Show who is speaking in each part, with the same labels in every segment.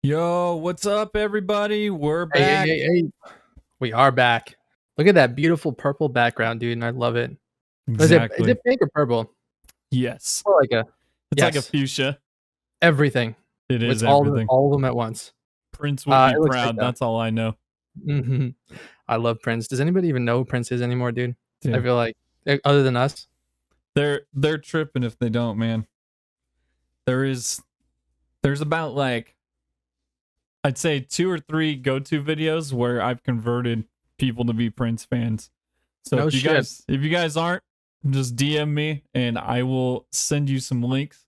Speaker 1: Yo, what's up, everybody? We're
Speaker 2: Hey, hey,
Speaker 1: back.
Speaker 2: hey, hey. We are back. Look at that beautiful purple background, dude, and I love it. Is
Speaker 1: Exactly.
Speaker 2: it pink or purple?
Speaker 1: Yes.
Speaker 2: More like a
Speaker 1: It's like a
Speaker 2: yes,
Speaker 1: fuchsia.
Speaker 2: everything.
Speaker 1: It is
Speaker 2: It's
Speaker 1: everything.
Speaker 2: all of them at once.
Speaker 1: Prince would be
Speaker 2: It looks sick
Speaker 1: proud.
Speaker 2: though.
Speaker 1: That's all I know.
Speaker 2: Mhm. I love Prince. Does anybody even know who Prince is anymore, dude? I
Speaker 1: Dude,
Speaker 2: feel like other than us.
Speaker 1: they're tripping if they don't, man. There's about like I'd say 2 or 3 go-to videos where I've converted people to be Prince fans. So
Speaker 2: No shit.
Speaker 1: if you guys aren't, just DM me and I will send you some links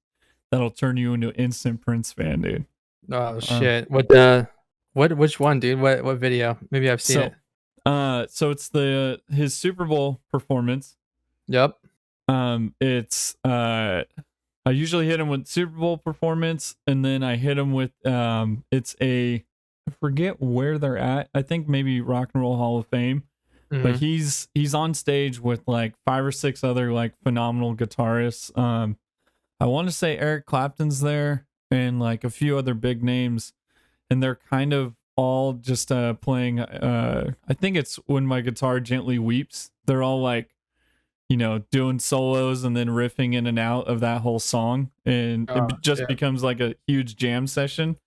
Speaker 1: that'll turn you into an instant Prince fan, dude.
Speaker 2: Oh
Speaker 1: Um,
Speaker 2: shit. Which one, dude? What video? Maybe I've seen
Speaker 1: so
Speaker 2: it.
Speaker 1: so it's his Super Bowl performance.
Speaker 2: Yep.
Speaker 1: It's I usually hit him with Super Bowl performance, and then I hit him with I forget where they're at. I think maybe Rock and Roll Hall of Fame. But
Speaker 2: Mhm.
Speaker 1: he's on stage with like 5 or 6 other like phenomenal guitarists. I want to say Eric Clapton's there and like a few other big names, and they're kind of all just playing. I think it's When My Guitar Gently Weeps. They're all like doing solos and then riffing in and out of that whole song, and
Speaker 2: Oh
Speaker 1: just
Speaker 2: shit.
Speaker 1: becomes like a huge jam session.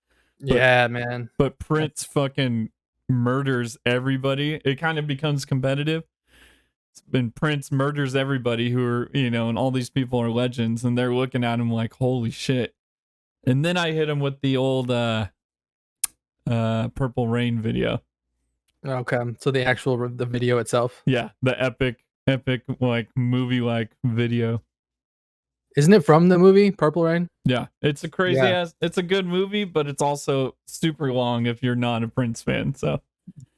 Speaker 1: But
Speaker 2: Yeah, man.
Speaker 1: but Prince
Speaker 2: That's
Speaker 1: fucking murders everybody. It kind of becomes competitive. And Prince murders everybody who are, and all these people are legends, and they're looking at him like, holy shit. And then I hit him with the old Purple Rain video.
Speaker 2: okay. So the video itself.
Speaker 1: Yeah, the epic like movie like video.
Speaker 2: Isn't it from the movie Purple Rain?
Speaker 1: Yeah, it's a crazy
Speaker 2: Yeah.
Speaker 1: ass. It's a good movie, but it's also super long if you're not a Prince fan. So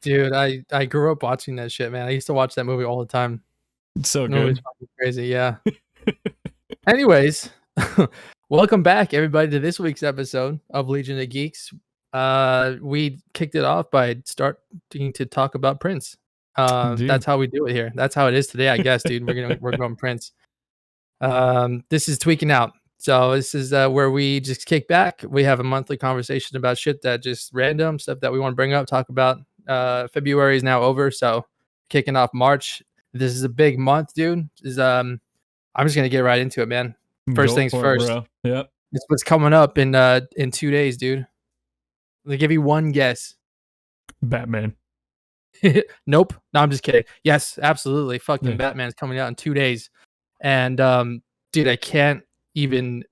Speaker 2: Dude, I grew up watching that shit, man. I used to watch that movie all the time.
Speaker 1: it's so
Speaker 2: The movie's
Speaker 1: good.
Speaker 2: fucking crazy, yeah. Anyways, welcome back everybody to this week's episode of Legion of Geeks. We kicked it off by starting to talk about Prince.
Speaker 1: Dude.
Speaker 2: That's how we do it here. That's how it is today, I guess, dude. We're going Prince. This is Tweaking Out. So this is where we just kick back. We have a monthly conversation about shit that just random stuff that we want to bring up, talk about. February is now over, so kicking off March. This is a big month, dude. I'm just gonna get right into it, man. First
Speaker 1: Go
Speaker 2: things
Speaker 1: for it,
Speaker 2: first.
Speaker 1: bro. Yep.
Speaker 2: It's what's coming up in 2 days, dude. Let me give you one guess.
Speaker 1: Batman.
Speaker 2: Nope. No, I'm just kidding. Yes, absolutely. Fucking
Speaker 1: Yeah.
Speaker 2: Batman's coming out in 2 days. And dude, I can't even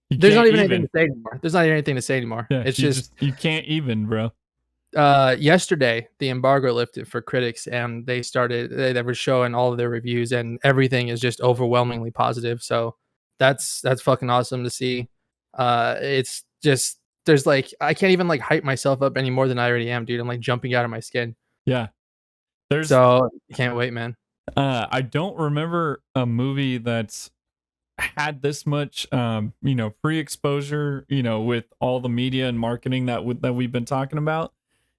Speaker 1: You
Speaker 2: there's not
Speaker 1: can't
Speaker 2: even anything to
Speaker 1: even.
Speaker 2: say anymore. There's not even anything to say anymore.
Speaker 1: Yeah,
Speaker 2: It's just
Speaker 1: you can't even, bro.
Speaker 2: yesterday the embargo lifted for critics and they were showing all of their reviews and everything is just overwhelmingly positive. So that's fucking awesome to see. It's just there's like I can't even like hype myself up any more than I already am, dude. I'm like jumping out of my skin.
Speaker 1: Yeah. There's
Speaker 2: So can't wait, man.
Speaker 1: I don't remember a movie that's had this much pre-exposure, with all the media and marketing that we've been talking about.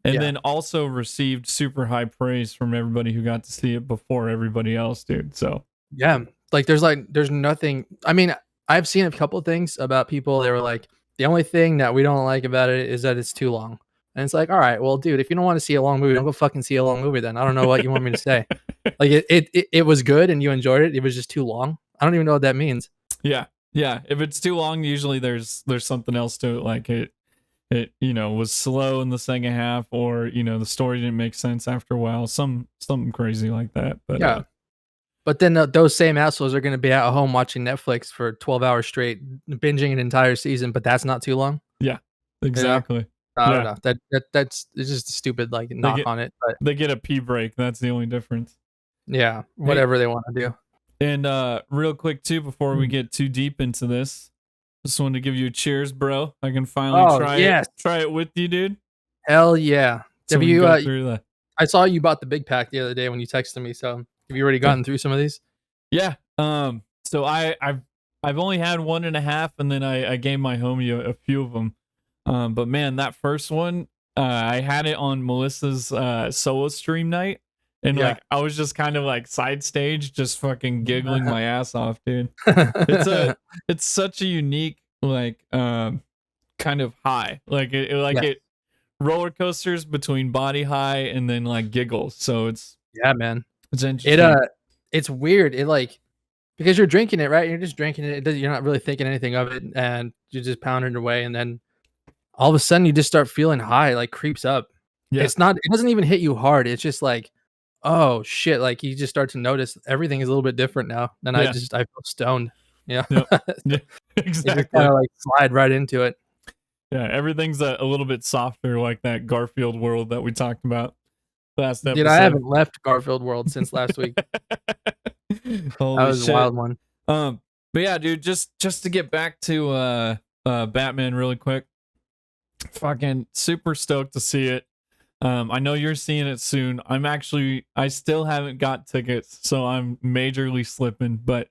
Speaker 1: And
Speaker 2: Yeah.
Speaker 1: then also received super high praise from everybody who got to see it before everybody else, dude. So
Speaker 2: Yeah. There's nothing. I mean, I've seen a couple things about people. They were like, the only thing that we don't like about it is that it's too long. And it's like, all right, well, dude, if you don't want to see a long movie, don't go fucking see a long movie then. I don't know what you want me to say. Like it was good and you enjoyed it. It was just too long. I don't even know what that means.
Speaker 1: yeah. Yeah. If it's too long, usually there's something else to it. Like it was slow in the second half, or the story didn't make sense after a while, something crazy like that. But
Speaker 2: Yeah. But then those same assholes are going to be at home watching Netflix for 12 hours straight, binging an entire season, but that's not too long.
Speaker 1: yeah,
Speaker 2: You know?
Speaker 1: exactly.
Speaker 2: I don't
Speaker 1: Yeah,
Speaker 2: know. That's it's just a stupid like
Speaker 1: they
Speaker 2: knock
Speaker 1: get
Speaker 2: on it, but
Speaker 1: they get a pee break. That's the only difference.
Speaker 2: yeah,
Speaker 1: Hey,
Speaker 2: whatever they want to do.
Speaker 1: and real quick too, before we get too deep into this, just wanted to give you a cheers, bro. I can finally
Speaker 2: Oh yes,
Speaker 1: try it with you, dude.
Speaker 2: hell yeah.
Speaker 1: So
Speaker 2: Have
Speaker 1: we can
Speaker 2: you?
Speaker 1: go through that.
Speaker 2: I saw you bought the big pack the other day when you texted me. So have you already gotten through some of these?
Speaker 1: Yeah. So I've only had 1.5, and then I gave my homie a few of them. But man, that first one, I had it on Melissa's solo stream night, and
Speaker 2: Yeah.
Speaker 1: like I was just kind of like side stage, just fucking giggling my ass off, dude. It's such a unique like kind of high. Like
Speaker 2: Yeah.
Speaker 1: it roller coasters between body high and then like giggles. So
Speaker 2: Yeah, man.
Speaker 1: it's
Speaker 2: It
Speaker 1: interesting.
Speaker 2: it's weird. It like because you're drinking it, right? You're just drinking it. You're not really thinking anything of it, and you're just pounding it away, and then all of a sudden you just start feeling high, like creeps up.
Speaker 1: Yeah.
Speaker 2: It's not. It doesn't even hit you hard. It's just like, oh shit! Like you just start to notice everything is a little bit different now, and
Speaker 1: Yeah.
Speaker 2: I feel stoned. Yeah,
Speaker 1: Yep. Yeah.
Speaker 2: you just
Speaker 1: Exactly.
Speaker 2: kind of like slide right into it.
Speaker 1: Yeah. Everything's a little bit softer, like that Garfield world that we talked about last
Speaker 2: Dude, I
Speaker 1: episode.
Speaker 2: haven't left Garfield World since last week. That
Speaker 1: Holy
Speaker 2: was a
Speaker 1: shit.
Speaker 2: wild one.
Speaker 1: But yeah, dude, just to get back to Batman really quick. Fucking super stoked to see it. I know you're seeing it soon. I still haven't got tickets, so I'm majorly slipping, but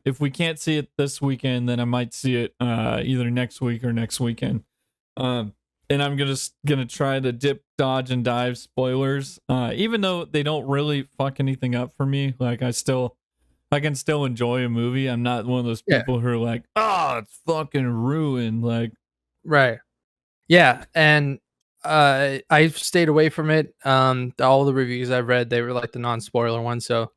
Speaker 1: if we can't see it this weekend, then I might see it either next week or next weekend. And I'm gonna try to dip, dodge, and dive spoilers. Even though they don't really fuck anything up for me, like I can still enjoy a movie. I'm not one of those
Speaker 2: Yeah.
Speaker 1: people who are like, oh, it's fucking ruined. Like,
Speaker 2: Right. Yeah, and I've stayed away from it. All the reviews I've read, they were like the non-spoiler ones, so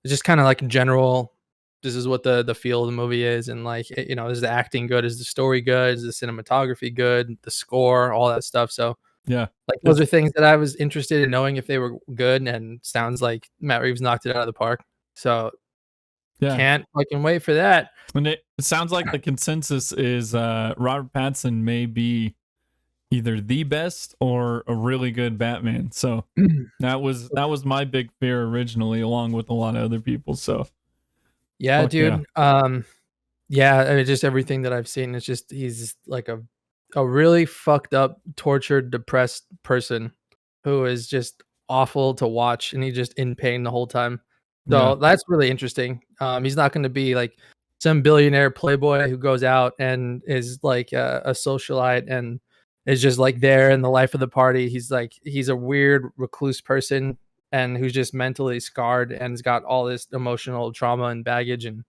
Speaker 2: it's just kind of like in general. This is what the feel of the movie is, and like you know, is the acting good? Is the story good? Is the cinematography good? The score, all that stuff. So
Speaker 1: yeah,
Speaker 2: like those are things that I was interested in knowing if they were good, and sounds like Matt Reeves knocked it out of the park. So
Speaker 1: yeah.
Speaker 2: can't fucking wait for that.
Speaker 1: And it sounds like the consensus is Robert Pattinson may be either the best or a really good Batman. So that was my big fear originally, along with a lot of other people. So
Speaker 2: Yeah,
Speaker 1: fuck yeah.
Speaker 2: dude. Yeah, I mean, just everything that I've seen, it's just he's like a really fucked up, tortured, depressed person who is just awful to watch, and he's just in pain the whole time.
Speaker 1: Yeah.
Speaker 2: So that's really interesting. He's not going to be like some billionaire playboy who goes out and is like a socialite and is just like there in the life of the party. He's a weird recluse person and who's just mentally scarred and has got all this emotional trauma and baggage and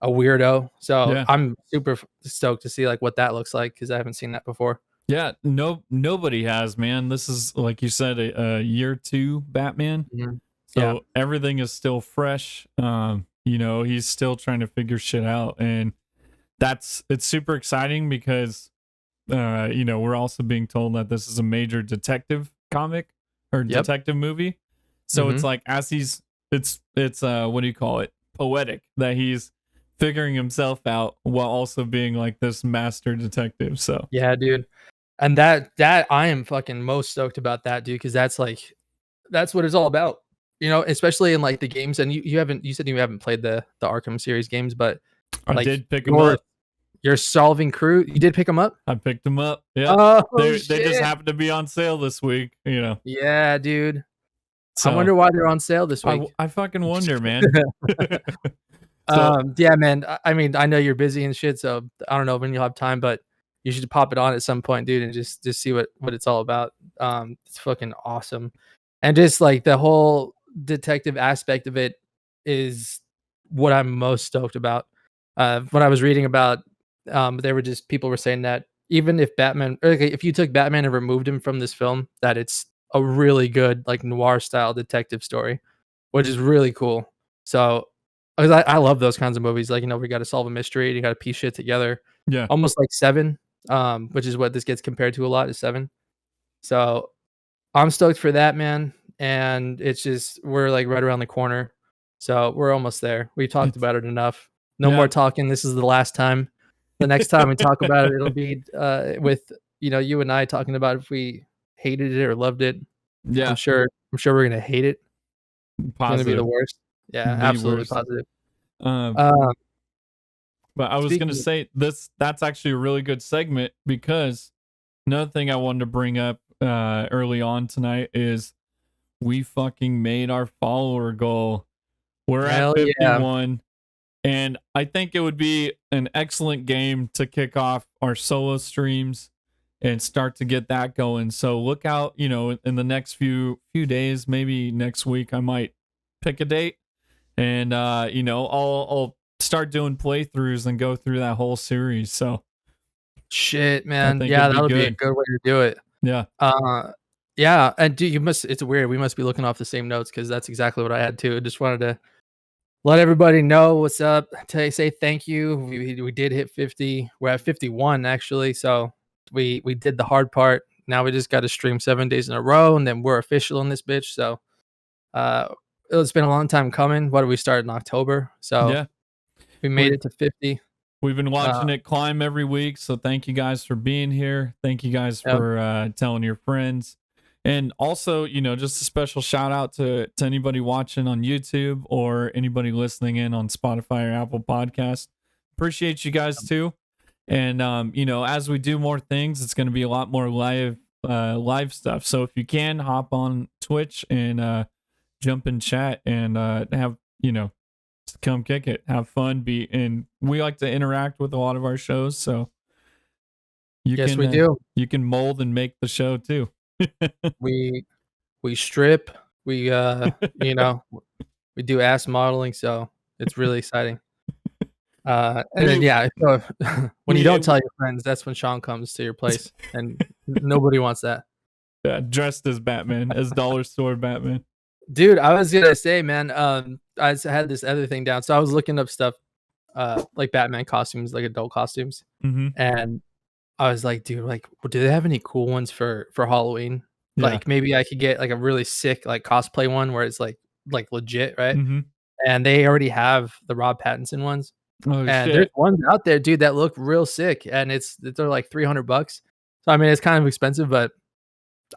Speaker 2: a weirdo. So
Speaker 1: Yeah.
Speaker 2: I'm super stoked to see like what that looks like because I haven't seen that before.
Speaker 1: Yeah, nobody has, man. This is like you said, a year 2 Batman.
Speaker 2: Mhm.
Speaker 1: So
Speaker 2: Yeah.
Speaker 1: everything is still fresh. You know, he's still trying to figure shit out, and it's super exciting because you know, we're also being told that this is a major detective comic or
Speaker 2: Yep.
Speaker 1: detective movie. So it's
Speaker 2: Mhm.
Speaker 1: like as it's what do you call it? Poetic that he's figuring himself out while also being like this master detective. So
Speaker 2: Yeah, dude. And that I am fucking most stoked about that, dude, because that's what it's all about. You know, especially in like the games, and you said you haven't played the Arkham series games, but
Speaker 1: I
Speaker 2: like
Speaker 1: did pick him up.
Speaker 2: your solving crew, you did pick them up?
Speaker 1: I picked them up. Yeah.
Speaker 2: Oh
Speaker 1: They just
Speaker 2: shit.
Speaker 1: happened to be on sale this week, you know.
Speaker 2: Yeah, dude. I
Speaker 1: So
Speaker 2: wonder why they're on sale this week.
Speaker 1: I fucking wonder, man. So
Speaker 2: Yeah, man. I mean, I know you're busy and shit, so I don't know when you'll have time, but you should pop it on at some point, dude, and just see what it's all about. It's fucking awesome, and just like the whole detective aspect of it is what I'm most stoked about. When I was reading about, they were just people were saying that even if Batman, or okay, if you took Batman and removed him from this film, that it's a really good like noir style detective story, which is really cool. So, because I love those kinds of movies, like, you know, we got to solve a mystery and you got to piece shit together,
Speaker 1: yeah.
Speaker 2: almost like Seven, which is what this gets compared to a lot is Seven. So I'm stoked for that, man. And it's just we're like right around the corner, so we're almost there. We talked
Speaker 1: It's
Speaker 2: about it enough. No
Speaker 1: yeah.
Speaker 2: more talking. This is the last time. The next time we talk about it, it'll be with you know you and I talking about if we hated it or loved it.
Speaker 1: Yeah.
Speaker 2: I'm sure we're gonna hate it. It's gonna be the
Speaker 1: Positive.
Speaker 2: worst. Yeah,
Speaker 1: The
Speaker 2: absolutely
Speaker 1: worst.
Speaker 2: positive.
Speaker 1: Um
Speaker 2: Um,
Speaker 1: but I was gonna
Speaker 2: speaking of,
Speaker 1: say that's actually a really good segment because another thing I wanted to bring up early on tonight is we fucking made our follower goal. We're at
Speaker 2: hell yeah.
Speaker 1: 51, and I think it would be an excellent game to kick off our solo streams and start to get that going. So look out, you know, in the next few days, maybe next week I might pick a date and you know, I'll start doing playthroughs and go through that whole series. So
Speaker 2: Shit,
Speaker 1: I
Speaker 2: man.
Speaker 1: think
Speaker 2: Yeah,
Speaker 1: it'd be
Speaker 2: that would be a
Speaker 1: good.
Speaker 2: good way to do it.
Speaker 1: Yeah.
Speaker 2: Yeah, and dude, it's weird. We must be looking off the same notes because that's exactly what I had too. I just wanted to let everybody know what's up. Say thank you. We did hit 50. We're at 51 actually. So we did the hard part. Now we just got to stream 7 days in a row, and then we're official in this bitch. So uh, it's been a long time coming. What did we start in October? So
Speaker 1: Yeah.
Speaker 2: we made
Speaker 1: We've
Speaker 2: it to 50.
Speaker 1: we've been watching it climb every week. So thank you guys for being here. Thank you guys
Speaker 2: Yep.
Speaker 1: for telling your friends. And also, just a special shout out to anybody watching on YouTube or anybody listening in on Spotify or Apple Podcasts. Appreciate you guys too. And as we do more things, it's going to be a lot more live stuff. So if you can hop on Twitch and jump in chat and have come kick it, have fun, and we like to interact with a lot of our shows. So
Speaker 2: Yes, we do.
Speaker 1: You can mold and make the show too.
Speaker 2: We strip. We we do ass modeling, so it's really exciting. And then so when you don't tell your friends, that's when Sean comes to your place, and nobody wants that.
Speaker 1: Yeah, dressed as Batman, as dollar store Batman.
Speaker 2: Dude, I was gonna say, man, I had this other thing down, so I was looking up stuff, like Batman costumes, like adult costumes, and I was like, dude, like, do they have any cool ones for Halloween?
Speaker 1: Yeah.
Speaker 2: Like, maybe I could get like a really sick like cosplay one where it's like legit, right? And they already have the Rob Pattinson ones.
Speaker 1: Oh
Speaker 2: And
Speaker 1: shit!
Speaker 2: there's ones out there, dude, that look real sick, and they're like $300. So I mean, it's kind of expensive, but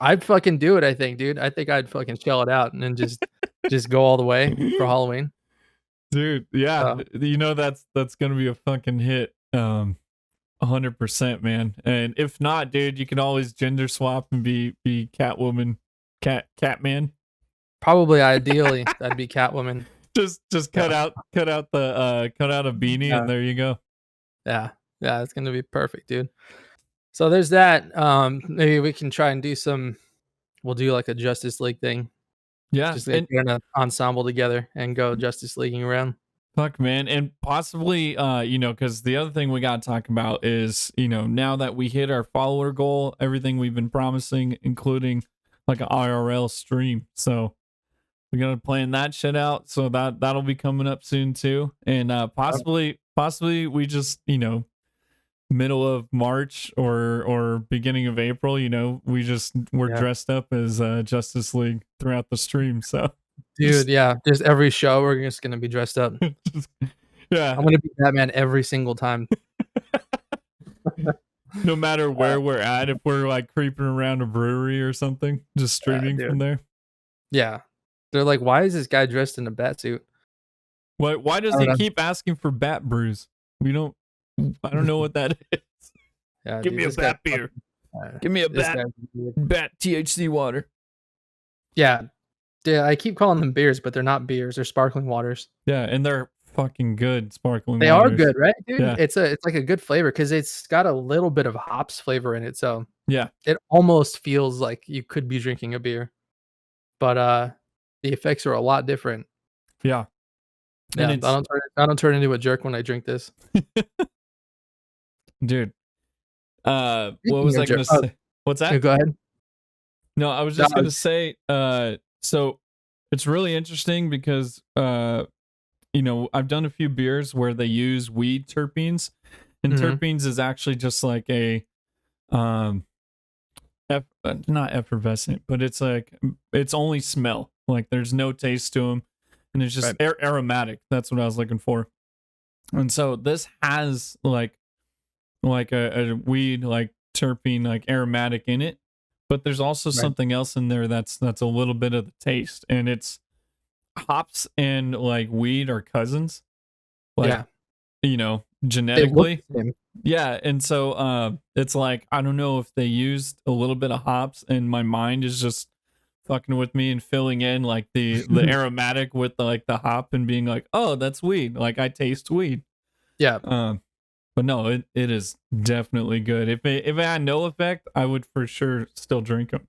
Speaker 2: I'd fucking do it. I think, dude. I think I'd fucking shell it out and then just go all the way for Halloween,
Speaker 1: dude. Yeah, that's gonna be a fucking hit. 100%, man. And if not, dude, you can always gender swap and be Catwoman, Catman.
Speaker 2: Probably, ideally, that'd be Catwoman.
Speaker 1: Just cut out a beanie and there you go.
Speaker 2: Yeah, it's gonna be perfect, dude. So there's that. Maybe we can try and do we'll do like a Justice League thing.
Speaker 1: Yeah,
Speaker 2: Just like get an ensemble together and go Justice Leaguing around.
Speaker 1: Fuck, man. And possibly because the other thing we gotta talk about is, now that we hit our follower goal, everything we've been promising, including like an IRL stream. So we gotta plan that shit out. So that'll be coming up soon too. And possibly we just, middle of March or beginning of April, we're dressed up as Justice League throughout the stream. So
Speaker 2: dude, just every show we're just gonna be dressed up.
Speaker 1: Yeah,
Speaker 2: I'm gonna be Batman every single time.
Speaker 1: No matter where we're at, if we're like creeping around a brewery or something, just streaming from there.
Speaker 2: Yeah, they're like, why is this guy dressed in a bat suit?
Speaker 1: Why does he keep asking for bat brews? I don't know what that is.
Speaker 2: Yeah,
Speaker 1: give me a bat beer. Give me a bat THC water.
Speaker 2: Yeah, I keep calling them beers, but they're not beers. They're sparkling waters.
Speaker 1: Yeah, and they're fucking good sparkling
Speaker 2: waters. They are good, right, dude?
Speaker 1: Yeah.
Speaker 2: It's like a good flavor because it's got a little bit of hops flavor in it. So
Speaker 1: yeah,
Speaker 2: it almost feels like you could be drinking a beer, but the effects are a lot different.
Speaker 1: Yeah.
Speaker 2: Yeah, I don't turn into a jerk when I drink this.
Speaker 1: Dude. What was I gonna say? What's that?
Speaker 2: Go ahead.
Speaker 1: No, I was just gonna say, so it's really interesting because I've done a few beers where they use weed terpenes, and terpenes is actually just like a not effervescent, but it's like it's only smell. Like there's no taste to them, and it's just aromatic. That's what I was looking for. And so this has like a weed like terpene like aromatic in it, but there's also something else in there that's a little bit of the taste, and it's hops and like weed are cousins, like genetically. Yeah, and so it's like I don't know if they used a little bit of hops, and my mind is just fucking with me and filling in like the aromatic with the hop and being like, oh, that's weed. Like I taste weed.
Speaker 2: Yeah.
Speaker 1: But no, it is definitely good. If it had no effect, I would for sure still drink them.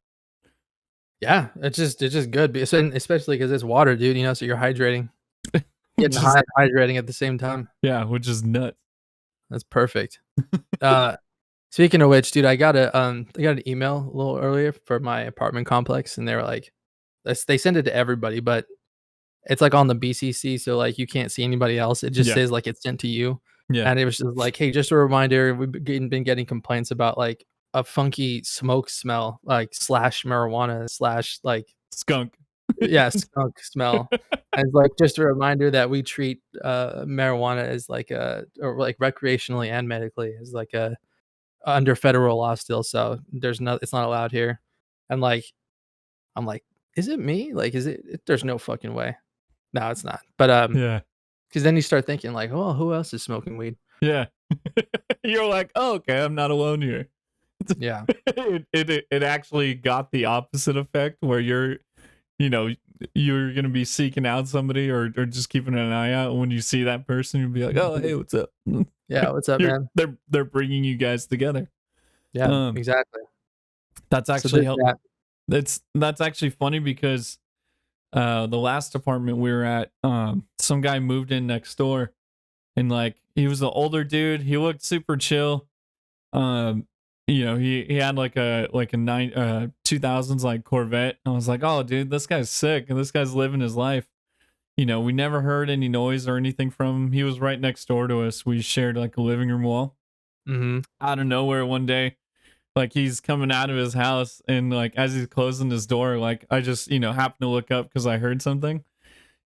Speaker 2: Yeah, it's just good, especially because it's water, dude. So you're hydrating, getting high, hydrating at the same time.
Speaker 1: Yeah, which is nuts.
Speaker 2: That's perfect. Speaking of which, dude, I got an email a little earlier for my apartment complex, and they were like, they send it to everybody, but it's like on the BCC, so like you can't see anybody else. It just
Speaker 1: Yeah.
Speaker 2: says like it's sent to you,
Speaker 1: Yeah.
Speaker 2: and it was just like, hey, just a reminder, we've been getting complaints about like a funky smoke smell, like slash marijuana slash like
Speaker 1: Skunk.
Speaker 2: yeah skunk smell. And it's like just a reminder that we treat marijuana as like or like recreationally and medically as like a under federal law still, so it's not allowed here. And like I'm like, is it me? Like, is it? There's no fucking way. No, it's not. But
Speaker 1: Yeah.
Speaker 2: because then you start thinking like, oh, who else is smoking weed?
Speaker 1: Yeah. You're like, oh, okay, I'm not alone here.
Speaker 2: Yeah,
Speaker 1: It actually got the opposite effect where you know, you're gonna be seeking out somebody or just keeping an eye out. When you see that person, you'll be like, oh, hey, what's up?
Speaker 2: yeah. What's up, man?
Speaker 1: They're bringing you guys together.
Speaker 2: Yeah, exactly.
Speaker 1: That's
Speaker 2: So
Speaker 1: actually
Speaker 2: there's that.
Speaker 1: that's actually funny because the last apartment we were at, some guy moved in next door, and like he was an older dude. He looked super chill. Um, he had like a 2000s like Corvette. I was like, oh, dude, this guy's sick, and this guy's living his life. We never heard any noise or anything from him. He was right next door to us. We shared like a living room wall.
Speaker 2: Mhm.
Speaker 1: Out of nowhere one day, like he's coming out of his house, and like as he's closing his door, like I just happened to look up because I heard something.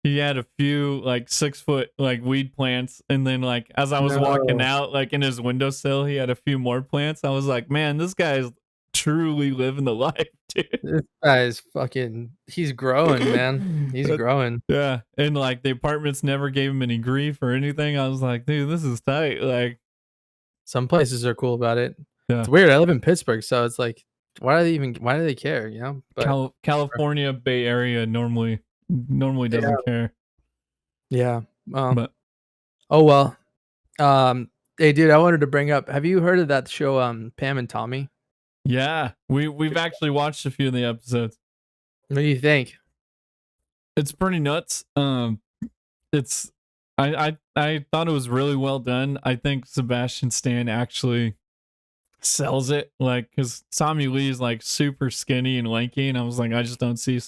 Speaker 1: He had a few like 6 foot like weed plants, and then like as I was walking
Speaker 2: No,
Speaker 1: out, like in his windowsill, he had a few more plants. I was like, man, this guy is truly living the life, dude.
Speaker 2: this guy is fucking. He's growing, man. He's
Speaker 1: That-
Speaker 2: growing.
Speaker 1: yeah, and like the apartments never gave him any grief or anything. I was like, dude, this is tight. Like,
Speaker 2: Some places are cool about it.
Speaker 1: yeah,
Speaker 2: It's weird. I live in Pittsburgh, so it's like, why do they care? You know? But
Speaker 1: California Bay Area normally
Speaker 2: yeah,
Speaker 1: doesn't care,
Speaker 2: yeah. Well,
Speaker 1: but
Speaker 2: oh well. Hey, dude, I wanted to bring up. Have you heard of that show, Pam and Tommy?
Speaker 1: yeah, we've actually watched a few of the episodes.
Speaker 2: What do you think?
Speaker 1: It's pretty nuts. It's I thought it was really well done. I think Sebastian Stan actually sells it, like because Tommy Lee is like super skinny and lanky, and I was like, I just don't see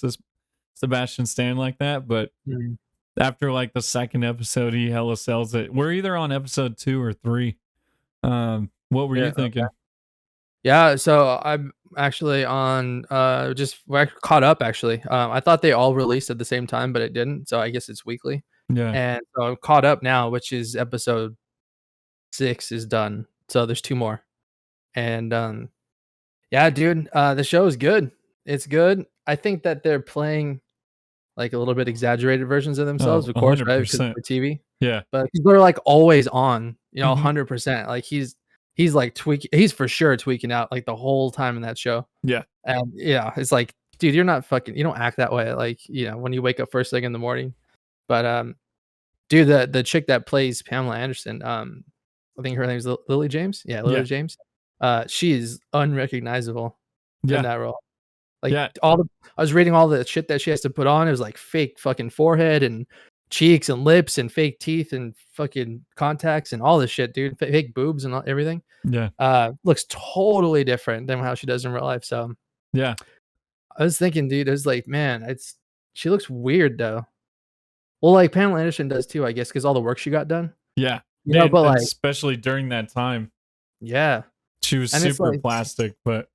Speaker 1: Sebastian Stan like that. But
Speaker 2: Mm.
Speaker 1: after like the second episode, he hella sells it. We're either on episode 2 or 3. What were you
Speaker 2: Yeah.
Speaker 1: thinking?
Speaker 2: Yeah, so I'm actually on we're caught up actually. I thought they all released at the same time, but it didn't. So I guess it's weekly.
Speaker 1: Yeah,
Speaker 2: And so I'm caught up now, which is episode 6 is done. So there's 2 more. And yeah, dude, the show is good. It's good. I think that they're playing like a little bit exaggerated versions of themselves,
Speaker 1: oh,
Speaker 2: of course, right? Because
Speaker 1: 100%.
Speaker 2: for TV.
Speaker 1: Yeah,
Speaker 2: But they're like always on,
Speaker 1: Mhm.
Speaker 2: 100%. Like he's like he's for sure tweaking out like the whole time in that show.
Speaker 1: yeah,
Speaker 2: And yeah, it's like, dude, you're not fucking you don't act that way like, when you wake up first thing in the morning. But dude, the chick that plays Pamela Anderson, I think her name is Lily James. Yeah, Lily
Speaker 1: yeah,
Speaker 2: James. She is unrecognizable in
Speaker 1: yeah,
Speaker 2: that role. Like
Speaker 1: yeah,
Speaker 2: I was reading all the shit that she has to put on. It was like fake fucking forehead and cheeks and lips and fake teeth and fucking contacts and all this shit, dude. Fake boobs and everything.
Speaker 1: yeah,
Speaker 2: Looks totally different than how she does in real life. So
Speaker 1: yeah.
Speaker 2: I was thinking, dude, I was like, man, she looks weird though. Well, like Pamela Anderson does too, I guess, because all the work she got done.
Speaker 1: Yeah.
Speaker 2: But
Speaker 1: And
Speaker 2: like,
Speaker 1: especially during that time,
Speaker 2: yeah,
Speaker 1: she was
Speaker 2: and it's
Speaker 1: super
Speaker 2: like,
Speaker 1: plastic, but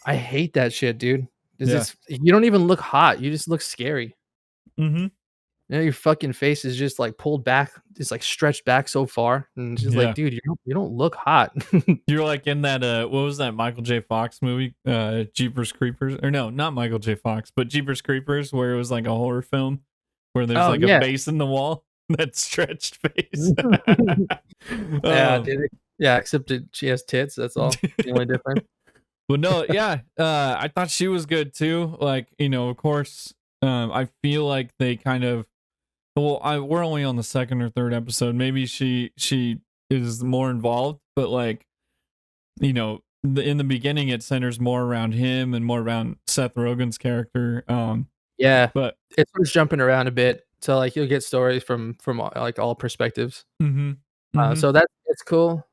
Speaker 2: I hate that shit, dude.
Speaker 1: yeah.
Speaker 2: You don't even look hot. You just look scary.
Speaker 1: Mm-hmm.
Speaker 2: Your fucking face is just like pulled back, it's like stretched back so far, and it's just like,
Speaker 1: Yeah.
Speaker 2: dude, you don't look hot.
Speaker 1: You're like in that what was that Michael J. Fox movie? Jeepers Creepers. Or no, not Michael J. Fox, but Jeepers Creepers, where it was like a horror film where there's
Speaker 2: Oh
Speaker 1: like
Speaker 2: yeah,
Speaker 1: a face in the wall. That stretched face.
Speaker 2: yeah,
Speaker 1: Oh.
Speaker 2: dude. Yeah, except that she has tits. That's all. The only difference.
Speaker 1: But no, yeah. I thought she was good too. Like, of course, I feel like they kind of we're only on the second or third episode. Maybe she is more involved, but like, in the beginning it centers more around him and more around Seth Rogen's character.
Speaker 2: Yeah,
Speaker 1: But
Speaker 2: it starts jumping around a bit, so like you'll get stories from like all perspectives.
Speaker 1: mhm, mhm,
Speaker 2: So it's cool.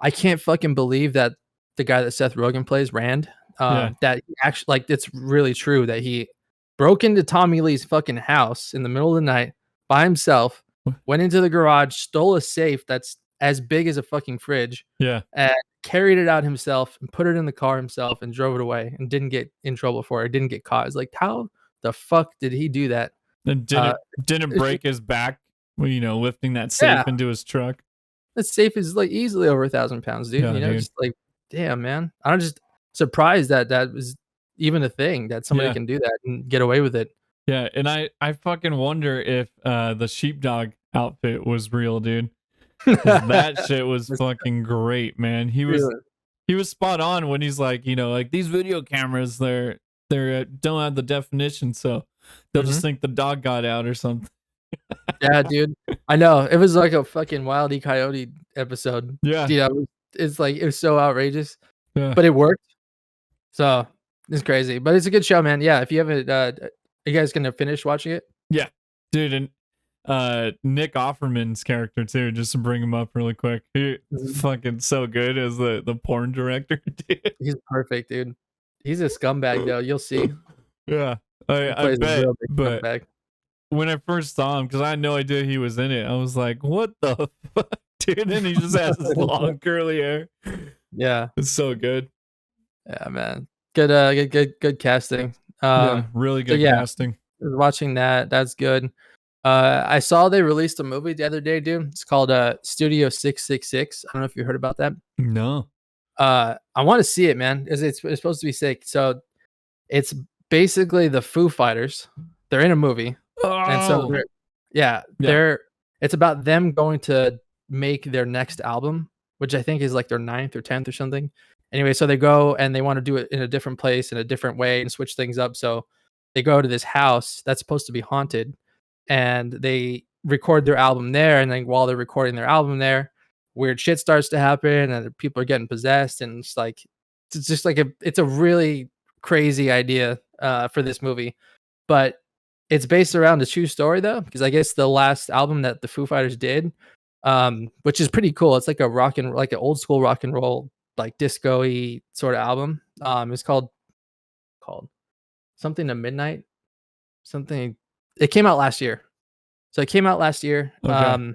Speaker 2: I can't fucking believe that the guy that Seth Rogen plays, Rand,
Speaker 1: Yeah.
Speaker 2: that he actually, like, it's really true that he broke into Tommy Lee's fucking house in the middle of the night by himself, went into the garage, stole a safe that's as big as a fucking fridge,
Speaker 1: Yeah.
Speaker 2: and carried it out himself and put it in the car himself and drove it away and didn't get in trouble for it, didn't get caught. It's like, how the fuck did he do that?
Speaker 1: And
Speaker 2: Uh,
Speaker 1: didn't
Speaker 2: it's just
Speaker 1: break his back, you know, lifting that
Speaker 2: yeah,
Speaker 1: safe into his truck.
Speaker 2: that safe is, like, easily over 1,000 pounds, dude,
Speaker 1: Yeah,
Speaker 2: you know,
Speaker 1: dude.
Speaker 2: just like, damn, man. I'm just surprised that that was even a thing, that somebody
Speaker 1: Yeah.
Speaker 2: can do that and get away with it.
Speaker 1: Yeah. And I fucking wonder if the sheepdog outfit was real, dude. Because that shit was
Speaker 2: That's
Speaker 1: fucking great, man.
Speaker 2: really
Speaker 1: He was spot on when he's like, you know, like these video cameras, they're don't have the definition, so they'll just
Speaker 2: mhm.
Speaker 1: think the dog got out or something.
Speaker 2: Yeah, dude. I know. It was like a fucking Wile E. Coyote episode.
Speaker 1: Yeah.
Speaker 2: You know, it's like, it was so outrageous,
Speaker 1: Yeah.
Speaker 2: but it worked. So, it's crazy, but it's a good show, man. Yeah, if you haven't, are you guys gonna finish watching it?
Speaker 1: Yeah. Dude, and Nick Offerman's character too, just to bring him up really quick. He's
Speaker 2: Mhm.
Speaker 1: fucking so good as the porn director, dude.
Speaker 2: He's perfect, dude. He's a scumbag, though, you'll see.
Speaker 1: Yeah.
Speaker 2: He
Speaker 1: I
Speaker 2: plays a
Speaker 1: bet.
Speaker 2: real big
Speaker 1: But
Speaker 2: scumbag.
Speaker 1: when I first saw him, because I had no idea he was in it, I was like, what the fuck? Dude, and he just has this long curly hair.
Speaker 2: Yeah.
Speaker 1: It's so good.
Speaker 2: Yeah, man. Good, good casting.
Speaker 1: Yeah, really
Speaker 2: So
Speaker 1: good
Speaker 2: yeah,
Speaker 1: casting.
Speaker 2: watching that, that's good. I saw they released a movie the other day, dude. It's called, Studio 666. I don't know if you heard about that.
Speaker 1: No.
Speaker 2: I wanna see it, man. It's supposed to be sick. So, it's basically the Foo Fighters. They're in a movie, and so
Speaker 1: Oh,
Speaker 2: yeah,
Speaker 1: yeah.
Speaker 2: it's about them going to make their next album, which I think is, like, their 9th or 10th or something. Anyway, so they go and they wanna do it in a different place, in a different way, and switch things up, so they go to this house that's supposed to be haunted, and they record their album there, and then while they're recording their album there, weird shit starts to happen, and people are getting possessed, and it's just like it's a really crazy idea, for this movie, but it's based around a true story, though, because I guess the last album that the Foo Fighters did, which is pretty cool, it's like a like an old school rock and roll, like disco-y sorta album, it's called something to midnight, something it came out last year. So it came out last year,
Speaker 1: Okay.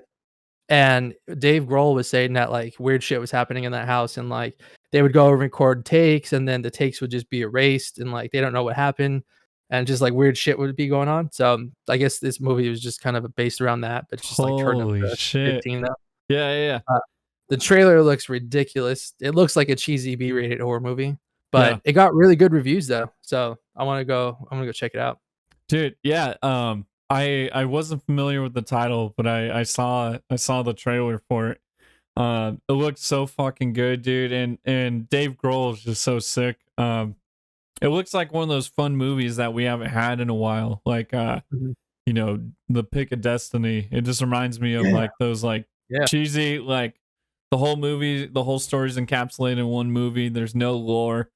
Speaker 2: and Dave Grohl was saying that, like, weird shit was happening in that house, and, like, they would go and record takes, and then the takes would just be erased, and, like, they don't know what happened, and just, like, weird shit would be going on. So, I guess this movie was just kind of based around that, but it's just, like, turned up
Speaker 1: Holy
Speaker 2: to
Speaker 1: shit.
Speaker 2: 15 now.
Speaker 1: Yeah, yeah, yeah.
Speaker 2: Uh, the trailer looks ridiculous. It looks like a cheesy B-rated horror movie,
Speaker 1: Yeah.
Speaker 2: but it got really good reviews, though, so I'm gonna go check it out.
Speaker 1: Dude, yeah. I wasn't familiar with the title, but I saw the trailer for it. It looked so fucking good, dude, and Dave Grohl is just so sick. It looks like one of those fun movies that we haven't had in a while. Like
Speaker 2: Mhm.
Speaker 1: you know, The Pick of Destiny. It just reminds me of
Speaker 2: Yeah,
Speaker 1: like those like
Speaker 2: yeah.
Speaker 1: cheesy, like the whole story's encapsulated in one movie. There's no lore,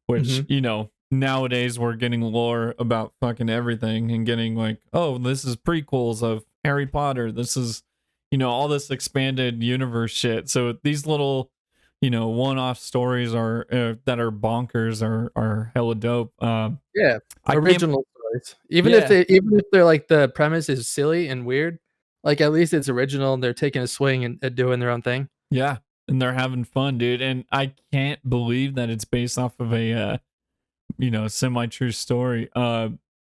Speaker 1: which,
Speaker 2: Mhm.
Speaker 1: you know, nowadays we're getting lore about fucking everything and getting like, oh, this is prequels of Harry Potter. This is, you know, all this expanded universe shit. So these little, you know, one-off stories are that are bonkers are hella dope.
Speaker 2: Yeah,
Speaker 1: I can't.
Speaker 2: original stories.
Speaker 1: Yeah,
Speaker 2: Even if they're like the premise is silly and weird, like at least it's original and they're taking a swing and at doing their own thing.
Speaker 1: yeah, and they're having fun, dude. And I can't believe that it's based off of a you know, semi-true story.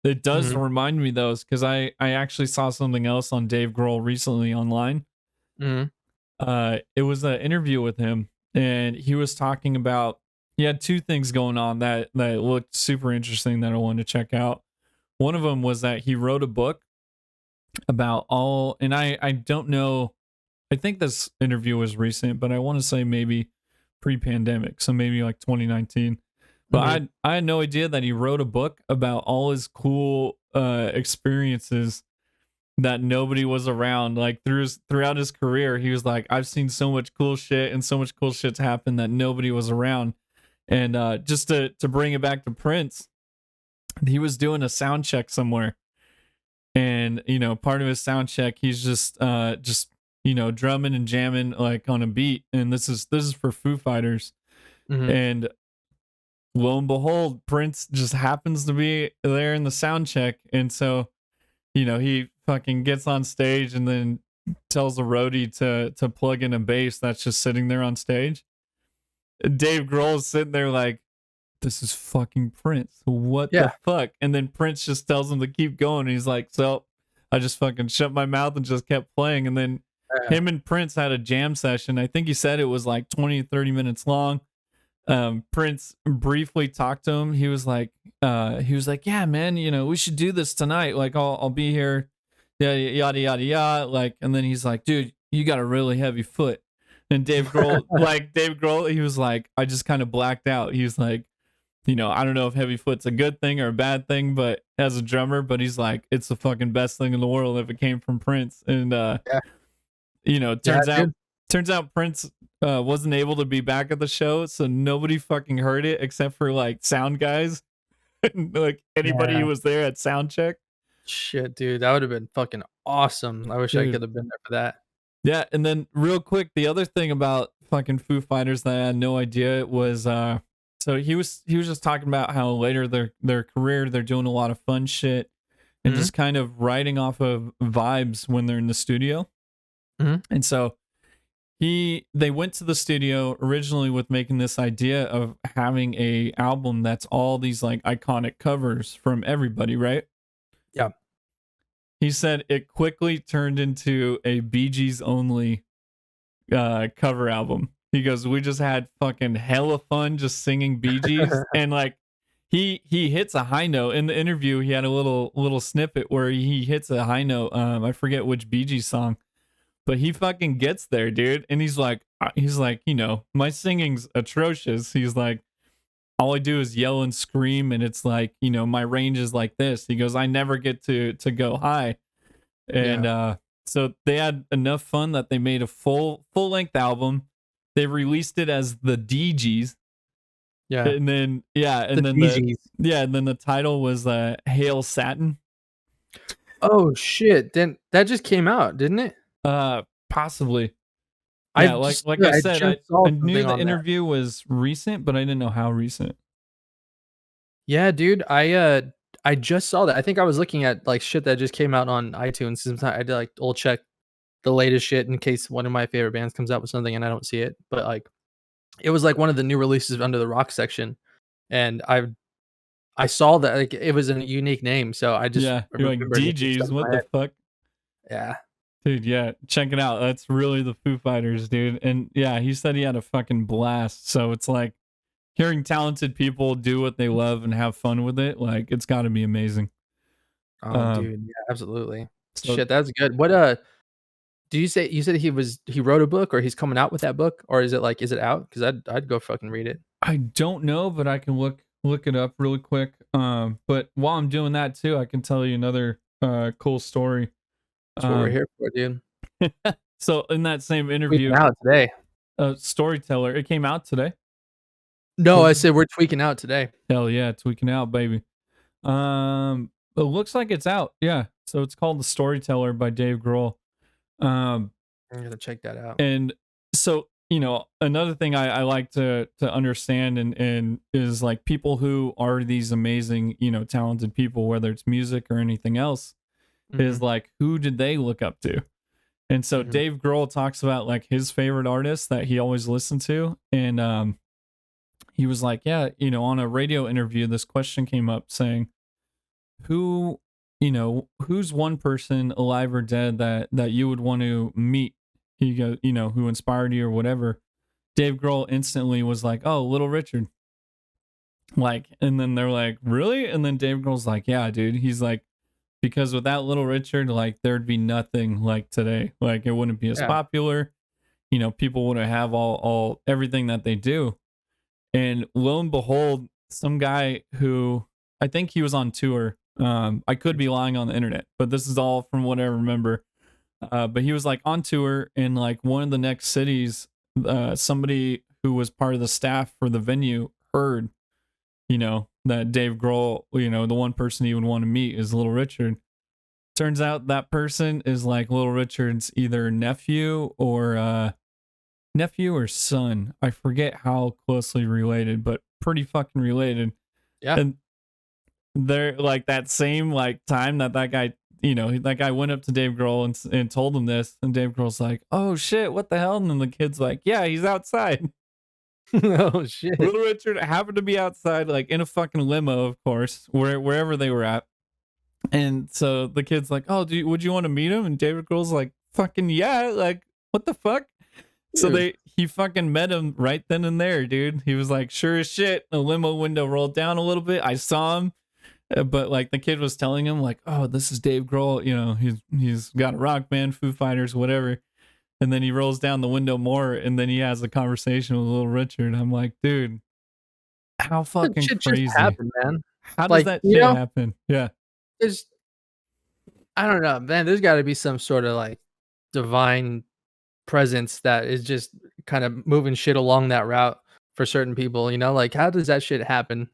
Speaker 1: It does
Speaker 2: Mhm,
Speaker 1: remind me though, because I actually saw something else on Dave Grohl recently online.
Speaker 2: mhm,
Speaker 1: It was an interview with him, and he was talking about he had two things going on that looked super interesting that I wanted to check out. One of them was that he wrote a book about all, and I don't know. I think this interview was recent, but I want to say maybe pre-pandemic, so maybe like 2019. But
Speaker 2: mhm.
Speaker 1: I had no idea that he wrote a book about all his cool experiences that nobody was around. Like throughout his career, he was like, I've seen so much cool shit and so much cool shit's happened that nobody was around. And just to bring it back to Prince, he was doing a sound check somewhere, and you know, part of his sound check, he's just drumming and jamming like on a beat, and this is for Foo Fighters,
Speaker 2: Mhm.
Speaker 1: and lo and behold, Prince just happens to be there in the sound check, and so he fucking gets on stage and then tells the roadie to plug in a bass that's just sitting there on stage. And Dave Grohl is sitting there like, this is fucking Prince. What the
Speaker 2: Yeah.
Speaker 1: fuck? And then Prince just tells him to keep going. And he's like, so I just fucking shut my mouth and just kept playing. And then
Speaker 2: Yeah.
Speaker 1: him and Prince had a jam session. I think he said it was like 20, 30 minutes long. Prince briefly talked to him. He was like, yeah, man, we should do this tonight. Like, I'll be here. Yeah, yada, yada, yada. Like, and then he's like, dude, you got a really heavy foot. And Dave Grohl, he was like, I just kind of blacked out. He was like, I don't know if heavy foot's a good thing or a bad thing, but as a drummer, but he's like, it's the fucking best thing in the world if it came from Prince. And,
Speaker 2: Yeah.
Speaker 1: turns out Prince wasn't able to be back at the show, so nobody fucking heard it except for like sound guys and like anybody
Speaker 2: Yeah.
Speaker 1: who was there at sound check.
Speaker 2: Shit, dude, that would have been fucking awesome. I wish I
Speaker 1: Dude.
Speaker 2: could have been there for that.
Speaker 1: Yeah, and then real quick, the other thing about fucking Foo Fighters that I had no idea was so he was just talking about how later their career they're doing a lot of fun shit and
Speaker 2: Mhm.
Speaker 1: just kind of writing off of vibes when they're in the studio.
Speaker 2: Mhm.
Speaker 1: And so they went to the studio originally with making this idea of having a album that's all these like iconic covers from everybody, right?
Speaker 2: Yeah.
Speaker 1: He said it quickly turned into a Bee Gees only cover album. He goes, we just had fucking hella fun just singing Bee Gees, and like he hits a high note in the interview. He had a little snippet where he hits a high note. I forget which Bee Gees song, but he fucking gets there, dude. And he's like, my singing's atrocious. He's like, all I do is yell and scream, and it's like, my range is like this. He goes, I never get to go high. And so they had enough fun that they made a full length album. They released it as the DGs.
Speaker 2: Yeah.
Speaker 1: And then
Speaker 2: The Bee Gees.
Speaker 1: and then the title was Hail Satin.
Speaker 2: Oh shit! Then that just came out, didn't it?
Speaker 1: Possibly.
Speaker 2: I
Speaker 1: Yeah, like I said, I
Speaker 2: just saw
Speaker 1: knew
Speaker 2: something
Speaker 1: the
Speaker 2: on that.
Speaker 1: interview was recent, but I didn't know how recent.
Speaker 2: Yeah, dude, I just saw that. I think I was looking at like shit that just came out on iTunes. Sometimes I did like old check the latest shit in case one of my favorite bands comes out with something and I don't see it. But like, it was like one of the new releases under the rock section, and I saw that like it was a unique name, so I just
Speaker 1: Yeah, you're like
Speaker 2: remembered it just stuck
Speaker 1: DGs.
Speaker 2: in my
Speaker 1: What the
Speaker 2: head.
Speaker 1: fuck?
Speaker 2: Yeah,
Speaker 1: Dude, yeah, check it out. That's really the Foo Fighters, dude. And yeah, he said he had a fucking blast. So it's like hearing talented people do what they love and have fun with it. Like it's got to be amazing.
Speaker 2: oh,
Speaker 1: Um,
Speaker 2: dude, yeah, absolutely.
Speaker 1: so
Speaker 2: Shit, that's good. What do you said he wrote a book or he's coming out with that book, or is it like is it out? Because I'd go fucking read it.
Speaker 1: I don't know, but I can look it up really quick. But while I'm doing that too, I can tell you another cool story.
Speaker 2: That's what we're here for, dude.
Speaker 1: So in that same
Speaker 2: Tweaking
Speaker 1: interview,
Speaker 2: out today.
Speaker 1: Storyteller, it came out today.
Speaker 2: No, I said we're tweaking out today.
Speaker 1: Hell yeah, Tweaking Out, baby. It looks like it's out. Yeah. So it's called The Storyteller by Dave Grohl. Um,
Speaker 2: I'm gonna check that out.
Speaker 1: and so, another thing I like to understand and is like people who are these amazing, talented people, whether it's music or anything else, is
Speaker 2: Mhm,
Speaker 1: like, who did they look up to? And so
Speaker 2: mhm.
Speaker 1: Dave Grohl talks about like his favorite artists that he always listened to. And he was like, yeah, on a radio interview, this question came up saying, who, who's one person alive or dead that you would want to meet? He goes, who inspired you or whatever. Dave Grohl instantly was like, oh, Little Richard. Like, and then they're like, really? And then Dave Grohl's like, yeah, dude. He's like, because without Little Richard, like, there'd be nothing like today. Like, it wouldn't be as
Speaker 2: Yeah.
Speaker 1: popular. People wouldn't have all everything that they do. And lo and behold, some guy who I think he was on tour. I could be lying on the internet, but this is all from what I remember. But he was like on tour in like one of the next cities. Somebody who was part of the staff for the venue heard, that Dave Grohl, the one person he would want to meet is Little Richard. Turns out that person is like Little Richard's either nephew or son. I forget how closely related, but pretty fucking related.
Speaker 2: Yeah.
Speaker 1: And they're like that same like time that guy, that guy went up to Dave Grohl and told him this, and Dave Grohl's like, "Oh shit, what the hell?" And then the kid's like, "Yeah, he's outside."
Speaker 2: Oh shit.
Speaker 1: Little Richard happened to be outside, like in a fucking limo, of course, wherever they were at. And so the kid's like, "Oh, would you want to meet him?" And David Grohl's like, "Fucking yeah!" Like, what the fuck? So
Speaker 2: Dude.
Speaker 1: he fucking met him right then and there, dude. He was like, "Sure as shit." The limo window rolled down a little bit. I saw him, but like the kid was telling him, like, "Oh, this is Dave Grohl. He's got a rock band, Foo Fighters, whatever." And then he rolls down the window more, and then he has a conversation with Little Richard. I'm like, dude, how
Speaker 2: That
Speaker 1: fucking
Speaker 2: shit just
Speaker 1: crazy?
Speaker 2: happened, man.
Speaker 1: How does
Speaker 2: Like,
Speaker 1: that shit happen? Yeah.
Speaker 2: there's I don't know, man. There's got to be some sort of like divine presence that is just kind of moving shit along that route for certain people. Like how does that shit happen?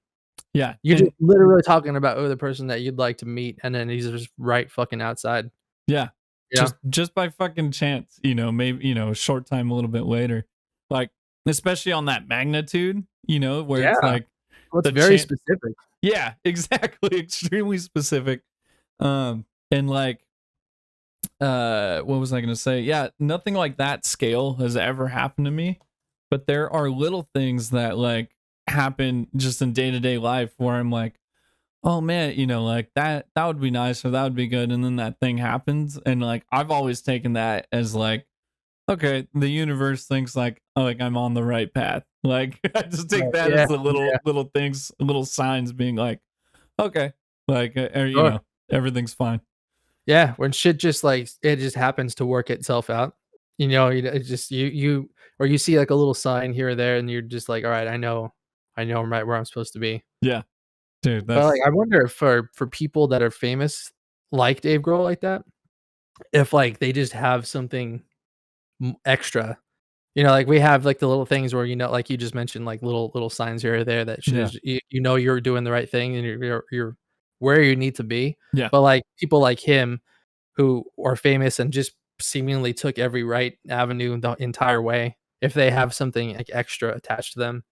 Speaker 1: Yeah.
Speaker 2: You're just literally talking about the person that you'd like to meet, and then he's just right fucking outside.
Speaker 1: Yeah.
Speaker 2: Yeah.
Speaker 1: Just by fucking chance, maybe, a short time a little bit later. Like, especially on that magnitude, where it's
Speaker 2: Yeah.
Speaker 1: like
Speaker 2: Well, it's
Speaker 1: the
Speaker 2: very
Speaker 1: chance.
Speaker 2: specific.
Speaker 1: Yeah, exactly. Extremely specific. And like, what was I gonna say? Yeah, nothing like that scale has ever happened to me. But there are little things that like happen just in day-to-day life where I'm like, oh man, like that would be nice or that would be good. And then that thing happens. And like I've always taken that as like, okay, the universe thinks like, oh, like I'm on the right path. Like I just take
Speaker 2: Right.
Speaker 1: that
Speaker 2: Yeah.
Speaker 1: as the
Speaker 2: Yeah.
Speaker 1: little things, little signs being like, okay, like
Speaker 2: Sure.
Speaker 1: everything's fine.
Speaker 2: Yeah, when shit just like it just happens to work itself out. It just or you see like a little sign here or there, and you're just like, all right, I know I'm right where I'm supposed to be.
Speaker 1: Yeah, dude,
Speaker 2: But like,
Speaker 1: that's
Speaker 2: I wonder if for people that are famous like Dave Grohl like that, if like they just have something extra. Like we have like the little things where like you just mentioned, like little signs here or there that
Speaker 1: yeah,
Speaker 2: shows you're doing the right thing and you're where you need to be.
Speaker 1: yeah,
Speaker 2: But like people like him who are famous and just seemingly took every right avenue the entire way, if they have something like extra attached to them.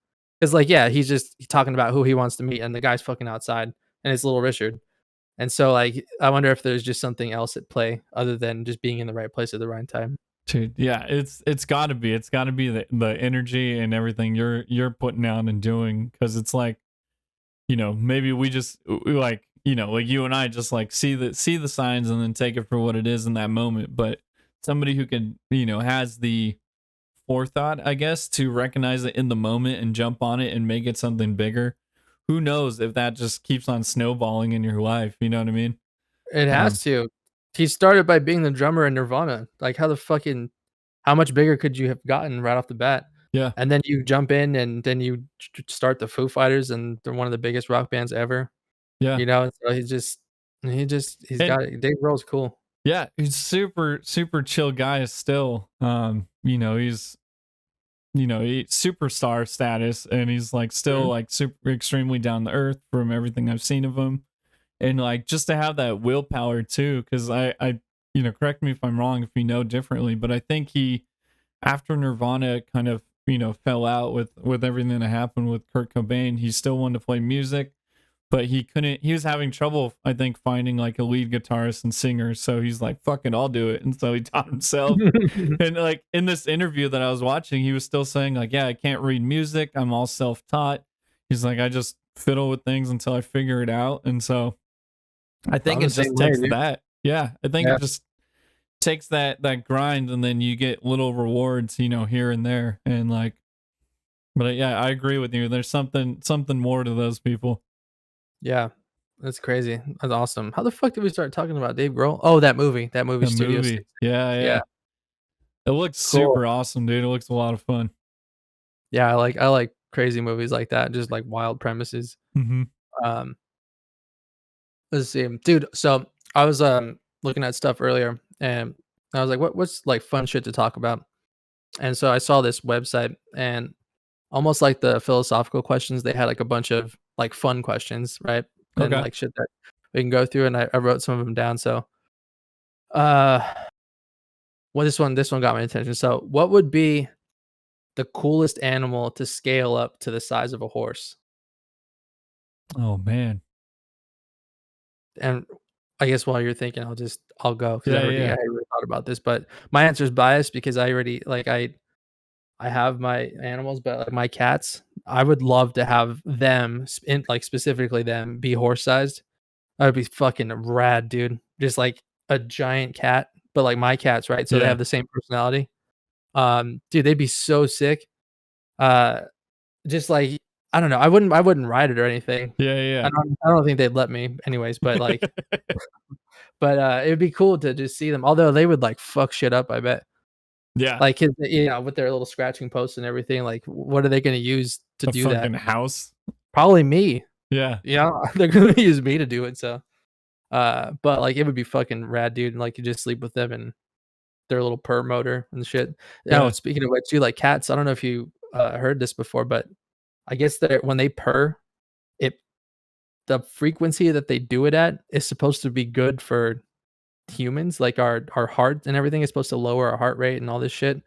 Speaker 2: It's like, yeah, he's talking about who he wants to meet, and the guy's fucking outside, and it's Little Richard. And so, like, I wonder if there's just something else at play other than just being in the right place at the right time.
Speaker 1: dude, yeah. It's got to be the energy and everything you're putting out and doing, because it's like, maybe we like, like you and I just like see the signs and then take it for what it is in that moment. But somebody who can, has the forethought, I guess, to recognize it in the moment and jump on it and make it something bigger. Who knows if that just keeps on snowballing in your life? You know what I mean?
Speaker 2: It
Speaker 1: Um,
Speaker 2: has to. He started by being the drummer in Nirvana. Like, how much bigger could you have gotten right off the bat?
Speaker 1: yeah,
Speaker 2: And then you jump in and then you start the Foo Fighters, and they're one of the biggest rock bands ever.
Speaker 1: yeah,
Speaker 2: So he's
Speaker 1: and
Speaker 2: got it. Dave Grohl's cool.
Speaker 1: yeah, he's super chill guy still. He's superstar status, and he's like still
Speaker 2: Mhm.
Speaker 1: like super extremely down to earth from everything I've seen of him. And like just to have that willpower too, because I correct me if I'm wrong if you know differently, but I think he, after Nirvana kind of fell out with everything that happened with Kurt Cobain, he still wanted to play music, but he couldn't. He was having trouble, I think, finding like a lead guitarist and singer. So he's like, "Fuck it, I'll do it." And so he taught himself. And like in this interview that I was watching, he was still saying like, "Yeah, I can't read music. I'm all self-taught." He's like, "I just fiddle with things until I figure it out." And so I think
Speaker 2: I'm
Speaker 1: it
Speaker 2: the
Speaker 1: just
Speaker 2: same way,
Speaker 1: takes
Speaker 2: dude.
Speaker 1: that. Yeah, I think
Speaker 2: Yeah.
Speaker 1: it just takes that grind, and then you get little rewards, here and there, and like. But yeah, I agree with you. There's something more to those people.
Speaker 2: Yeah. That's crazy. That's awesome. How the fuck did we start talking about Dave Grohl? Oh, that movie. That movie,
Speaker 1: The
Speaker 2: Studio
Speaker 1: movie,
Speaker 2: 6.
Speaker 1: yeah,
Speaker 2: Yeah.
Speaker 1: yeah, it looks
Speaker 2: Cool.
Speaker 1: super awesome, dude. It looks a lot of fun.
Speaker 2: Yeah, I like crazy movies like that, just like wild premises.
Speaker 1: Hmm.
Speaker 2: Um, let's see. Dude, so I was looking at stuff earlier, and I was like, what's like fun shit to talk about? And so I saw this website, and almost like the philosophical questions, they had like a bunch of like fun questions, right? And
Speaker 1: Okay.
Speaker 2: like shit that we can go through, and I wrote some of them down. So Uh, well, this one got my attention. So, what would be the coolest animal to scale up to the size of a horse?
Speaker 1: Oh man.
Speaker 2: And I guess while you're thinking, I'll go because
Speaker 1: Yeah, yeah.
Speaker 2: I already thought about this. But my answer is biased because I already like I have my animals, but like my cats, I would love to have them like specifically them be horse sized. That would be fucking rad, dude. Just like a giant cat, but like my cats, right? So they
Speaker 1: Yeah.
Speaker 2: have the same personality. Dude, they'd be so sick. Uh, just like I don't know, I wouldn't ride it or anything.
Speaker 1: Yeah, yeah.
Speaker 2: I don't think they'd let me anyways, but like, it would be cool to just see them. Although they would like fuck shit up, I bet.
Speaker 1: Yeah.
Speaker 2: Like, 'cause, with their little scratching posts and everything, like, what are they gonna use to
Speaker 1: A
Speaker 2: do that?
Speaker 1: fucking house.
Speaker 2: Probably me.
Speaker 1: Yeah.
Speaker 2: Yeah, they're gonna use me to do it. So, but like, it would be fucking rad, dude. And like, you just sleep with them and their little purr motor and shit. Oh,
Speaker 1: Yeah.
Speaker 2: speaking of which, too, like cats, I don't know if you heard this before, but I guess that when they purr, it the frequency that they do it at is supposed to be good for humans. Like our heart and everything is supposed to lower our heart rate and all this shit.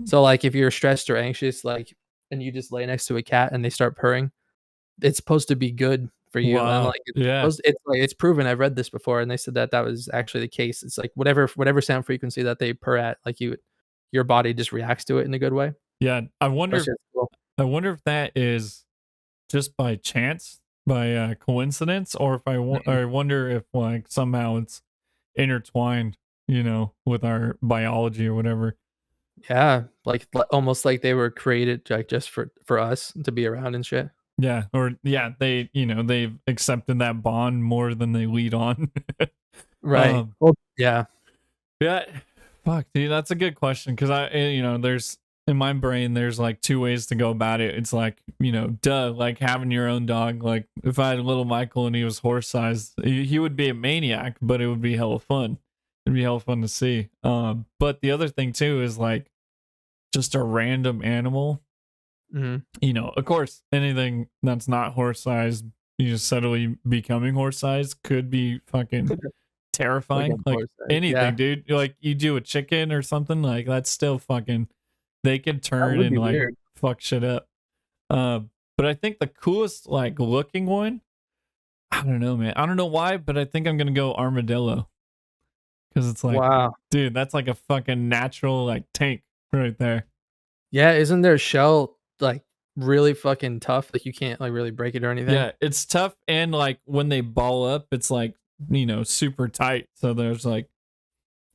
Speaker 2: So like if you're stressed or anxious, like and you just lay next to a cat and they start purring, it's supposed to be good for you. And
Speaker 1: Wow.
Speaker 2: like
Speaker 1: Yeah.
Speaker 2: it's like it's proven. I've read this before, and they said that that was actually the case. It's like whatever sound frequency that they purr at, like your body just reacts to it in a good way.
Speaker 1: Yeah.
Speaker 2: That's just cool.
Speaker 1: I wonder if that is just by chance, by coincidence, or if
Speaker 2: Mhm.
Speaker 1: I wonder if like somehow it's intertwined, with our biology or whatever.
Speaker 2: Yeah, like almost like they were created like just for us to be around and shit.
Speaker 1: Yeah, or yeah, they've accepted that bond more than they lead on.
Speaker 2: Right.
Speaker 1: um,
Speaker 2: Well, yeah.
Speaker 1: yeah, fuck, dude, that's a good question because there's in my brain, there's like two ways to go about it. It's like, duh, like having your own dog. Like if I had a little Michael and he was horse sized, he would be a maniac, but it would be hella fun. It'd be hella fun to see. But the other thing too is like just a random animal.
Speaker 2: Mhm.
Speaker 1: Of course, anything that's not horse sized, you just suddenly becoming horse sized could be fucking
Speaker 2: Like
Speaker 1: terrifying.
Speaker 2: on
Speaker 1: Like
Speaker 2: both sides. Yeah,
Speaker 1: anything, dude. Like you do a chicken or something, like that's still fucking. They can
Speaker 2: that
Speaker 1: turn
Speaker 2: would
Speaker 1: and
Speaker 2: be
Speaker 1: like
Speaker 2: weird.
Speaker 1: fuck shit up. Uh, but I think the coolest like looking one, I don't know, man. I don't know why, but I think I'm gonna go armadillo because it's like,
Speaker 2: Wow.
Speaker 1: dude, that's like a fucking natural like tank right there.
Speaker 2: Yeah, isn't their shell, like, really fucking tough? Like, you can't, like, really break it or anything?
Speaker 1: Yeah, it's tough and like when they ball up, it's like, super tight. So there's like,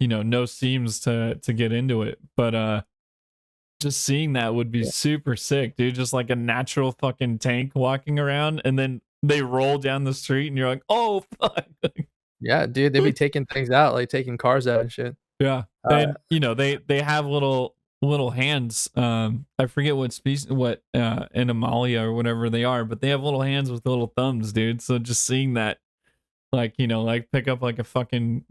Speaker 1: no seams to get into it. But just seeing that would be
Speaker 2: Yeah.
Speaker 1: super sick, dude. Just like a natural fucking tank walking around and then they roll down the street and you're like, "Oh fuck."
Speaker 2: Yeah, dude, they be taking things out, like, taking cars out and shit.
Speaker 1: Yeah.
Speaker 2: Uh,
Speaker 1: And they have little hands. I forget what species, what animalia or whatever they are, but they have little hands with little thumbs, dude. So just seeing that, like, like pick up like a fucking,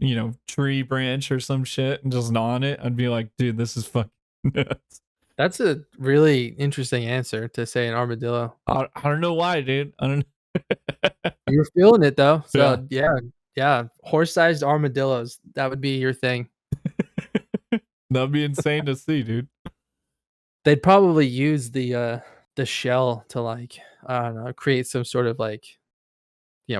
Speaker 1: tree branch or some shit and just gnaw on it, I'd be like, dude, this is fucking nuts.
Speaker 2: that's a really interesting answer to say an armadillo.
Speaker 1: I don't know why, dude. I don't
Speaker 2: You're feeling it, though,
Speaker 1: Yeah.
Speaker 2: so, yeah, yeah, horse-sized armadillos, that would be your thing.
Speaker 1: That'd be insane to see, dude.
Speaker 2: They'd probably use the shell to, like, I don't know, create some sort of, like,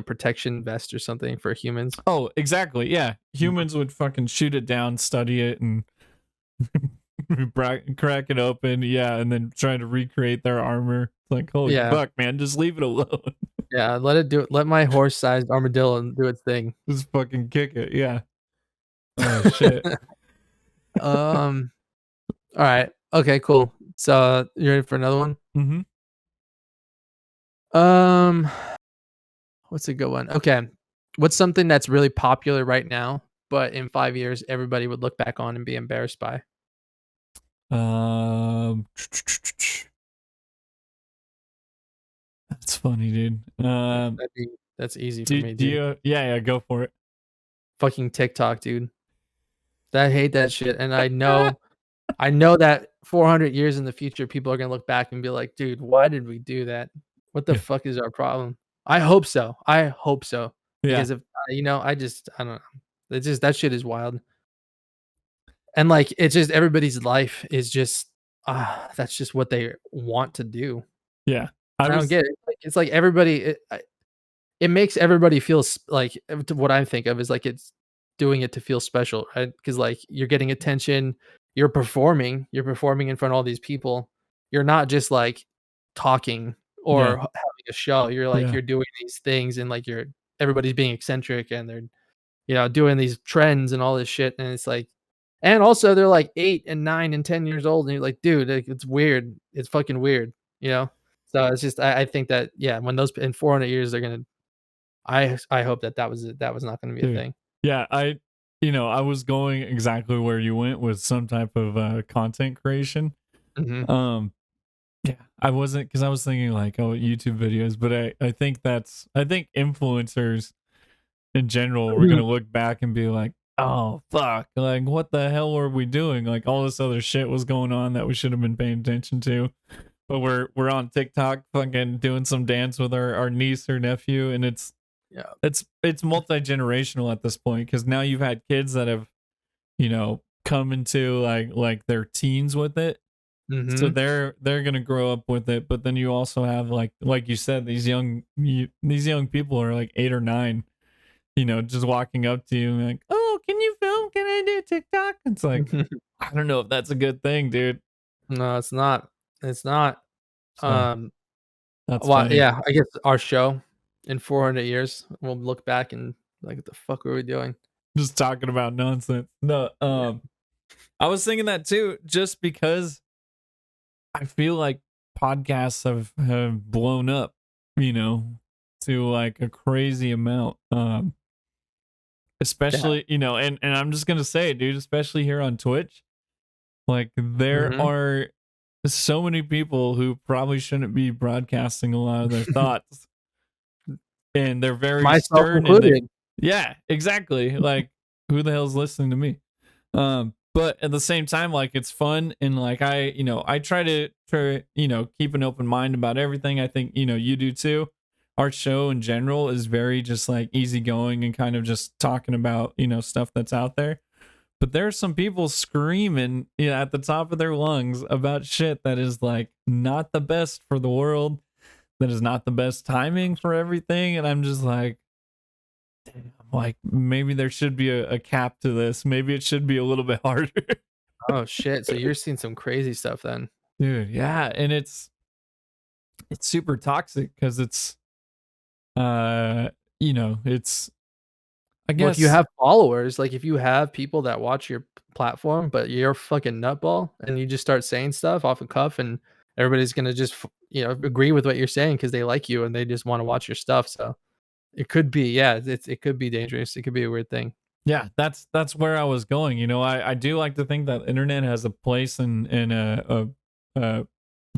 Speaker 2: protection vest or something for humans.
Speaker 1: Oh, exactly. Yeah.
Speaker 2: Mhm.
Speaker 1: Humans would fucking shoot it down, study it, and crack it open. Yeah. And then try to recreate their armor. It's like, holy
Speaker 2: Yeah.
Speaker 1: fuck, man. Just leave it alone.
Speaker 2: Yeah, let it do it. Let my horse-sized armadillo do its thing.
Speaker 1: Just fucking kick it. Yeah. Oh, shit.
Speaker 2: Um, alright. Okay, cool. So, you ready for another one?
Speaker 1: Mm-hmm.
Speaker 2: Um, what's a good one? Okay. What's something that's really popular right now, but in 5 years, everybody would look back on and be embarrassed by?
Speaker 1: Um, that's funny, dude.
Speaker 2: That's easy for
Speaker 1: Do,
Speaker 2: me,
Speaker 1: do
Speaker 2: dude.
Speaker 1: you, yeah, go for it.
Speaker 2: Fucking TikTok, dude. I hate that shit, and I know that 400 years in the future, people are gonna look back and be like, "Dude, why did we do that? What the
Speaker 1: Yeah.
Speaker 2: fuck is our problem?" I hope so. I hope so
Speaker 1: Yeah.
Speaker 2: because if I don't know. It's just that shit is wild. And like it's just everybody's life is just that's just what they want to do.
Speaker 1: Yeah.
Speaker 2: I don't get it. It's like everybody it makes everybody feel like what I think of is like it's doing it to feel special, right? Because like you're getting attention, you're performing in front of all these people. You're not just like talking or
Speaker 1: Yeah.
Speaker 2: having a show. You're like
Speaker 1: Yeah.
Speaker 2: you're doing these things and like everybody's being eccentric and they're doing these trends and all this shit. And it's like, and also they're like 8 and 9 and 10 years old, and you're like, dude, like, it's weird. It's fucking weird, you know. So it's just I think that when those in 400 years they're gonna I hope that that was not gonna be a
Speaker 1: Dude.
Speaker 2: thing.
Speaker 1: Yeah, I was going exactly where you went with some type of content creation.
Speaker 2: Mhm.
Speaker 1: Um yeah, I wasn't because I was thinking like, oh, YouTube videos, but I think influencers in general we're
Speaker 2: Mhm.
Speaker 1: gonna look back and be like, oh fuck, like what the hell were we doing? Like all this other shit was going on that we should have been paying attention to. But we're on TikTok fucking doing some dance with our niece or nephew, and
Speaker 2: Yeah.
Speaker 1: it's multi-generational at this point because now you've had kids that have, come into like their teens with it. So
Speaker 2: Mhm.
Speaker 1: they're gonna grow up with it, but then you also have like you said, these young people are like 8 or 9, just walking up to you and like, oh, can you film? Can I do TikTok? It's like, I don't know if that's a good thing, dude.
Speaker 2: No, it's not. It's not.
Speaker 1: So
Speaker 2: Um,
Speaker 1: that's
Speaker 2: well,
Speaker 1: funny.
Speaker 2: yeah, I guess our show in 400 years, we'll look back and like, what the fuck were we doing?
Speaker 1: Just talking about nonsense. No,
Speaker 2: Yeah.
Speaker 1: I was thinking that too, just because I feel like podcasts have blown up, to like a crazy amount.
Speaker 2: Yeah.
Speaker 1: Especially, and I'm just gonna say, dude, especially here on Twitch, like there
Speaker 2: Mhm.
Speaker 1: are so many people who probably shouldn't be broadcasting a lot of their thoughts, and they're very
Speaker 2: Myself
Speaker 1: stern, and they,
Speaker 2: included.
Speaker 1: yeah, exactly. Like, who the hell's listening to me? But at the same time, like it's fun, and like I try to keep an open mind about everything. I think you do too. Our show in general is very just like easygoing and kind of just talking about stuff that's out there. But there are some people screaming at the top of their lungs about shit that is like not the best for the world, that is not the best timing for everything, and I'm just like, like maybe there should be a cap to this. Maybe it should be a little bit harder.
Speaker 2: Oh, shit, so you're seeing some crazy stuff then.
Speaker 1: Dude, yeah, and it's super toxic because it's uh it's, I
Speaker 2: Well, if you
Speaker 1: guess,
Speaker 2: have followers, like, if you have people that watch your platform, but you're a fucking nutball and you just start saying stuff off a cuff and everybody's gonna just agree with what you're saying because they like you and they just wanna watch your stuff, so it could be yeah, it could be dangerous, it could be a weird thing.
Speaker 1: yeah, that's where I was going. I do like to think that internet has a place in a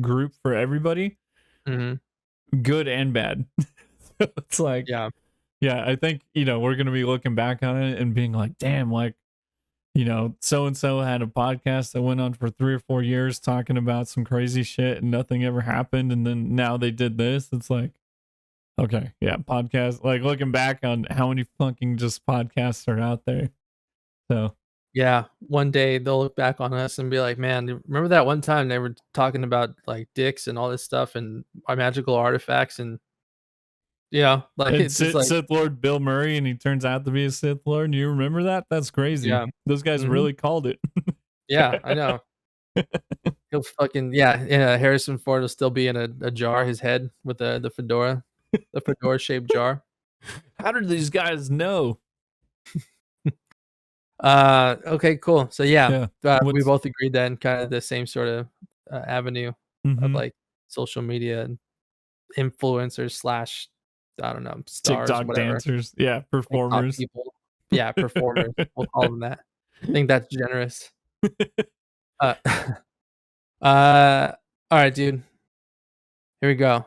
Speaker 1: group for everybody,
Speaker 2: Mhm.
Speaker 1: good and bad. So it's like,
Speaker 2: Yeah.
Speaker 1: yeah, I think we're gonna be looking back on it and being like, damn, like so and so had a podcast that went on for 3 or 4 years talking about some crazy shit and nothing ever happened. And then now they did this. It's like, okay, yeah, podcast. Like looking back on how many fucking just podcasts are out there. So,
Speaker 2: Yeah, one day they'll look back on us and be like, "Man, remember that one time they were talking about, like, dicks and all this stuff and our magical artifacts," and like,
Speaker 1: and
Speaker 2: it's just like
Speaker 1: Sith Lord Bill Murray, and he turns out to be a Sith Lord. And you remember that? That's crazy.
Speaker 2: yeah.
Speaker 1: Those guys
Speaker 2: Mhm.
Speaker 1: really called it.
Speaker 2: Yeah, I know. He'll fucking yeah, Harrison Ford will still be in a jar, his head with the fedora-shaped jar.
Speaker 1: How did these guys know?
Speaker 2: Okay, cool. So, yeah,
Speaker 1: Yeah.
Speaker 2: we
Speaker 1: What's
Speaker 2: both agreed then kinda the same sort of, avenue of,
Speaker 1: mm-hmm.
Speaker 2: like, social media and influencers slash, I don't know, stars,
Speaker 1: TikTok
Speaker 2: whatever.
Speaker 1: dancers? Yeah,
Speaker 2: TikTok
Speaker 1: performers.
Speaker 2: people. Yeah, performers, we'll call them that. I think that's generous. Uh, alright, dude, here we go.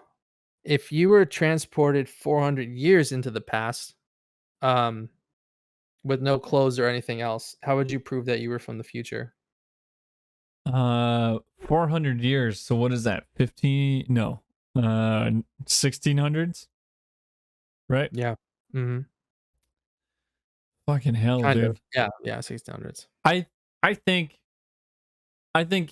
Speaker 2: If you were transported 400 years into the past, um, with no clothes or anything else, how would you prove that you were from the future?
Speaker 1: 400 years. So what is that? 15? No. 1600s, right?
Speaker 2: Yeah. Mhm.
Speaker 1: Fucking hell,
Speaker 2: Kind of.
Speaker 1: dude.
Speaker 2: Yeah, 1600s.
Speaker 1: I think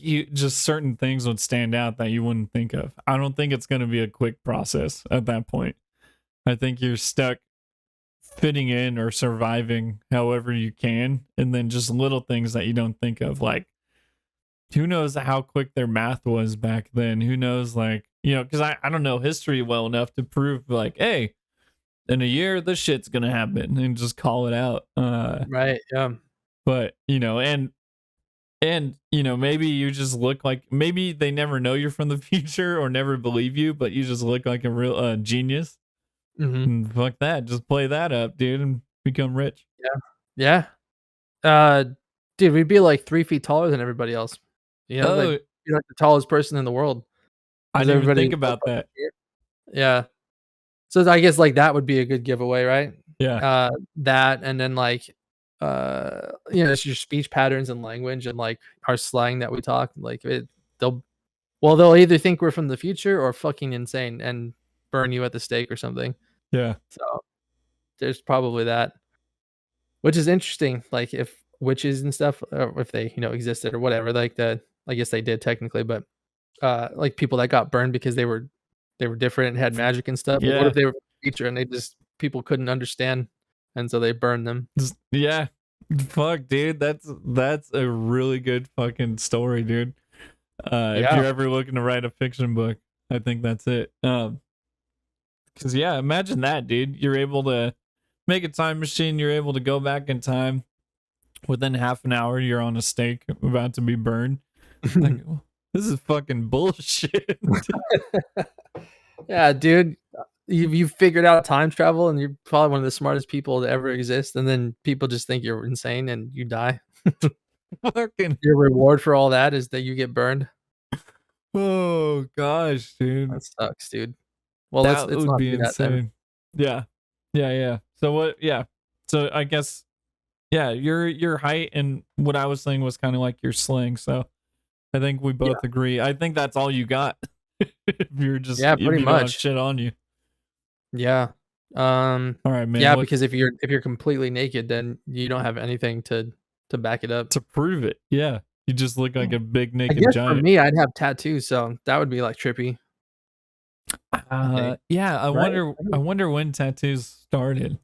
Speaker 1: you just certain things would stand out that you wouldn't think of. I don't think it's going to be a quick process at that point. I think you're stuck fitting in or surviving however you can, and then just little things that you don't think of, like who knows how quick their math was back then? Who knows, like, because I don't know history well enough to prove, like, hey, in a year this shit's gonna happen and just call it out.
Speaker 2: Right. Yeah.
Speaker 1: But maybe you just look like, maybe they never know you're from the future or never believe you, but you just look like a real genius.
Speaker 2: Mm-hmm.
Speaker 1: And fuck that, just play that up, dude, and become rich.
Speaker 2: Yeah. Dude, we'd be like 3 feet taller than everybody else. Like
Speaker 1: Oh,
Speaker 2: you're like the tallest person in the world.
Speaker 1: I
Speaker 2: 'Cause
Speaker 1: didn't even
Speaker 2: everybody
Speaker 1: think
Speaker 2: is so
Speaker 1: about
Speaker 2: fucking
Speaker 1: that.
Speaker 2: short. Yeah. So I guess like that would be a good giveaway, right?
Speaker 1: Yeah.
Speaker 2: That and then like it's your speech patterns and language and like our slang that we talk. Like they'll they'll either think we're from the future or fucking insane and burn you at the stake or something.
Speaker 1: Yeah.
Speaker 2: So there's probably that. Which is interesting, like if witches and stuff, or if they, existed or whatever, like that. I guess they did technically, but like people that got burned because they were different and had magic and stuff. Like, what
Speaker 1: Yeah.
Speaker 2: if they were from the future and people couldn't understand, and so they burned them?
Speaker 1: Yeah. Fuck, dude. That's a really good fucking story, dude. If
Speaker 2: Yeah,
Speaker 1: you're ever looking to write a fiction book, I think that's it. Cause yeah, imagine that, dude. You're able to make a time machine, you're able to go back in time. Within half an hour, you're on a stake about to be burned. Like, this is fucking bullshit.
Speaker 2: yeah, dude. You figured out time travel, and you're probably one of the smartest people to ever exist. And then people just think you're insane, and you die.
Speaker 1: Fucking,
Speaker 2: Your reward for all that is that you get burned.
Speaker 1: oh gosh, dude.
Speaker 2: That sucks, dude. Well,
Speaker 1: That
Speaker 2: let's
Speaker 1: would
Speaker 2: not
Speaker 1: be
Speaker 2: do that then.
Speaker 1: insane. Yeah. Yeah, yeah. So what, yeah. So I guess, yeah, your height and what I was saying was kind of like your sling. So I think we
Speaker 2: Yeah,
Speaker 1: both agree. I think that's all you got.
Speaker 2: yeah,
Speaker 1: If
Speaker 2: pretty
Speaker 1: you don't have
Speaker 2: much.
Speaker 1: shit on you.
Speaker 2: Yeah.
Speaker 1: All right, man.
Speaker 2: Yeah,
Speaker 1: What
Speaker 2: because if you're completely naked, then you don't have anything to back it up.
Speaker 1: to prove it? Yeah. You just look like
Speaker 2: Mm.
Speaker 1: a big
Speaker 2: I
Speaker 1: naked
Speaker 2: guess for
Speaker 1: giant.
Speaker 2: me, I'd have tattoos, so that would be like trippy, I think.
Speaker 1: Yeah, I
Speaker 2: Right?
Speaker 1: wonder when tattoos started.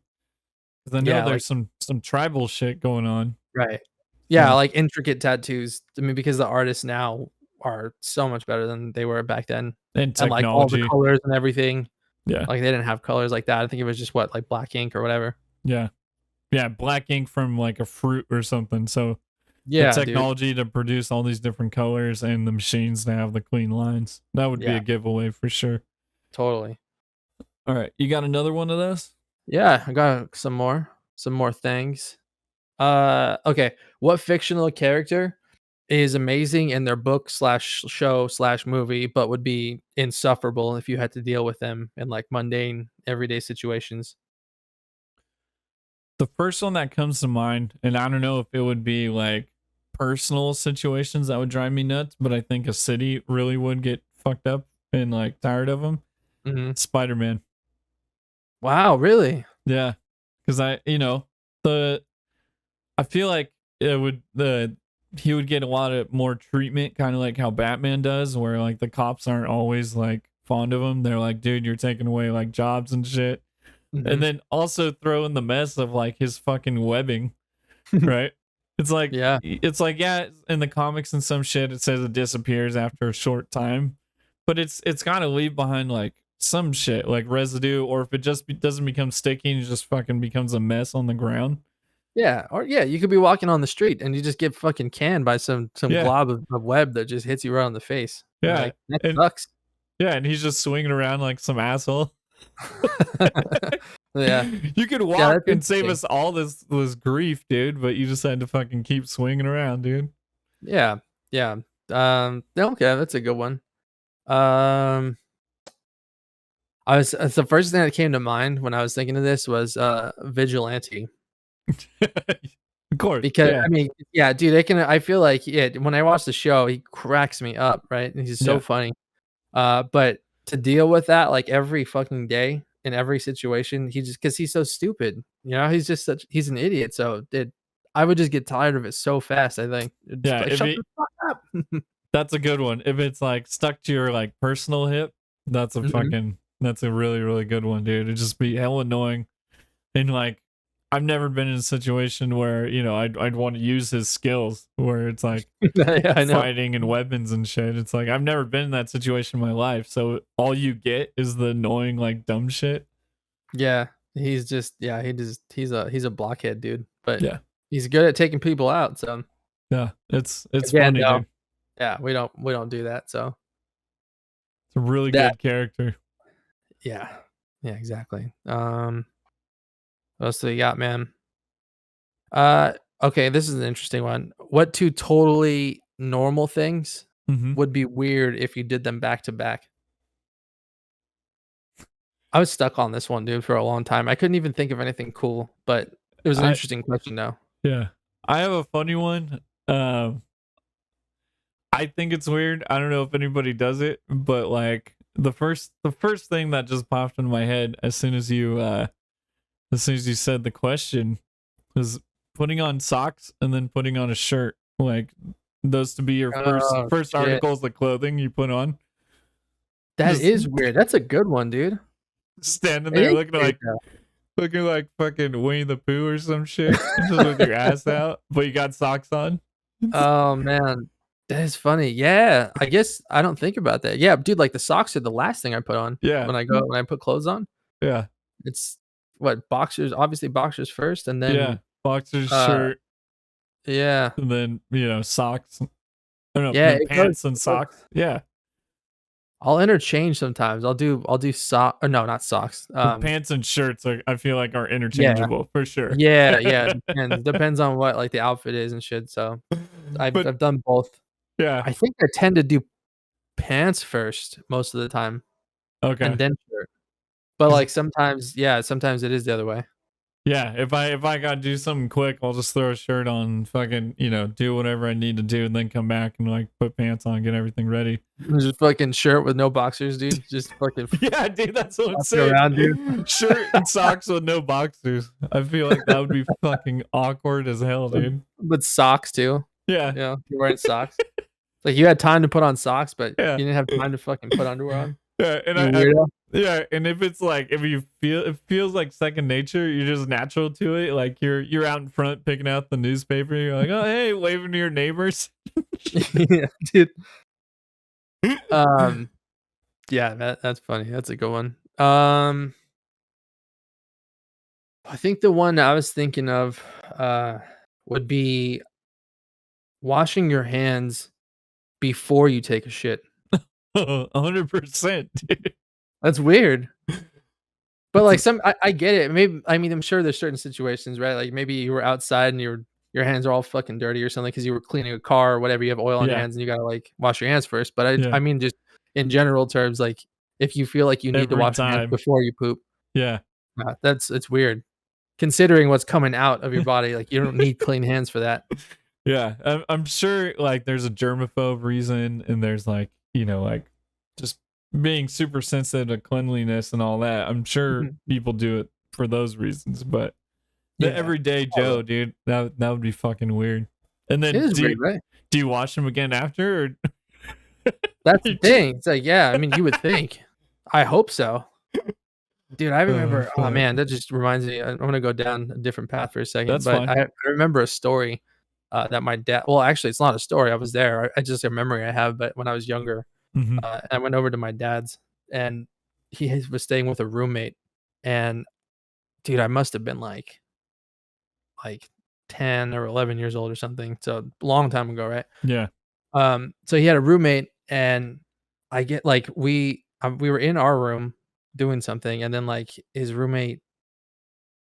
Speaker 1: Cuz I know
Speaker 2: Yeah,
Speaker 1: there's
Speaker 2: like
Speaker 1: some tribal shit going on.
Speaker 2: right. Yeah,
Speaker 1: So,
Speaker 2: like intricate tattoos. I mean, because the artists now are so much better than they were back then.
Speaker 1: and
Speaker 2: And like all the
Speaker 1: technology.
Speaker 2: colors and everything.
Speaker 1: Yeah.
Speaker 2: Like they didn't have colors like that. I think it was just what, like black ink or whatever.
Speaker 1: Yeah. Yeah, black ink from like a fruit or something. So the
Speaker 2: Yeah, dude.
Speaker 1: technology to produce all these different colors and the machines to have the clean lines. That would be
Speaker 2: Yeah,
Speaker 1: a giveaway for sure.
Speaker 2: totally.
Speaker 1: All right, you got another one of those?
Speaker 2: Yeah, I got some more things. Okay. What fictional character is amazing in their book slash show slash movie, but would be insufferable if you had to deal with them in like mundane everyday situations?
Speaker 1: The first one that comes to mind, and I don't know if it would be like personal situations that would drive me nuts, but I think a city really would get fucked up and like tired of them.
Speaker 2: Hmm.
Speaker 1: Spider-Man.
Speaker 2: Wow, really?
Speaker 1: Yeah. Cuz the I feel like it would the he would get a lot of more treatment, kind of like how Batman does, where like the cops aren't always like fond of him. They're like, dude, you're taking away like jobs and shit. And
Speaker 2: Hmm.
Speaker 1: then also throw in the mess of like his fucking webbing, right?
Speaker 2: Yeah,
Speaker 1: Yeah, in the comics and some shit it says it disappears after a short time, but it's gotta leave behind like some shit like residue, or if it just doesn't become sticky and it just fucking becomes a mess on the ground.
Speaker 2: yeah, or yeah, you could be walking on the street and you just get fucking canned by some
Speaker 1: Yeah,
Speaker 2: glob of web that just hits you right on the face. You're
Speaker 1: yeah,
Speaker 2: like, that
Speaker 1: and
Speaker 2: sucks.
Speaker 1: yeah, and he's just swinging around like some asshole.
Speaker 2: Yeah,
Speaker 1: You could
Speaker 2: yeah,
Speaker 1: walk
Speaker 2: that's
Speaker 1: and save
Speaker 2: interesting.
Speaker 1: us all this grief, dude, but you just had to fucking keep swinging around, dude.
Speaker 2: Yeah, yeah. Okay, that's a good one. Um, it's the first thing that came to mind when I was thinking of this was vigilante.
Speaker 1: Of course,
Speaker 2: Because
Speaker 1: yeah,
Speaker 2: I mean, yeah, dude, I feel like yeah, when I watch the show, he cracks me up, right? And he's so
Speaker 1: yeah.
Speaker 2: funny. But to deal with that like every fucking day in every situation, he just because he's so stupid, he's just he's an idiot. So I would just get tired of it so fast. I think. Just
Speaker 1: Yeah,
Speaker 2: like, shut the fuck up.
Speaker 1: that's a good one. If it's like stuck to your like personal hip, that's a
Speaker 2: Mhm.
Speaker 1: fucking that's a really really good one, dude. It'd just be hell annoying. And like I've never been in a situation where, you know, I'd want to use his skills where it's like
Speaker 2: Yeah, I know.
Speaker 1: fighting and weapons and shit. It's like I've never been in that situation in my life. So all you get is the annoying like dumb shit.
Speaker 2: Yeah, he's just he's a blockhead, dude. But
Speaker 1: Yeah.
Speaker 2: he's good at taking people out. So
Speaker 1: Yeah. It's
Speaker 2: again,
Speaker 1: funny,
Speaker 2: though,
Speaker 1: dude.
Speaker 2: yeah, we don't do that. So
Speaker 1: It's a really
Speaker 2: that
Speaker 1: good character.
Speaker 2: yeah, yeah, exactly. What else do we got, man? Uh, okay, this is an interesting one. What two totally normal things
Speaker 1: Mm-hmm.
Speaker 2: would be weird if you did them back to back? I was stuck on this one, dude, for a long time. I couldn't even think of anything cool, but it was an
Speaker 1: I
Speaker 2: interesting question, though.
Speaker 1: yeah. I have a funny one. I think it's weird. I don't know if anybody does it, but like the first thing that just popped into my head as soon as you said the question was putting on socks and then putting on a shirt. Like those to be your first
Speaker 2: Oh,
Speaker 1: first
Speaker 2: shit.
Speaker 1: articles of clothing you put on.
Speaker 2: That
Speaker 1: Just
Speaker 2: is weird. That's a good one, dude.
Speaker 1: standing
Speaker 2: It
Speaker 1: there
Speaker 2: is weird, though.
Speaker 1: looking like fucking Winnie the Pooh or some shit, just with your ass out, but you got socks on.
Speaker 2: Oh, man. That is funny. Yeah, I guess I don't think about that. Yeah, dude, like, the socks are the last thing I put on
Speaker 1: Yeah,
Speaker 2: when I put clothes on.
Speaker 1: yeah,
Speaker 2: It's what, boxers obviously boxers first, and
Speaker 1: yeah.
Speaker 2: then,
Speaker 1: Boxers,
Speaker 2: uh
Speaker 1: shirt,
Speaker 2: yeah.
Speaker 1: and then socks. Oh no,
Speaker 2: Yeah,
Speaker 1: no
Speaker 2: it goes
Speaker 1: pants and socks. Yeah,
Speaker 2: I'll interchange sometimes. I'll do sock or no, not socks.
Speaker 1: but pants and shirts I feel like are
Speaker 2: Yeah.
Speaker 1: interchangeable for sure.
Speaker 2: Yeah, yeah, depends on what, like, the outfit is and shit, so I've
Speaker 1: But
Speaker 2: I've done both.
Speaker 1: yeah,
Speaker 2: I think I tend to do pants first most of the time, and
Speaker 1: okay.
Speaker 2: then shirt. But,
Speaker 1: 'Cause
Speaker 2: like, sometimes it is the other way.
Speaker 1: yeah, if I gotta do something quick, I'll just throw a shirt on, fucking, do whatever I need to do, and then come back and like put pants on, get everything ready.
Speaker 2: Just fucking shirt with no boxers, dude. Just fucking
Speaker 1: Yeah, dude, that's what I'm
Speaker 2: flopping around, dude.
Speaker 1: saying. Shirt and socks with no boxers. I feel like that would be fucking awkward as hell, dude.
Speaker 2: With socks too.
Speaker 1: Yeah,
Speaker 2: You're wearing socks. Like, you had time to put on socks, but
Speaker 1: yeah,
Speaker 2: you didn't have time to fucking put underwear on?
Speaker 1: yeah. And
Speaker 2: You
Speaker 1: I
Speaker 2: weirdo.
Speaker 1: yeah, and if it's like if you feel it feels like second nature, you're just natural to it. Like you're out in front picking out the newspaper. You're like, oh hey, waving to your neighbors.
Speaker 2: Yeah, dude. Um, yeah, that's funny. That's a good one. I think the one I was thinking of, would be washing your hands before you take a shit.
Speaker 1: 100%, dude.
Speaker 2: That's weird. But,
Speaker 1: It's
Speaker 2: like, I get it. Maybe I mean, I'm sure there's certain situations, right? Like, maybe you were outside and your hands are all fucking dirty or something because you were cleaning a car or whatever, you have oil on your
Speaker 1: yeah,
Speaker 2: hands and you gotta, like, wash your hands first. But I
Speaker 1: yeah.
Speaker 2: I mean, just in general terms, like, if you feel like you need to
Speaker 1: Every
Speaker 2: wash your hands
Speaker 1: time.
Speaker 2: before you poop,
Speaker 1: Yeah.
Speaker 2: it's weird. Considering what's coming out of your body, like, you don't need clean hands for that.
Speaker 1: Yeah. I'm sure like there's a germaphobe reason and there's like, like just being super sensitive to cleanliness and all that. I'm sure
Speaker 2: Mhm.
Speaker 1: people do it for those reasons, but the
Speaker 2: Yeah.
Speaker 1: everyday Joe, dude, that would be fucking weird. And
Speaker 2: It
Speaker 1: then
Speaker 2: is weird, right?
Speaker 1: do you wash them again after or
Speaker 2: That's the
Speaker 1: you
Speaker 2: thing. It's like, yeah, I mean, you would think. I hope so. Dude, I
Speaker 1: oh
Speaker 2: remember oh,
Speaker 1: fuck.
Speaker 2: man, that just reminds me I'm gonna go down a different path for a second,
Speaker 1: That's
Speaker 2: but
Speaker 1: fine.
Speaker 2: I remember a story, that my dad well, actually, it's not a story, I was there, I just a memory I have, but when I was younger,
Speaker 1: Hmm.
Speaker 2: I went over to my dad's, and he was staying with a roommate, and, dude, I must have been, like 10 or 11 years old or something, so a long time ago, right?
Speaker 1: Yeah.
Speaker 2: So he had a roommate, and I get like we were in our room doing something, and then like his roommate,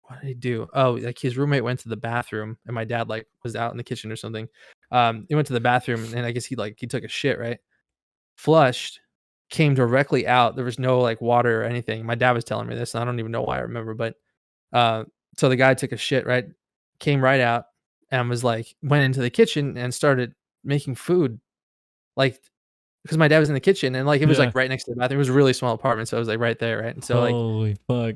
Speaker 2: what did he do? Oh, like his roommate went to the bathroom, and my dad like was out in the kitchen or something. He went to the bathroom, and I guess he took a shit, right? Flushed, came directly out. There was no like water or anything. My dad was telling me this, and I don't even know why I remember, but uh, so the guy took a shit, right? Came right out and was like went into the kitchen and started making food like because my dad was in the kitchen and, like, it was,
Speaker 1: Yeah.
Speaker 2: like, right next to the bathroom. It was a really small apartment, so it was, like, right there, right? And so, like
Speaker 1: Holy fuck.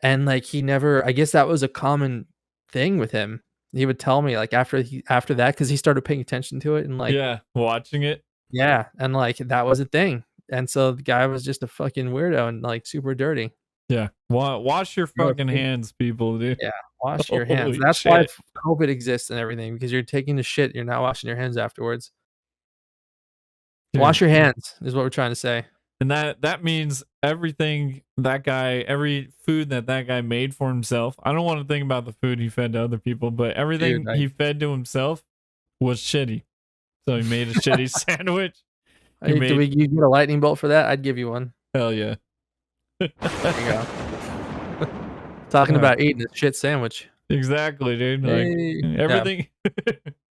Speaker 2: and, like, he never I guess that was a common thing with him, he would tell me like after that because he started paying attention to it and like
Speaker 1: Yeah, watching it.
Speaker 2: yeah, and like that was a thing. And so the guy was just a fucking weirdo and like super dirty.
Speaker 1: Yeah. Wash your
Speaker 2: Bro,
Speaker 1: fucking hands, people, dude.
Speaker 2: yeah, wash your hands.
Speaker 1: Holy
Speaker 2: That's why
Speaker 1: shit.
Speaker 2: COVID exists and everything because you're taking the shit, you're not washing your hands afterwards.
Speaker 1: Dude.
Speaker 2: Wash your hands is what we're trying to say.
Speaker 1: And that means everything every food that guy made for himself. I don't want to think about the food he fed to other people, but everything
Speaker 2: Dude,
Speaker 1: he fed to himself was shitty. So he made a shitty sandwich.
Speaker 2: you get a lightning bolt for that? I'd give you one.
Speaker 1: Hell yeah.
Speaker 2: There you go. Talking about eating a shit sandwich.
Speaker 1: Exactly, dude. Like everything.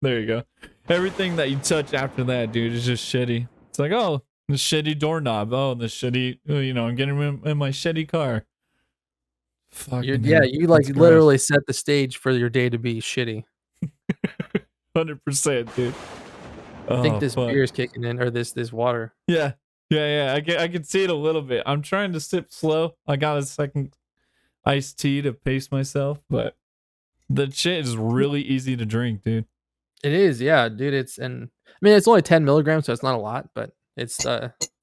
Speaker 1: There you go. Everything that you touch after that, dude, is just shitty. It's like, oh, the shitty doorknob. Oh, the shitty, I'm getting in my shitty car.
Speaker 2: You like literally set the stage for your day to be shitty.
Speaker 1: 100%, dude.
Speaker 2: I think this beer is kicking in, or this water.
Speaker 1: Yeah. I can see it a little bit. I'm trying to sip slow. I got a second iced tea to pace myself, but the shit is really easy to drink, dude.
Speaker 2: It is, yeah, dude. It's only 10 milligrams, so it's not a lot, but it's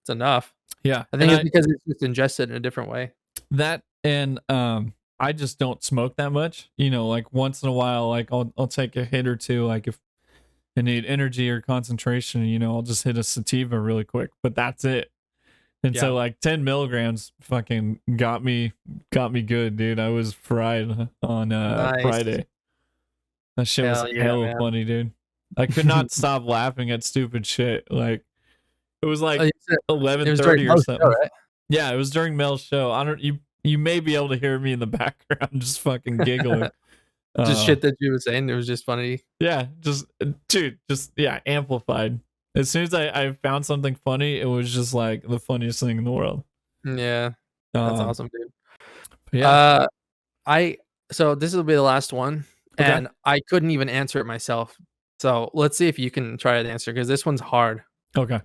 Speaker 2: enough.
Speaker 1: Yeah,
Speaker 2: I think it's because it's just ingested in a different way.
Speaker 1: That and I just don't smoke that much. Like once in a while, like I'll take a hit or two. Like if I need energy or concentration, I'll just hit a sativa really quick. But that's it. And so like 10 milligrams fucking got me good, dude. I was fried on Friday. That shit was hella funny, dude. I could not stop laughing at stupid shit. Like it was like 11:30 or something. Show, right? Yeah, it was during Mel's show. You may be able to hear me in the background just fucking giggling.
Speaker 2: Just shit that you were saying. It was just funny.
Speaker 1: Yeah, just amplified. As soon as I found something funny, it was just like the funniest thing in the world.
Speaker 2: Yeah, that's awesome, dude.
Speaker 1: Yeah.
Speaker 2: So this will be the last one, and I couldn't even answer it myself. So let's see if you can try to answer because this one's hard.
Speaker 1: Okay.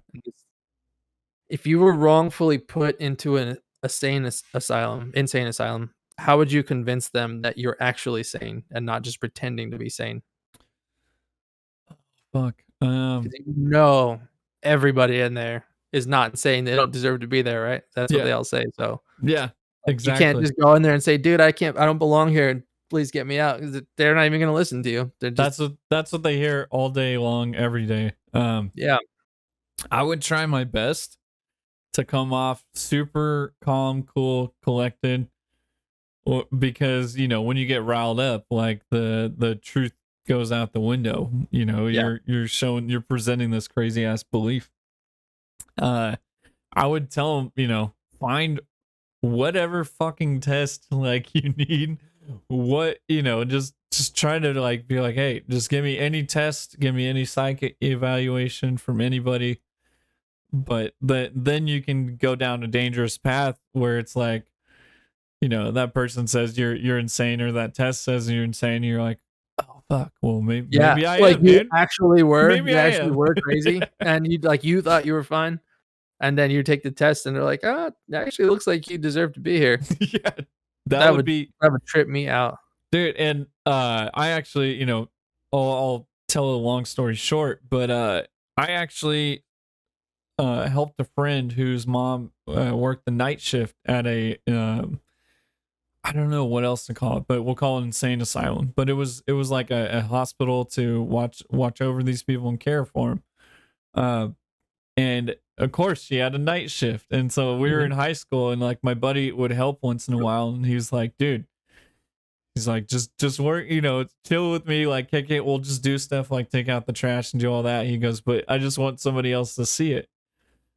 Speaker 2: If you were wrongfully put into an insane asylum, how would you convince them that you're actually sane and not just pretending to be sane?
Speaker 1: Fuck.
Speaker 2: Everybody in there is not insane. They don't deserve to be there, right? That's what they all say. So
Speaker 1: yeah, exactly.
Speaker 2: You can't just go in there and say, "Dude, I don't belong here. Please get me out." Because they're not even going to listen to you.
Speaker 1: That's what they hear all day long, every day.
Speaker 2: Yeah,
Speaker 1: I would try my best to come off super calm, cool, collected, because when you get riled up, like the truth goes out the window. You're presenting this crazy ass belief. I would tell them, find whatever fucking test like you need. What just try to like be like, hey, just give me any test, give me any psychic evaluation from anybody. But then you can go down a dangerous path where it's like, that person says you're insane, or that test says you're insane. And you're like, oh fuck, well maybe I am.
Speaker 2: You
Speaker 1: dude.
Speaker 2: actually were.
Speaker 1: Maybe
Speaker 2: you
Speaker 1: I
Speaker 2: actually
Speaker 1: am.
Speaker 2: were crazy, and you thought you were fine, and then you take the test, and they're like, it actually looks like you deserve to be here.
Speaker 1: Yeah, that would
Speaker 2: trip me out,
Speaker 1: dude. And I actually, I'll tell a long story short, but I actually helped a friend whose mom worked the night shift at a I don't know what else to call it, but we'll call it insane asylum. But it was like a hospital to watch over these people and care for them. And of course she had a night shift, and so we were in high school, and like my buddy would help once in a while, and he's like, dude, he's like, just work, chill with me, like, okay, we'll just do stuff like take out the trash and do all that. He goes, but I just want somebody else to see it.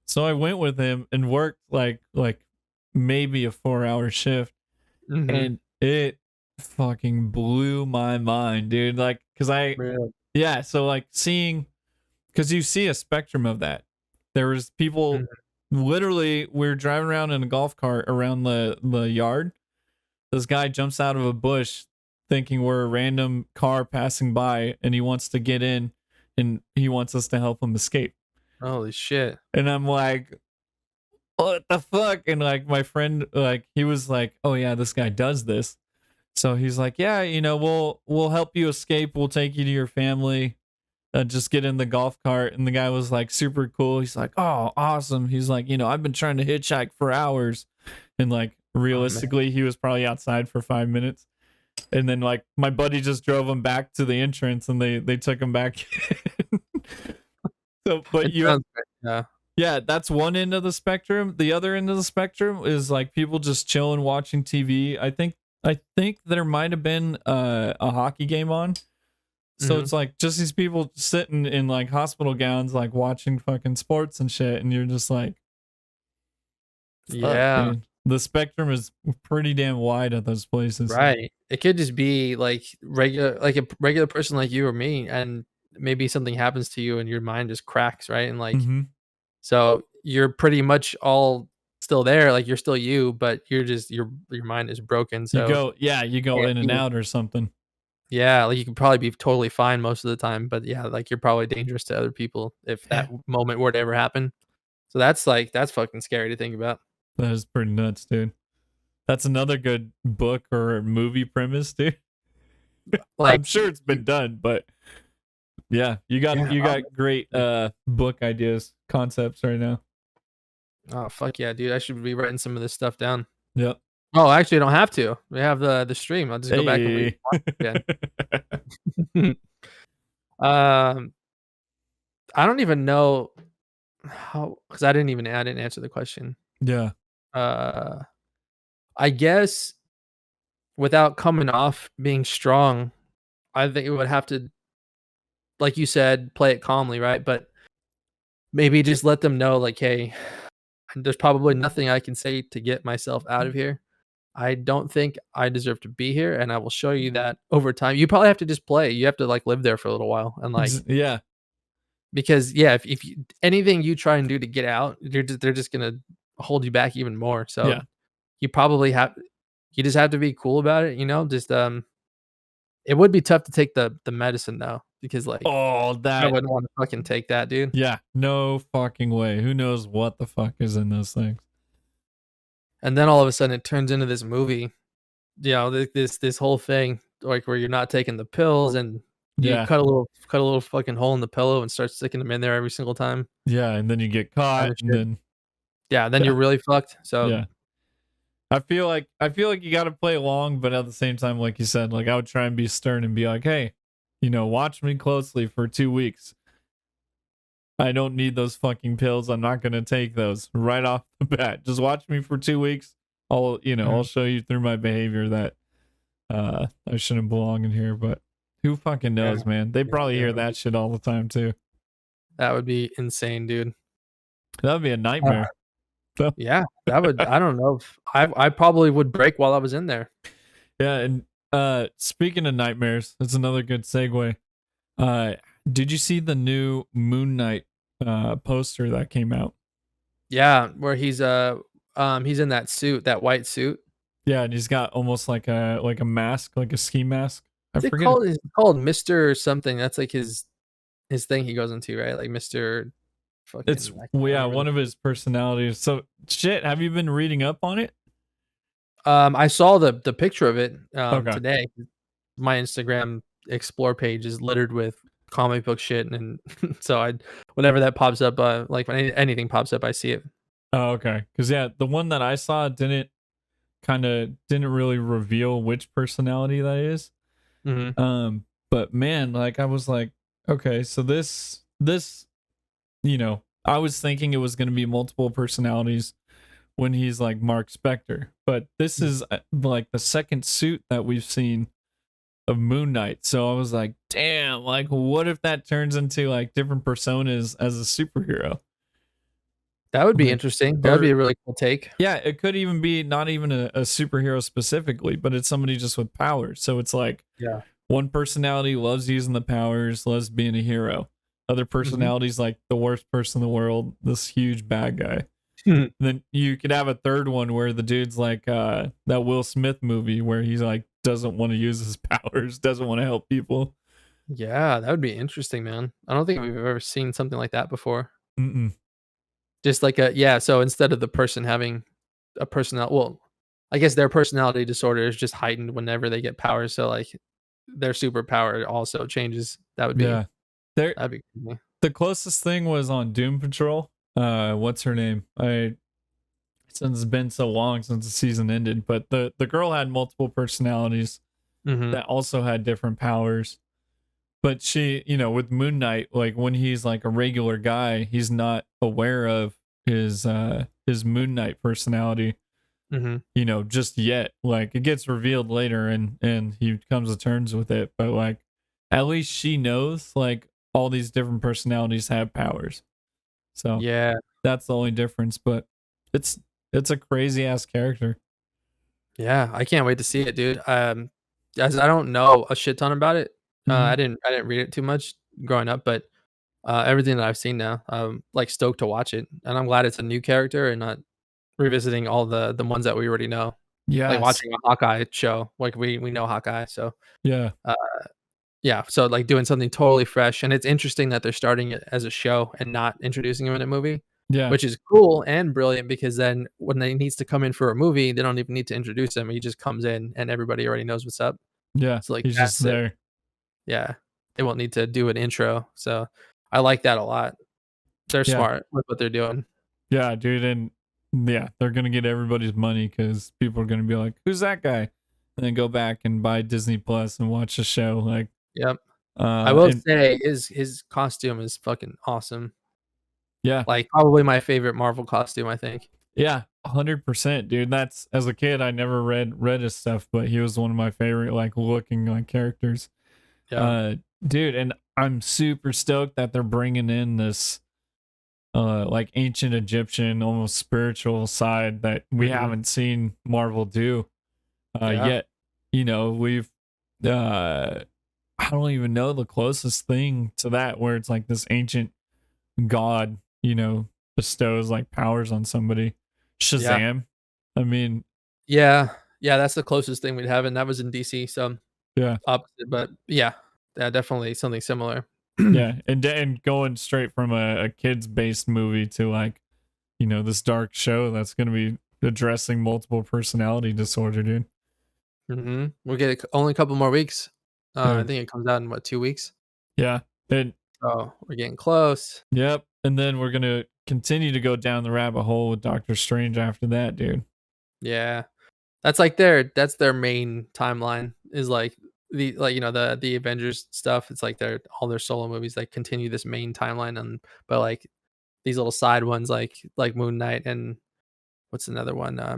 Speaker 1: So I went with him and worked like maybe a 4-hour shift. And it fucking blew my mind, dude. Like, so like seeing, because you see a spectrum of that. There was people literally, we were driving around in a golf cart around the yard. This guy jumps out of a bush thinking we're a random car passing by, and he wants to get in, and he wants us to help him escape.
Speaker 2: Holy shit.
Speaker 1: And I'm like, what the fuck? And like my friend, like he was like, oh yeah, this guy does this. So he's like, yeah, we'll help you escape. We'll take you to your family. Just get in the golf cart. And the guy was like super cool. He's like, oh, awesome. He's like, I've been trying to hitchhike for hours. And like
Speaker 2: Oh, man.
Speaker 1: realistically, he was probably outside for 5 minutes. And then like my buddy just drove him back to the entrance and they took him back. So, but
Speaker 2: It sounds great.
Speaker 1: yeah, that's one end of the spectrum. The other end of the spectrum is like people just chilling watching TV. I think there might have been a hockey game on. So
Speaker 2: Mhm.
Speaker 1: it's like just these people sitting in like hospital gowns, like watching fucking sports and shit, and you're just like, fuck,
Speaker 2: Yeah.
Speaker 1: dude. The spectrum is pretty damn wide at those places.
Speaker 2: Right. It could just be like a regular person like you or me, and maybe something happens to you and your mind just cracks, right? And like,
Speaker 1: Mm-hmm.
Speaker 2: so you're pretty much all still there, like you're still you, but you're just your mind is broken. So
Speaker 1: You go
Speaker 2: can't
Speaker 1: in and
Speaker 2: be.
Speaker 1: out or something.
Speaker 2: Yeah, like you could probably be totally fine most of the time, but yeah, like you're probably dangerous to other people if
Speaker 1: Yeah,
Speaker 2: that moment were to ever happen. So that's fucking scary to think about.
Speaker 1: that is pretty nuts, dude. That's another good book or movie premise, dude.
Speaker 2: Like
Speaker 1: I'm sure it's been done, but yeah, you got
Speaker 2: yeah,
Speaker 1: you got great book ideas, concepts right now.
Speaker 2: oh fuck yeah, dude. I should be writing some of this stuff down.
Speaker 1: Yep.
Speaker 2: Oh, actually I don't have to. We have the stream. I'll just go back and read
Speaker 1: Hey.
Speaker 2: it again. Um I don't even know how because I didn't answer the question.
Speaker 1: Yeah.
Speaker 2: Uh I guess without coming off being strong, I think it would have to, like you said, play it calmly, right? But maybe just let them know, like, hey, there's probably nothing I can say to get myself out of here. I don't think I deserve to be here, and I will show you that over time. You probably have to just play. You have to like live there for a little while, and like
Speaker 1: Yeah.
Speaker 2: because yeah, if you, anything you try and do to get out, they're just gonna hold you back even more. So
Speaker 1: Yeah.
Speaker 2: you probably have you just have to be cool about it. Just it would be tough to take the medicine though, because like
Speaker 1: Oh,
Speaker 2: I
Speaker 1: that.
Speaker 2: wouldn't want to fucking take that, dude.
Speaker 1: Yeah. No fucking way. Who knows what the fuck is in those things?
Speaker 2: And then all of a sudden it turns into this movie, this whole thing, like where you're not taking the pills and you
Speaker 1: Yeah.
Speaker 2: cut a little fucking hole in the pillow and start sticking them in there every single time.
Speaker 1: Yeah. And then you get
Speaker 2: Kind
Speaker 1: caught,
Speaker 2: of
Speaker 1: and
Speaker 2: shit.
Speaker 1: then
Speaker 2: Yeah, then
Speaker 1: yeah.
Speaker 2: you're really fucked. So
Speaker 1: Yeah. I feel like you got to play along, but at the same time, like you said, like I would try and be stern and be like, hey, watch me closely for 2 weeks. I don't need those fucking pills. I'm not gonna take those right off the bat. Just watch me for 2 weeks. I'll
Speaker 2: mhm,
Speaker 1: show you through my behavior that I shouldn't belong in here. But who fucking
Speaker 2: yeah,
Speaker 1: knows, man? They
Speaker 2: yeah,
Speaker 1: probably hear that shit all the time too.
Speaker 2: that would be insane, dude.
Speaker 1: That would be a
Speaker 2: Uh,
Speaker 1: nightmare. So,
Speaker 2: yeah, that would. I don't know. If, I probably would break while I was in there.
Speaker 1: yeah, and speaking of nightmares, that's another good segue. Uh, did you see the new Moon Knight poster that came out?
Speaker 2: Yeah, where he's in that suit, that white suit.
Speaker 1: Yeah, and he's got almost like a mask, like a ski mask. I
Speaker 2: Is it
Speaker 1: forget.
Speaker 2: called? Is it called Mister something? That's like his thing he goes into, right? Like Mister
Speaker 1: It's
Speaker 2: fucking. I can't
Speaker 1: yeah,
Speaker 2: remember.
Speaker 1: one of his personalities. So shit, have you been reading up on it?
Speaker 2: I saw the picture of it
Speaker 1: Okay.
Speaker 2: today. My Instagram explore page is littered with comic book shit, and so I whenever that pops up, like when anything pops up, I see it.
Speaker 1: Oh, okay. Because yeah, the one that I saw didn't really reveal which personality that is.
Speaker 2: Hmm.
Speaker 1: But man, like I was like, okay, so this, I was thinking it was gonna be multiple personalities when he's like Mark Spector, but this is like the second suit that we've seen of Moon Knight. So I was like, damn, like what if that turns into like different personas as a superhero?
Speaker 2: That would be
Speaker 1: Like,
Speaker 2: interesting. That would be
Speaker 1: or
Speaker 2: a really cool take.
Speaker 1: yeah, it could even be not even a superhero specifically, but it's somebody just with powers. So it's like
Speaker 2: Yeah.
Speaker 1: one personality loves using the powers, loves being a hero. Other
Speaker 2: Hmm.
Speaker 1: personalities like the worst person in the world, this huge bad guy. Then you could have a third one where the dude's like that Will Smith movie where he's like doesn't want to use his powers, doesn't want to help people.
Speaker 2: Yeah, that would be interesting, man. I don't think we've ever seen something like that before.
Speaker 1: Mm-mm.
Speaker 2: Just like a yeah. So instead of the person having a personality, well, I guess their personality disorder is just heightened whenever they get powers. So like their superpower also changes.
Speaker 1: Yeah. There
Speaker 2: That'd be cool.
Speaker 1: the closest thing was on Doom Patrol. What's her name? Since it's been so long since the season ended, but the girl had multiple personalities that also had different powers. But she, with Moon Knight, like when he's like a regular guy, he's not aware of his Moon Knight personality, just yet. Like it gets revealed later and he comes to terms with it. But like at least she knows like all these different personalities have powers. So
Speaker 2: Yeah.
Speaker 1: that's the only difference. But it's a crazy ass character.
Speaker 2: Yeah, I can't wait to see it, dude. As I don't know a shit ton about it. I didn't read it too much growing up, but everything that I've seen now, I'm like stoked to watch it, and I'm glad it's a new character and not revisiting all the ones that we already know. Like
Speaker 1: Yes.
Speaker 2: watching a Hawkeye show, like we know Hawkeye, so
Speaker 1: Yeah.
Speaker 2: yeah, so like doing something totally fresh, and it's interesting that they're starting it as a show and not introducing him in a movie.
Speaker 1: Yeah.
Speaker 2: Which is cool and brilliant because then when they needs to come in for a movie, they don't even need to introduce him. He just comes in and everybody already knows what's up.
Speaker 1: Yeah.
Speaker 2: So like
Speaker 1: He's just
Speaker 2: that's it.
Speaker 1: there.
Speaker 2: Yeah. They won't need to do an intro. So I like that a lot. They're
Speaker 1: Yeah.
Speaker 2: smart with what they're doing.
Speaker 1: Yeah, dude, and yeah, they're gonna get everybody's money because people are gonna be like, "Who's that guy?" And then go back and buy Disney Plus and watch the show. Like,
Speaker 2: Yep. I will
Speaker 1: and
Speaker 2: say his costume is fucking awesome.
Speaker 1: yeah,
Speaker 2: Like probably my favorite Marvel costume, I think.
Speaker 1: yeah, 100%, dude. That's as a kid, I never read his stuff, but he was one of my favorite like looking like characters.
Speaker 2: Yeah.
Speaker 1: Dude, and I'm super stoked that they're bringing in this like ancient Egyptian, almost spiritual side that we haven't seen Marvel do yet. We've I don't even know the closest thing to that where it's like this ancient god, bestows like powers on somebody. Shazam. I mean,
Speaker 2: Yeah. Yeah, that's the closest thing we'd have, and that was in DC, so
Speaker 1: yeah.
Speaker 2: opposite, but yeah, definitely something similar.
Speaker 1: Yeah, and going straight from a kids based movie to like, this dark show that's going to be addressing multiple personality disorder, dude.
Speaker 2: We'll get only a couple more weeks. I
Speaker 1: Yeah.
Speaker 2: think it comes out in what, 2 weeks?
Speaker 1: Yeah. And
Speaker 2: Oh, we're getting close.
Speaker 1: yep. And then we're gonna continue to go down the rabbit hole with Doctor Strange after that, dude.
Speaker 2: Yeah. That's their main timeline is like the Avengers stuff. It's like all their solo movies like continue this main timeline but like these little side ones like Moon Knight and what's another one? I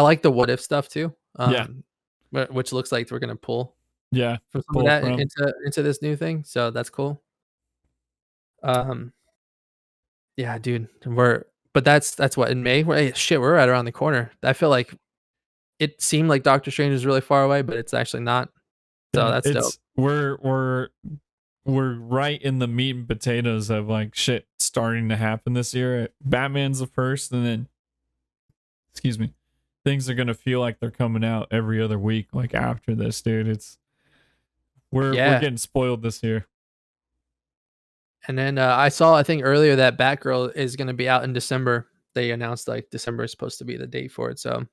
Speaker 2: like the what if stuff too.
Speaker 1: Yeah.
Speaker 2: Which looks like we're gonna pull
Speaker 1: Yeah.
Speaker 2: from some of
Speaker 1: Pull
Speaker 2: that
Speaker 1: from.
Speaker 2: into this new thing. So that's cool. Yeah, dude. But that's what in May. We're right around the corner. I feel like it seemed like Doctor Strange is really far away, but it's actually not. So
Speaker 1: Yeah,
Speaker 2: that's dope.
Speaker 1: we're right in the meat and potatoes of like shit starting to happen this year. Batman's the first, and then excuse me, things are gonna feel like they're coming out every other week. Like after this, dude, we're getting spoiled this year.
Speaker 2: And then I think earlier that Batgirl is going to be out in December. They announced like December is supposed to be the date for it. So I'm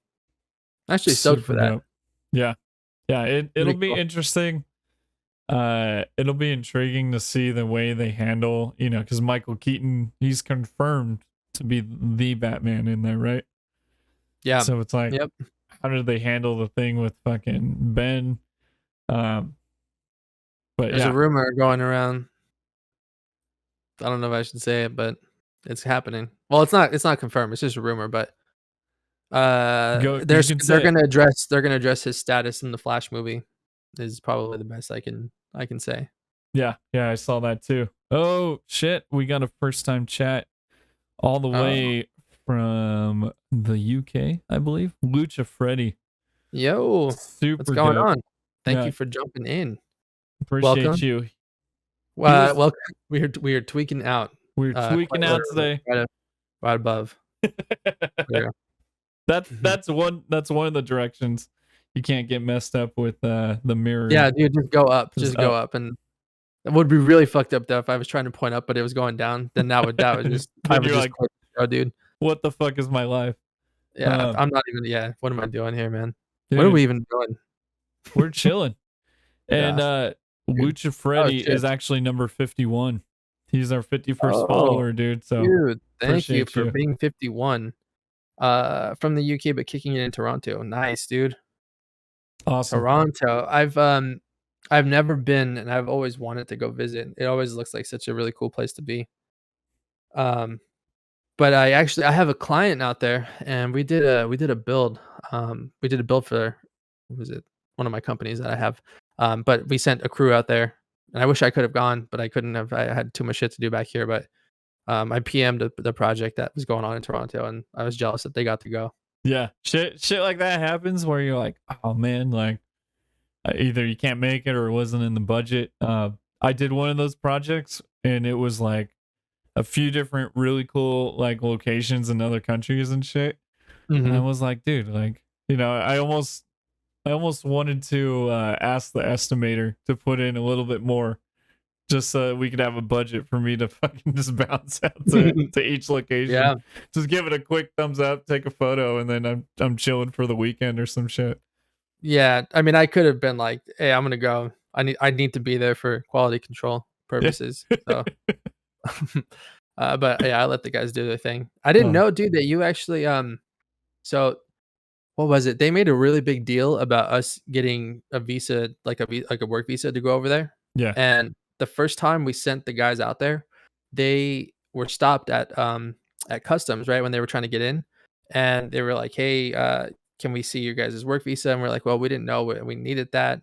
Speaker 2: actually stoked for that.
Speaker 1: Dope. Yeah. It'll be interesting. It'll be intriguing to see the way they handle, because Michael Keaton, he's confirmed to be the Batman in there, right?
Speaker 2: Yeah.
Speaker 1: So it's like, how did they handle the thing with fucking Ben? But
Speaker 2: there's a rumor going around. I don't know if I should say it, but it's happening. Well, it's not confirmed. It's just a rumor, but they're gonna address his status in the Flash movie. Is probably the best I can say.
Speaker 1: Yeah, I saw that too. Oh shit, we got a first time chat all the way from the UK, I believe. Lucha Freddy.
Speaker 2: Yo,
Speaker 1: super
Speaker 2: what's going
Speaker 1: dope.
Speaker 2: on? Thank you for jumping in.
Speaker 1: Appreciate you.
Speaker 2: Welcome. We are tweaking out.
Speaker 1: We're tweaking out today.
Speaker 2: Right above. Yeah.
Speaker 1: That's one of the directions. You can't get messed up with the mirror.
Speaker 2: Yeah, dude, just go up. Just go up. And it would be really fucked up though if I was trying to point up but it was going down. Then that would just I would just
Speaker 1: like,
Speaker 2: quit the show, dude.
Speaker 1: What the fuck is my life?
Speaker 2: Yeah, I'm not even. Yeah, what am I doing here, man? What are
Speaker 1: Dude,
Speaker 2: we even doing?
Speaker 1: we're chilling. And
Speaker 2: Yeah, dude.
Speaker 1: Lucha
Speaker 2: Oh
Speaker 1: Freddy is
Speaker 2: shit.
Speaker 1: actually number 51. He's our 51st
Speaker 2: Oh,
Speaker 1: follower, dude. So
Speaker 2: dude, thank you
Speaker 1: appreciate
Speaker 2: for
Speaker 1: you.
Speaker 2: being 51. From the UK, but kicking it in Toronto. Nice, dude.
Speaker 1: Awesome.
Speaker 2: Toronto. I've never been, and I've always wanted to go visit. It always looks like such a really cool place to be. Um, but I have a client out there, and we did a build. We did a build for what was it? One of my companies that I have. But we sent a crew out there, and I wish I could have gone, but I couldn't have. I had too much shit to do back here. But I PM'd the project that was going on in Toronto, and I was jealous that they got to go.
Speaker 1: Yeah. Shit like that happens where you're like, oh man, like either you can't make it or it wasn't in the budget. I did one of those projects and it was like a few different really cool like locations in other countries and shit. And I
Speaker 2: Mhm.
Speaker 1: was like, dude, like, I almost wanted to ask the estimator to put in a little bit more just so we could have a budget for me to fucking just bounce out to each
Speaker 2: Yeah.
Speaker 1: location. Just give it a quick thumbs up, take a photo, and then I'm chilling for the weekend or some shit.
Speaker 2: Yeah, I mean, I could have been like, "Hey, I'm gonna go. I need to be there for quality control
Speaker 1: Yeah.
Speaker 2: purposes." So, but yeah, I let the guys do their thing. I didn't
Speaker 1: Oh,
Speaker 2: know, dude, that you actually so what was it? They made a really big deal about us getting a visa, like a work visa to go over there.
Speaker 1: yeah.
Speaker 2: And the first time we sent the guys out there, they were stopped at customs, right, when they were trying to get in, and they were like, "Hey, can we see your guys' work visa?" And we're like, "Well, we didn't know we needed that."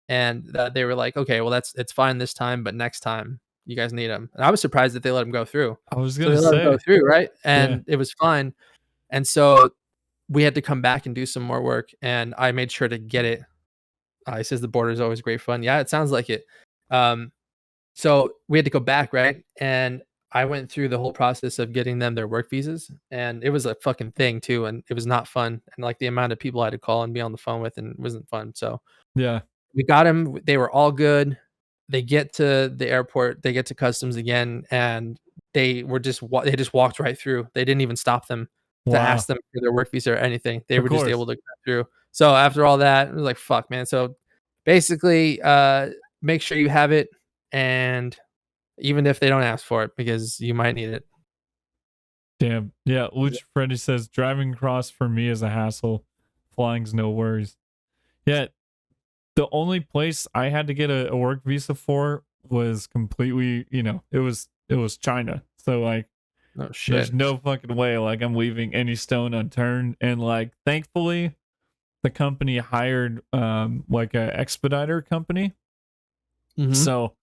Speaker 2: And they were like, "Okay, well, it's fine this time, but next time you guys need them." And I was surprised that they let them go through.
Speaker 1: I was
Speaker 2: So
Speaker 1: gonna
Speaker 2: they let them go
Speaker 1: say,
Speaker 2: through, right?
Speaker 1: yeah.
Speaker 2: And it was fine. And so we had to come back and do some more work, and I made sure to get it. He says the border is always great fun. Yeah, it sounds like it. Um, so we had to go back, right? And I went through the whole process of getting them their work visas, and it was a fucking thing too, and it was not fun. And like the amount of people I had to call and be on the phone with, and it wasn't fun. So
Speaker 1: Yeah.
Speaker 2: we got them. They were all good. They get to the airport. They get to customs again, and they just walked right through. They didn't even stop them to ask
Speaker 1: Wow.
Speaker 2: them for their work visa or anything. They
Speaker 1: Of
Speaker 2: were just
Speaker 1: course.
Speaker 2: able to go through. So after all that, it was like, fuck, man. So basically, make sure you have it, and even if they don't ask for it, because you might need it.
Speaker 1: Damn. Yeah.
Speaker 2: Yeah.
Speaker 1: Lucha Freddy says driving across for me is a hassle. Flying's no worries. Yeah. The only place I had to get a work visa for was completely, it was China. So like
Speaker 2: Oh shit.
Speaker 1: there's no fucking way like I'm leaving any stone unturned. And like thankfully the company hired like a expediter company.
Speaker 2: Mhm.
Speaker 1: So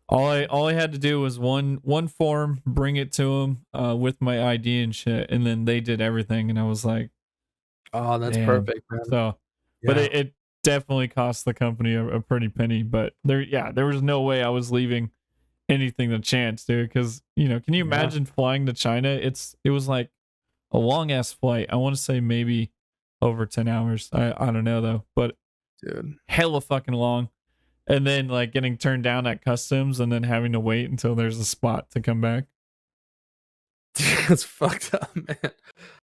Speaker 1: all I had to do was one form, bring it to them with my ID and shit, and then they did everything. And I was like,
Speaker 2: Oh, that's
Speaker 1: damn.
Speaker 2: perfect, man.
Speaker 1: So, but
Speaker 2: Yeah.
Speaker 1: it definitely cost the company a pretty penny. But there was no way I was leaving anything to chance, dude. Because can you
Speaker 2: Yeah,
Speaker 1: imagine flying to China? It was like a long ass flight. I want to say maybe over 10 hours. I don't know though, but
Speaker 2: dude.
Speaker 1: hella fucking long. And then like getting turned down at customs and then having to wait until there's a spot to come back.
Speaker 2: That's fucked up, man.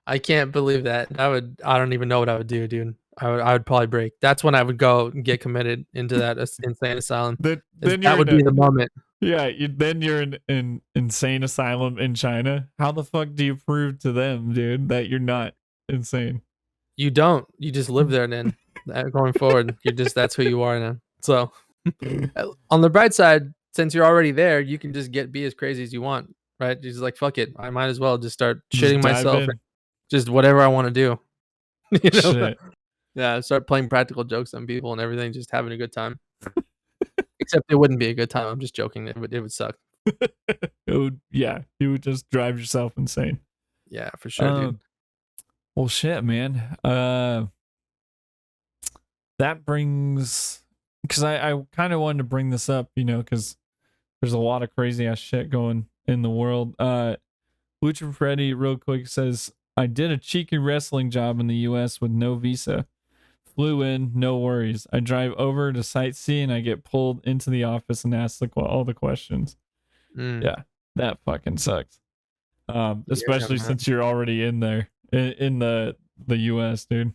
Speaker 2: I can't believe that. I don't even know what I would do, dude. I would probably break. That's when I would go and get committed into that insane asylum.
Speaker 1: Then
Speaker 2: That
Speaker 1: you're
Speaker 2: would
Speaker 1: in
Speaker 2: be
Speaker 1: a
Speaker 2: the moment.
Speaker 1: yeah. Then you're in insane asylum in China. How the fuck do you prove to them, dude, that you're not insane?
Speaker 2: You don't. You just live there then. Going forward, that's who you are now. So, on the bright side, since you're already there, you can just be as crazy as you want, right? You're just like, fuck it. I might as well just start
Speaker 1: Just
Speaker 2: shitting
Speaker 1: dive
Speaker 2: myself,
Speaker 1: in.
Speaker 2: just whatever I want to do. You know?
Speaker 1: Shit.
Speaker 2: Yeah, start playing practical jokes on people and everything, just having a good time. Except it wouldn't be a good time. I'm just joking. It would suck.
Speaker 1: Yeah, you would just drive yourself insane.
Speaker 2: Yeah, for sure, dude.
Speaker 1: Um, well, shit, man. That brings because I kind of wanted to bring this up, because there's a lot of crazy ass shit going in the world. Lucha Freddy, real quick, says I did a cheeky wrestling job in the U.S. with no visa. Flew in, no worries. I drive over to sightsee and I get pulled into the office and asked all the questions.
Speaker 2: Mm,
Speaker 1: Yeah, that fucking sucks.
Speaker 2: yeah,
Speaker 1: Especially
Speaker 2: man.
Speaker 1: since you're already in there in the the U.S., dude.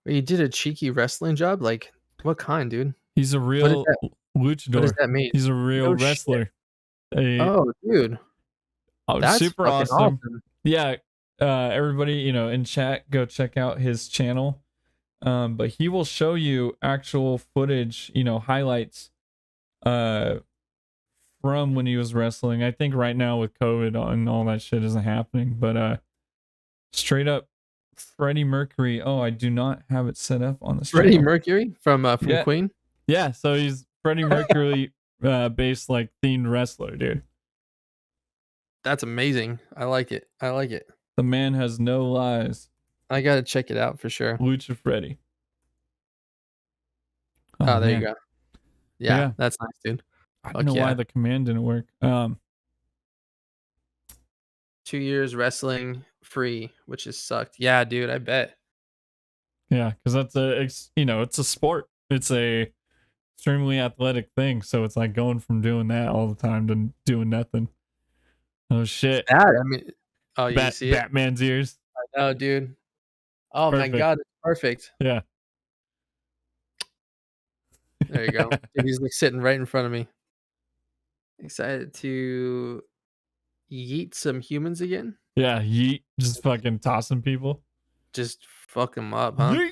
Speaker 2: He did a cheeky wrestling job? Like, what kind, dude?
Speaker 1: He's a
Speaker 2: What does
Speaker 1: real
Speaker 2: that what does
Speaker 1: luchador.
Speaker 2: that mean?
Speaker 1: He's a real
Speaker 2: No shit.
Speaker 1: wrestler.
Speaker 2: Oh, dude. That's
Speaker 1: Super
Speaker 2: fucking
Speaker 1: awesome.
Speaker 2: awesome.
Speaker 1: Yeah. Everybody, in chat, go check out his channel. But he will show you actual footage, highlights from when he was wrestling. I think right now with COVID and all that shit isn't happening, but straight up Freddie Mercury. Oh, I do not have it set up on the
Speaker 2: Freddie
Speaker 1: channel.
Speaker 2: Mercury from
Speaker 1: Yeah.
Speaker 2: Queen?
Speaker 1: Yeah, so he's Freddie Mercury based like themed wrestler, dude.
Speaker 2: That's amazing. I like it.
Speaker 1: The man has no lies.
Speaker 2: I gotta check it out for sure.
Speaker 1: Lucha Freddy.
Speaker 2: Oh, there you
Speaker 1: man.
Speaker 2: go. Yeah,
Speaker 1: Yeah.
Speaker 2: that's nice, dude.
Speaker 1: I don't know why the command didn't work.
Speaker 2: 2 years wrestling free, which has sucked. Yeah, dude, I bet.
Speaker 1: Yeah, because it's a sport. It's a extremely athletic thing. So it's like going from doing that all the time to doing nothing. Oh shit!
Speaker 2: I mean, oh, you see it?
Speaker 1: Batman's ears.
Speaker 2: I know, dude. Oh
Speaker 1: Perfect.
Speaker 2: my god, it's perfect.
Speaker 1: Yeah.
Speaker 2: There you go. Dude, he's like sitting right in front of me. Excited to yeet some humans again?
Speaker 1: Yeah, yeet, just fucking tossing people.
Speaker 2: Just fuck them up, huh?
Speaker 1: Yeet.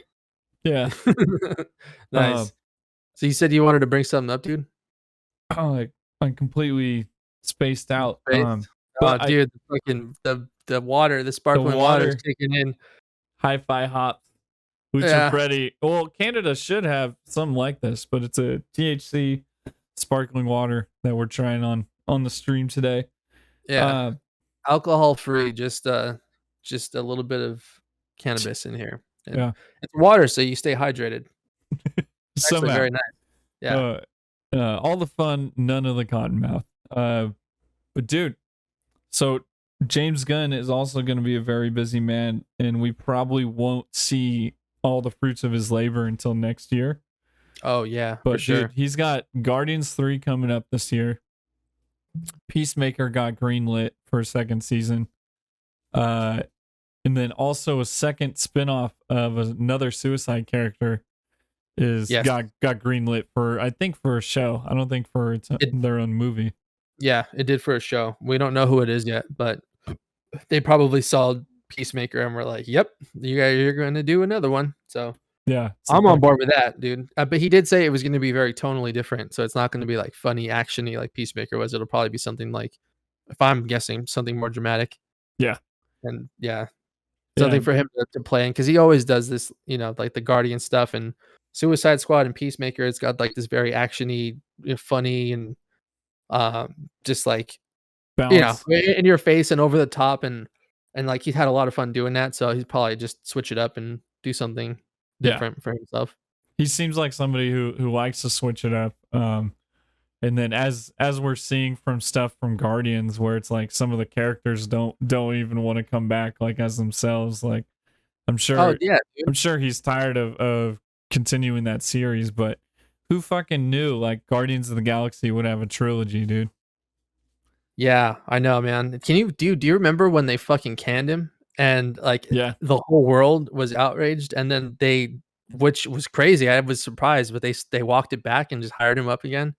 Speaker 1: Yeah.
Speaker 2: Nice. So you said you wanted to bring something up, dude?
Speaker 1: I'm completely spaced out.
Speaker 2: Spaced?
Speaker 1: But
Speaker 2: dude, the fucking the water, the sparkling water is kicking in.
Speaker 1: Hi-Fi hops. Lucha Freddy. Well, Canada should have something like this, but it's a THC sparkling water that we're trying on the stream today.
Speaker 2: Yeah. Alcohol free, just a little bit of cannabis in here.
Speaker 1: Yeah.
Speaker 2: It's water, so you stay hydrated.
Speaker 1: Actually
Speaker 2: very nice. Yeah.
Speaker 1: All the fun, none of the cotton mouth. But dude, so James Gunn is also going to be a very busy man, and we probably won't see all the fruits of his labor until next year.
Speaker 2: Oh yeah,
Speaker 1: but
Speaker 2: for sure.
Speaker 1: Dude, he's got Guardians 3 coming up this year. Peacemaker got greenlit for a second season. And then also a second spinoff of another Suicide character got greenlit for, I think, for a show. I don't think for their own movie.
Speaker 2: Yeah, it did for a show. We don't know who it is yet, but they probably saw Peacemaker and were like, "Yep, you're going to do another one." So
Speaker 1: yeah,
Speaker 2: I'm on board with that, dude. But he did say it was going to be very tonally different, so it's not going to be like funny, actiony like Peacemaker was. It'll probably be something like, if I'm guessing, something more dramatic.
Speaker 1: Yeah,
Speaker 2: and something for him to play in, because he always does this, like the Guardian stuff and Suicide Squad and Peacemaker. It's got like this very actiony, funny, and just like
Speaker 1: balance.
Speaker 2: In your face and over the top, and like he's had a lot of fun doing that. So he's probably just switch it up and do something different for himself.
Speaker 1: He seems like somebody who likes to switch it up. And then as we're seeing from stuff from Guardians, where it's like some of the characters don't even want to come back like as themselves. Like I'm sure, I'm sure he's tired of continuing that series. But who fucking knew like Guardians of the Galaxy would have a trilogy, dude?
Speaker 2: Yeah, I know, man. Do you remember when they fucking canned him and like the whole world was outraged, and then which was crazy. I was surprised, but they walked it back and just hired him up again.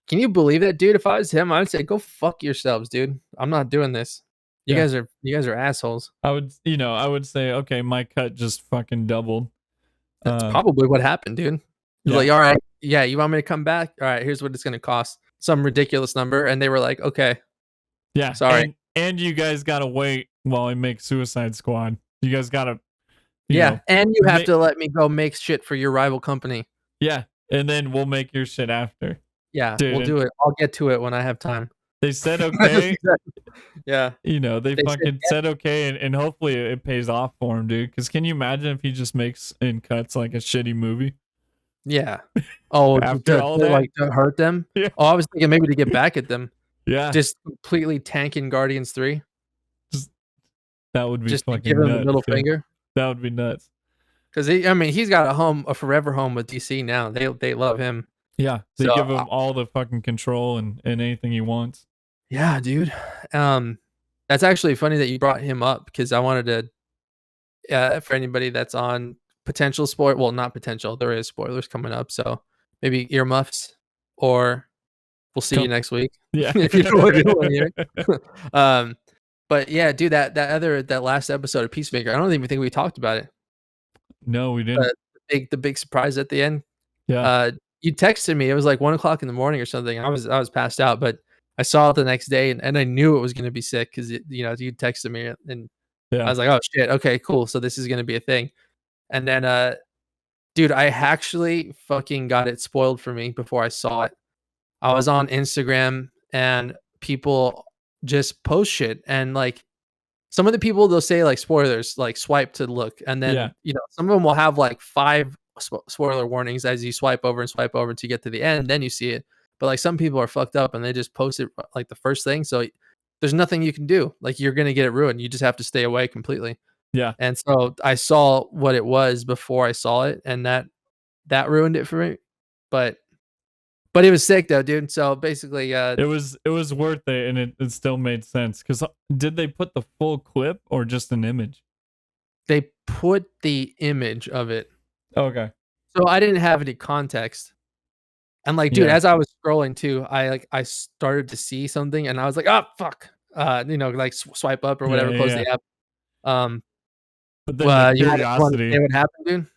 Speaker 2: Can you believe that, dude? If I was him, I would say, go fuck yourselves, dude. I'm not doing this. You guys are assholes.
Speaker 1: I would say, okay, my cut just fucking doubled.
Speaker 2: That's probably what happened, dude. You're like, all right, yeah, you want me to come back? All right, here's what it's gonna cost. Some ridiculous number. And they were like, okay.
Speaker 1: Yeah.
Speaker 2: Sorry.
Speaker 1: And you guys gotta wait while I make Suicide Squad. You guys gotta
Speaker 2: and you have to let me go make shit for your rival company.
Speaker 1: Yeah. And then we'll make your shit after.
Speaker 2: Yeah, dude, we'll do it. I'll get to it when I have time.
Speaker 1: They said okay.
Speaker 2: Yeah.
Speaker 1: They fucking said okay, and hopefully it pays off for him, dude. Because can you imagine if he just makes in cuts like a shitty movie?
Speaker 2: Yeah. Oh,
Speaker 1: after all that,
Speaker 2: like to hurt them?
Speaker 1: Yeah.
Speaker 2: Oh, I was thinking maybe to get back at them.
Speaker 1: Yeah.
Speaker 2: Just completely tanking Guardians 3.
Speaker 1: That would be
Speaker 2: just
Speaker 1: fucking
Speaker 2: give him
Speaker 1: nuts,
Speaker 2: a middle
Speaker 1: dude.
Speaker 2: finger.
Speaker 1: That would be nuts.
Speaker 2: Because he's got a forever home with DC now. They love him.
Speaker 1: Yeah, they give him all the fucking control and anything he wants.
Speaker 2: Yeah, dude. That's actually funny that you brought him up, because I wanted to for anybody that's on potential spoil. Well, not potential. There is spoilers coming up, so maybe earmuffs, or we'll see you next week
Speaker 1: Yeah.
Speaker 2: if you don't want to hear it. But yeah, dude, that last episode of Peacemaker, I don't even think we talked about it.
Speaker 1: No, we didn't.
Speaker 2: The big surprise at the end.
Speaker 1: Yeah.
Speaker 2: Uh, you texted me. It was like 1 o'clock in the morning or something. I was passed out, but I saw it the next day, and I knew it was gonna be sick because you know, you texted me, and I
Speaker 1: Yeah.
Speaker 2: was like, oh shit, okay, cool. So this is gonna be a thing. And then dude, I actually fucking got it spoiled for me before I saw it. I was on Instagram and people just post shit, and like some of the people, they'll say like spoilers, like swipe to look, and
Speaker 1: Yeah.
Speaker 2: then you know some of them will have like 5 spoiler warnings as you swipe over and swipe over to get to the end, then you see it. But like some people are fucked up and they just post it like the first thing, so there's nothing you can do. Like you're gonna get it ruined. You just have to stay away completely.
Speaker 1: Yeah.
Speaker 2: And so I saw what it was before I saw it, and that ruined it for me. But it was sick though, dude. So basically,
Speaker 1: It was worth it, and it still made sense. Because did they put the full clip or just an image?
Speaker 2: they put the image of it,
Speaker 1: Okay.
Speaker 2: so I didn't have any context. And like, dude,
Speaker 1: Yeah.
Speaker 2: as I was scrolling too, I started to see something, and I was like, "Oh fuck," you know, like swipe up or
Speaker 1: Yeah.
Speaker 2: whatever,
Speaker 1: Yeah.
Speaker 2: close
Speaker 1: Yeah.
Speaker 2: the app. Um,
Speaker 1: But then the
Speaker 2: you wanna say
Speaker 1: curiosity.
Speaker 2: what happened, dude?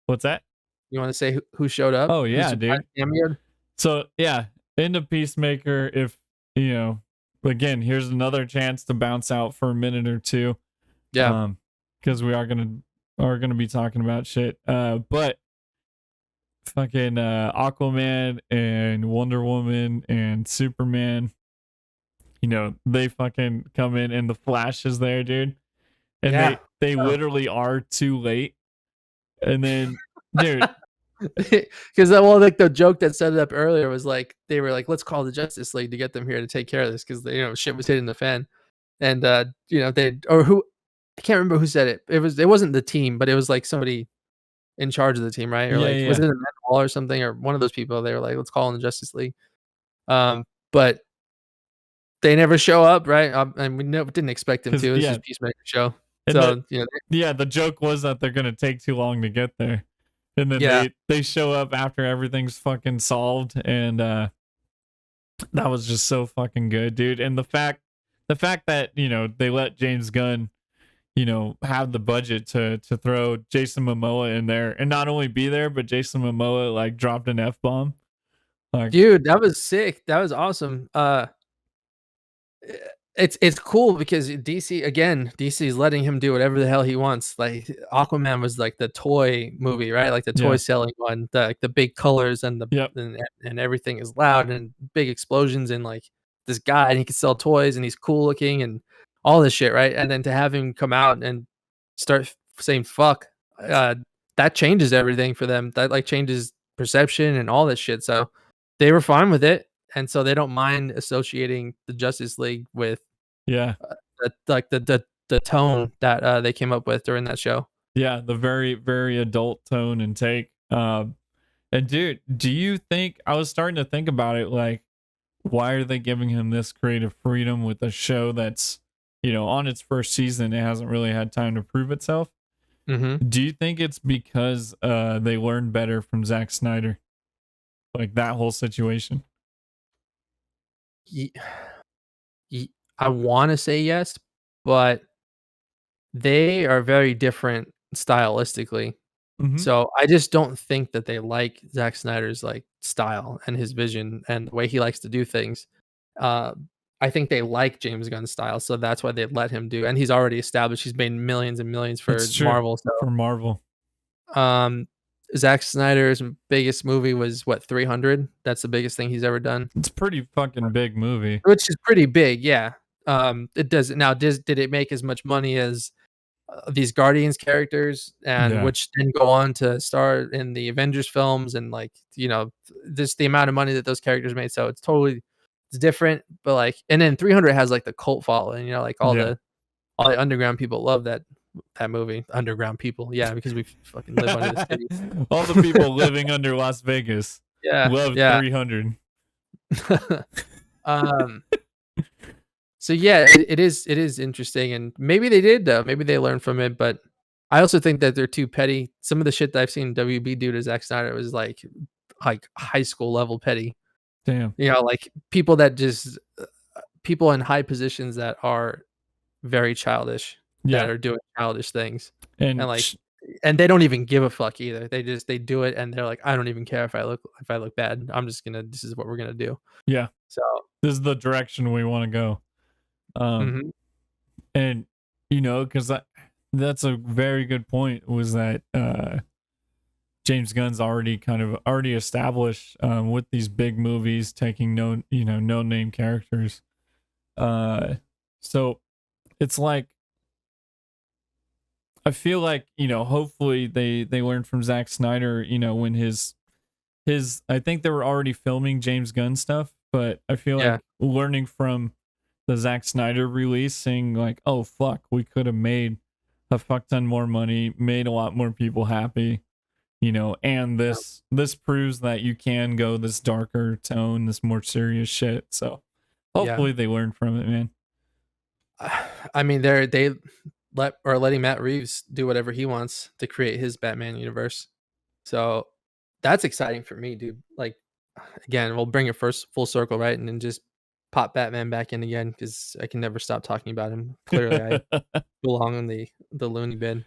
Speaker 1: What's that?
Speaker 2: You wanna say who showed up?
Speaker 1: Oh
Speaker 2: Who
Speaker 1: yeah,
Speaker 2: surprise
Speaker 1: dude.
Speaker 2: cameoed?
Speaker 1: So yeah, into Peacemaker. If you know, again, here's another chance to bounce out for a minute or two.
Speaker 2: Yeah.
Speaker 1: Because we are gonna be talking about shit. But fucking Aquaman and Wonder Woman and Superman, you know, they fucking come in and the Flash is there, dude. And
Speaker 2: Yeah.
Speaker 1: they
Speaker 2: Oh.
Speaker 1: literally are too late. And then, dude,
Speaker 2: Because well, like the joke that set it up earlier was like they were like, let's call the Justice League to get them here to take care of this because you know shit was hitting the fan, and you know they or who I can't remember who said it. It wasn't the team, but it was like somebody in charge of the team, right? Or
Speaker 1: yeah,
Speaker 2: like was
Speaker 1: yeah.
Speaker 2: it a Matt Hall or something or one of those people? They were like, let's call in the Justice League, but they never show up, right? And we didn't expect them
Speaker 1: Because
Speaker 2: to. This
Speaker 1: yeah,
Speaker 2: is Peacemaker show,
Speaker 1: and
Speaker 2: so you know,
Speaker 1: yeah, the joke was that they're gonna take too long to get there. And then
Speaker 2: yeah,
Speaker 1: they show up after everything's fucking solved, and that was just so fucking good, dude. And the fact that, you know, they let James Gunn, you know, have the budget to throw Jason Momoa in there, and not only be there, but Jason Momoa like dropped an F-bomb. Like,
Speaker 2: dude, that was sick. That was awesome. It's cool because DC is letting him do whatever the hell he wants. Like Aquaman was like the toy movie, right? Like the toy
Speaker 1: yeah.
Speaker 2: selling one, the big colors and
Speaker 1: Yep.
Speaker 2: and everything is loud and big explosions and like this guy and he can sell toys and he's cool looking and all this shit, right? And then to have him come out and start saying fuck, uh, that changes everything for them. That like changes perception and all this shit. So they were fine with it. And so they don't mind associating the Justice League with
Speaker 1: Yeah.
Speaker 2: the tone that they came up with during that show.
Speaker 1: Yeah, the very, very adult tone and take. And dude, do you think, I was starting to think about it, like, why are they giving him this creative freedom with a show that's, you know, on its first season, it hasn't really had time to prove itself?
Speaker 2: Mm-hmm.
Speaker 1: Do you think it's because they learned better from Zack Snyder? Like that whole situation?
Speaker 2: I want to say yes, but they are very different stylistically.
Speaker 1: Mm-hmm.
Speaker 2: So I just don't think that they like Zack Snyder's like style and his vision and the way he likes to do things. Uh, I think they like James Gunn's style, so that's why they let him do. And he's already established; he's made millions and millions
Speaker 1: It's
Speaker 2: for
Speaker 1: true.
Speaker 2: Marvel.
Speaker 1: For Marvel.
Speaker 2: So, Zack Snyder's biggest movie was what 300. That's the biggest thing he's ever done,
Speaker 1: It's a pretty fucking big movie.
Speaker 2: which is pretty big. Yeah. It does now. Did it make as much money as these Guardians characters, and
Speaker 1: Yeah.
Speaker 2: which then go on to star in the Avengers films, and like you know, this the amount of money that those characters made. So it's different, but like, and then 300 has like the cult following. You know, like
Speaker 1: Yeah.
Speaker 2: all the underground people love that movie. Underground people, yeah, because we fucking live under the city.
Speaker 1: All the people living under Las Vegas
Speaker 2: Yeah,
Speaker 1: love
Speaker 2: yeah.
Speaker 1: 300.
Speaker 2: um. So yeah, it is interesting, and maybe they did though. Maybe they learned from it, but I also think that they're too petty. Some of the shit that I've seen WB do to Zack Snyder was like high school level petty.
Speaker 1: Damn.
Speaker 2: You know, like people that just people in high positions that are very childish, that
Speaker 1: Yeah.
Speaker 2: are doing childish things, and
Speaker 1: And
Speaker 2: like, and they don't even give a fuck either. They do it, and they're like, I don't even care if I look bad. I'm just gonna. This is what we're gonna do.
Speaker 1: yeah,
Speaker 2: So,
Speaker 1: this is the direction we want to go.
Speaker 2: mhm,
Speaker 1: And because that's a very good point. Was that James Gunn's already established with these big movies taking no name characters. So it's like I feel like hopefully they learned from Zack Snyder. When his I think they were already filming James Gunn stuff, but I feel
Speaker 2: yeah,
Speaker 1: like learning from the Zack Snyder release, saying like, oh fuck, we could have made a fuck ton more money, made a lot more people happy, and
Speaker 2: yeah,
Speaker 1: this proves that you can go this darker tone, this more serious shit. So
Speaker 2: yeah.
Speaker 1: hopefully they learn from it, man.
Speaker 2: I mean, they letting Matt Reeves do whatever he wants to create his Batman universe. So that's exciting for me, dude. Like, again, we'll bring it first full circle, right? And then just pop Batman back in again because I can never stop talking about him. Clearly, I belong in the loony bin.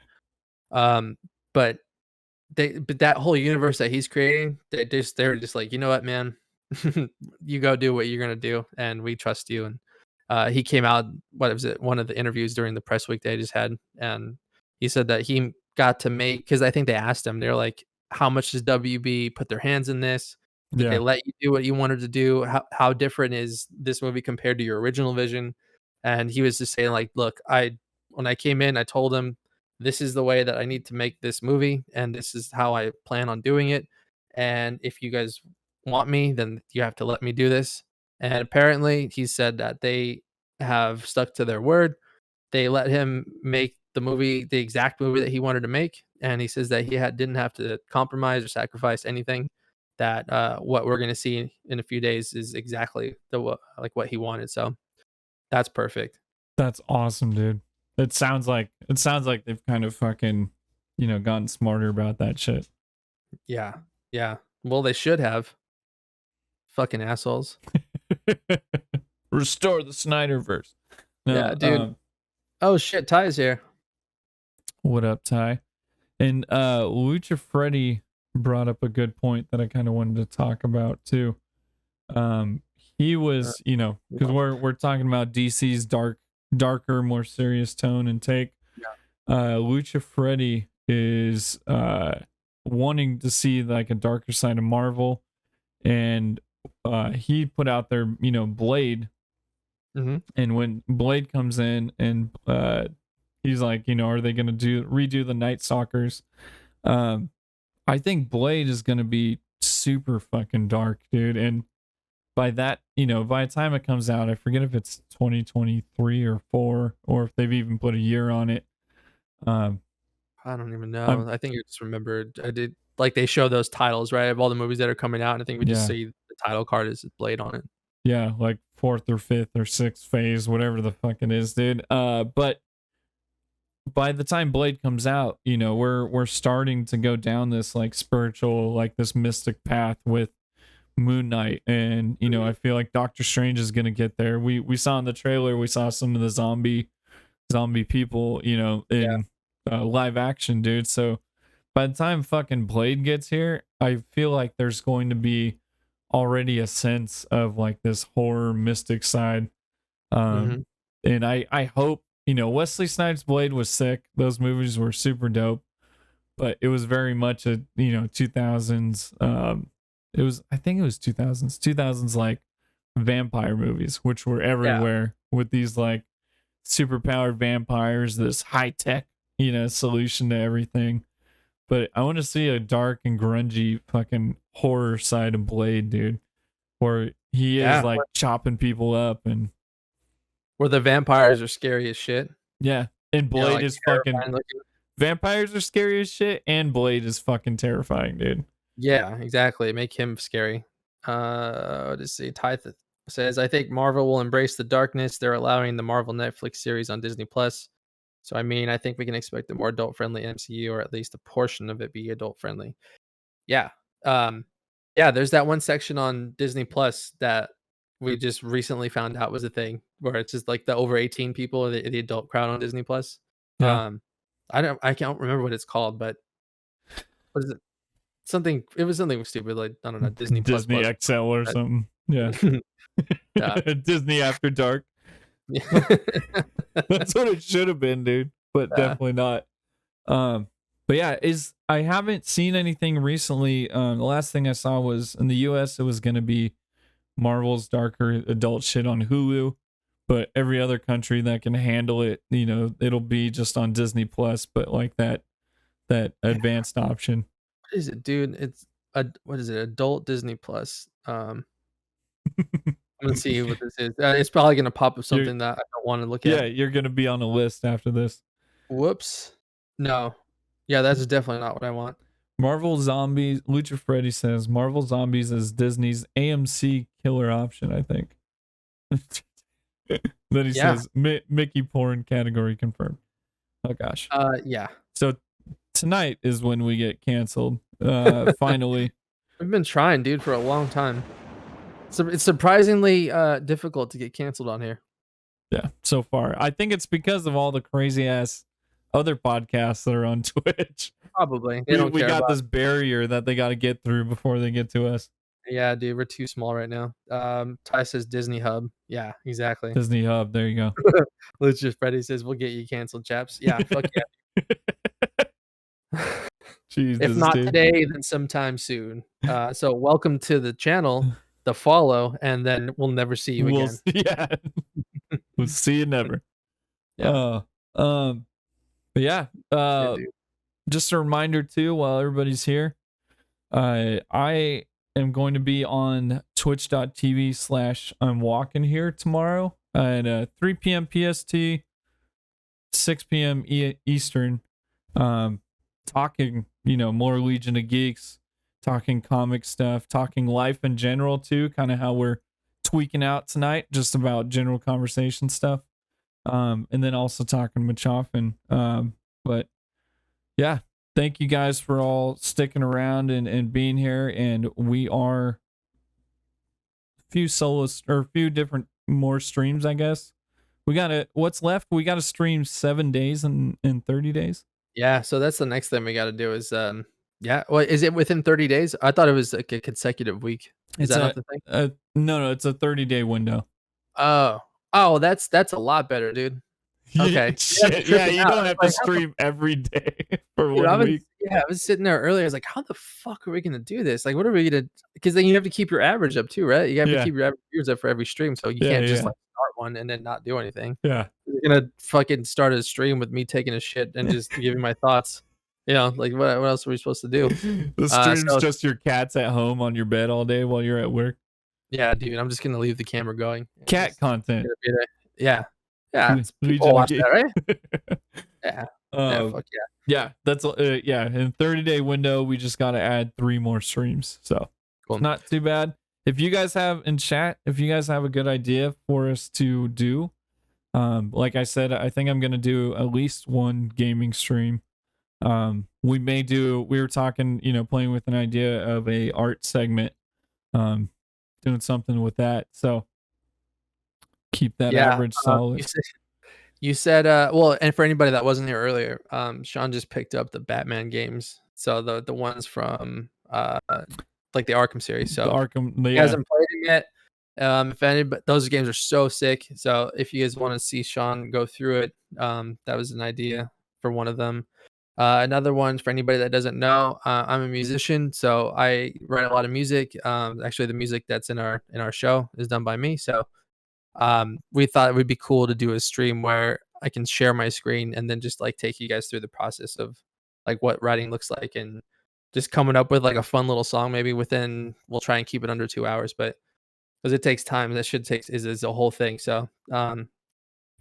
Speaker 2: Um, but but that whole universe that he's creating, they're just like, you know what, man, you go do what you're gonna do, and we trust you. And he came out, what was it? One of the interviews during the press week they just had, and he said that he got to make because I think they asked him, they're like, how much does WB put their hands in this? Did they
Speaker 1: Yeah,
Speaker 2: let you do what you wanted to do? How different is this movie compared to your original vision? And he was just saying, like, look, when I came in, I told him this is the way that I need to make this movie, and this is how I plan on doing it. And if you guys want me, then you have to let me do this. And apparently, he said that they have stuck to their word. They let him make the movie, the exact movie that he wanted to make, and he says that didn't have to compromise or sacrifice anything. That what we're going to see in a few days is exactly like what he wanted. So that's perfect.
Speaker 1: that's awesome, dude. It sounds like they've kind of fucking gotten smarter about that shit.
Speaker 2: Yeah, yeah. Well, they should have. Fucking assholes.
Speaker 1: Restore the Snyderverse.
Speaker 2: Yeah,
Speaker 1: No,
Speaker 2: dude. Oh shit, Ty's here.
Speaker 1: what up, Ty? And Lucha Freddy brought up a good point that I kind of wanted to talk about too. Um, he
Speaker 2: Uh,
Speaker 1: was, because
Speaker 2: well,
Speaker 1: we're talking about DC's darker, more serious tone and take.
Speaker 2: yeah.
Speaker 1: Lucha Freddy is wanting to see like a darker side of Marvel, and he put out there, Blade.
Speaker 2: Mhm.
Speaker 1: And when Blade comes in and he's like, are they gonna redo the Night Stalkers? Um, I think Blade is gonna be super fucking dark, dude. And by that, by the time it comes out, I forget if it's 2023 or four, or if they've even put a year on it. Um,
Speaker 2: I don't even
Speaker 1: I'm
Speaker 2: know. I think I just remembered. I did like they show those titles, right, of all the movies that are coming out, and I think we just
Speaker 1: yeah,
Speaker 2: see the title card is Blade on it.
Speaker 1: yeah, like fourth or fifth or sixth phase, whatever the fuck it is, dude. But by the time Blade comes out, we're starting to go down this like spiritual, like this mystic path with Moon Knight, and
Speaker 2: Mhm.
Speaker 1: I feel like Doctor Strange is gonna get there. We saw in the trailer, we saw some of the zombie people,
Speaker 2: Yeah.
Speaker 1: in live action, dude. So by the time fucking Blade gets here, I feel like there's going to be already a sense of like this horror mystic side.
Speaker 2: Mhm.
Speaker 1: And I hope, Wesley Snipes' Blade was sick. Those movies were super dope, but it was very much a 2000s. I think it was 2000s like vampire movies, which were
Speaker 2: Yeah.
Speaker 1: everywhere with these like super powered vampires, this high tech, solution to everything. But I want to see a dark and grungy fucking horror side of Blade, dude, where he is
Speaker 2: Yeah.
Speaker 1: like chopping people up. And
Speaker 2: Where the vampires are scary as shit.
Speaker 1: yeah, and
Speaker 2: You know,
Speaker 1: Blade
Speaker 2: like
Speaker 1: is fucking
Speaker 2: terrifying looking.
Speaker 1: vampires are scary as shit, and Blade is fucking terrifying, dude.
Speaker 2: Yeah, exactly. Make him scary. Let's see. Says, I think Marvel will embrace the darkness. They're allowing the Marvel Netflix series on Disney Plus. So I mean, I think we can expect a more adult friendly MCU, or at least a portion of it be adult friendly. Yeah. Um, yeah, there's that one section on Disney Plus that we just recently found out was a thing, where it's just like the over 18 people, the adult crowd on Disney Plus.
Speaker 1: Yeah.
Speaker 2: Um, I can't remember what it's called, but what is it? Something it was something stupid, like, I don't know, Disney Plus
Speaker 1: Disney
Speaker 2: Plus.
Speaker 1: XL or something. Yeah.
Speaker 2: Yeah.
Speaker 1: Disney After Dark. That's what it should have been, dude. But
Speaker 2: Yeah.
Speaker 1: definitely not. But yeah, I haven't seen anything recently. The last thing I saw was in the US it was gonna be Marvel's darker adult shit on Hulu. But every other country that can handle it, it'll be just on Disney Plus, but like that advanced option.
Speaker 2: What is it, dude? It's what is it? Adult Disney Plus. I'm gonna see what this is. It's probably gonna pop up
Speaker 1: You're,
Speaker 2: something that I don't want to look
Speaker 1: yeah,
Speaker 2: at.
Speaker 1: you're gonna be on a list after this.
Speaker 2: Whoops. No. Yeah, that's definitely not what I want.
Speaker 1: Marvel Zombies. Lucha Freddy says Marvel Zombies is Disney's AMC killer option, I think. Then he
Speaker 2: Yeah.
Speaker 1: says Mickey porn category confirmed. Oh gosh.
Speaker 2: Yeah.
Speaker 1: So tonight is when we get canceled. Finally.
Speaker 2: I've been trying, dude, for a long time. So it's surprisingly difficult to get canceled on here.
Speaker 1: Yeah, so far. I think it's because of all the crazy ass other podcasts that are on Twitch.
Speaker 2: Probably.
Speaker 1: We got this barrier that they got to get through before they get to us.
Speaker 2: Yeah, dude, we're too small right now. Ty says Disney Hub. Yeah, exactly.
Speaker 1: Disney Hub. There you go.
Speaker 2: Lucha Freddy says we'll get you canceled, chaps. Yeah, fuck yeah.
Speaker 1: Jesus,
Speaker 2: if not
Speaker 1: dude.
Speaker 2: today, then sometime soon. So welcome to the channel, the follow, and then we'll never see you again.
Speaker 1: Yeah, we'll see you never.
Speaker 2: Yeah.
Speaker 1: But yeah. Just a reminder too, while everybody's here, I am going to be on twitch.tv/I'm walking here tomorrow at 3 p.m. PST, 6 p.m. Eastern, talking, more Legion of Geeks, talking comic stuff, talking life in general too, kind of how we're tweaking out tonight, just about general conversation stuff. And then also talking Machoffin. But yeah, thank you guys for all sticking around and being here. And we are a few different more streams, I guess. What's left? We got to stream 7 days in 30 days.
Speaker 2: Yeah, so that's the next thing we got to do is yeah, well, is it within 30 days? I thought it was like a consecutive week. Is that not the thing?
Speaker 1: No, it's a 30-day window.
Speaker 2: Oh, that's a lot better, dude. Okay.
Speaker 1: Yeah, you don't have to stream every day for 1 week.
Speaker 2: Yeah, I was sitting there earlier. I was like, how the fuck are we gonna do this? Like, what are we gonna? Because then you have to keep your average up too, right? You have to keep your average viewers up for every stream, so you can't just like start one and then not do anything.
Speaker 1: Yeah,
Speaker 2: you're gonna fucking start a stream with me taking a shit and just giving my thoughts. Like what else are we supposed to do?
Speaker 1: The stream's just your cats at home on your bed all day while you're at work.
Speaker 2: Yeah, dude, I'm just gonna leave the camera going.
Speaker 1: Cat content.
Speaker 2: Yeah. People watch that, right? Yeah. Fuck yeah.
Speaker 1: Yeah, that's in 30-day window we just got to add 3 more streams, so cool. Not too bad. If you guys have in chat, if you guys have a good idea for us to do, like I said, I think I'm gonna do at least one gaming stream. We were talking, playing with an idea of a art segment, doing something with that, so keep that average solid.
Speaker 2: You said, well, and for anybody that wasn't here earlier, Sean just picked up the Batman games. So the ones from like the Arkham series. So you guys haven't played them yet. If anybody, those games are so sick. So if you guys want to see Sean go through it, that was an idea for one of them. Another one for anybody that doesn't know, I'm a musician, so I write a lot of music. Actually, the music that's in our show is done by me. So we thought it would be cool to do a stream where I can share my screen and then just like take you guys through the process of like what writing looks like and just coming up with like a fun little song. Maybe we'll try and keep it under 2 hours, but because it takes time, that should take is a whole thing. So if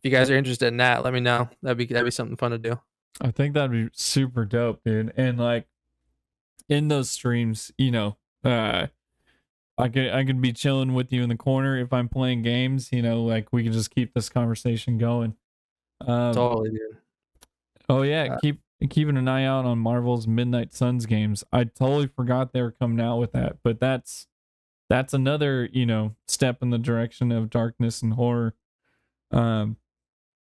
Speaker 2: you guys are interested in that, let me know. That'd be something fun to do.
Speaker 1: I think that'd be super dope, dude. And like in those streams, I could be chilling with you in the corner if I'm playing games, like we could just keep this conversation going.
Speaker 2: Totally, dude.
Speaker 1: Oh yeah,
Speaker 2: Uh,
Speaker 1: keeping an eye out on Marvel's Midnight Suns games. I totally forgot they were coming out with that, but that's another, step in the direction of darkness and horror. Um,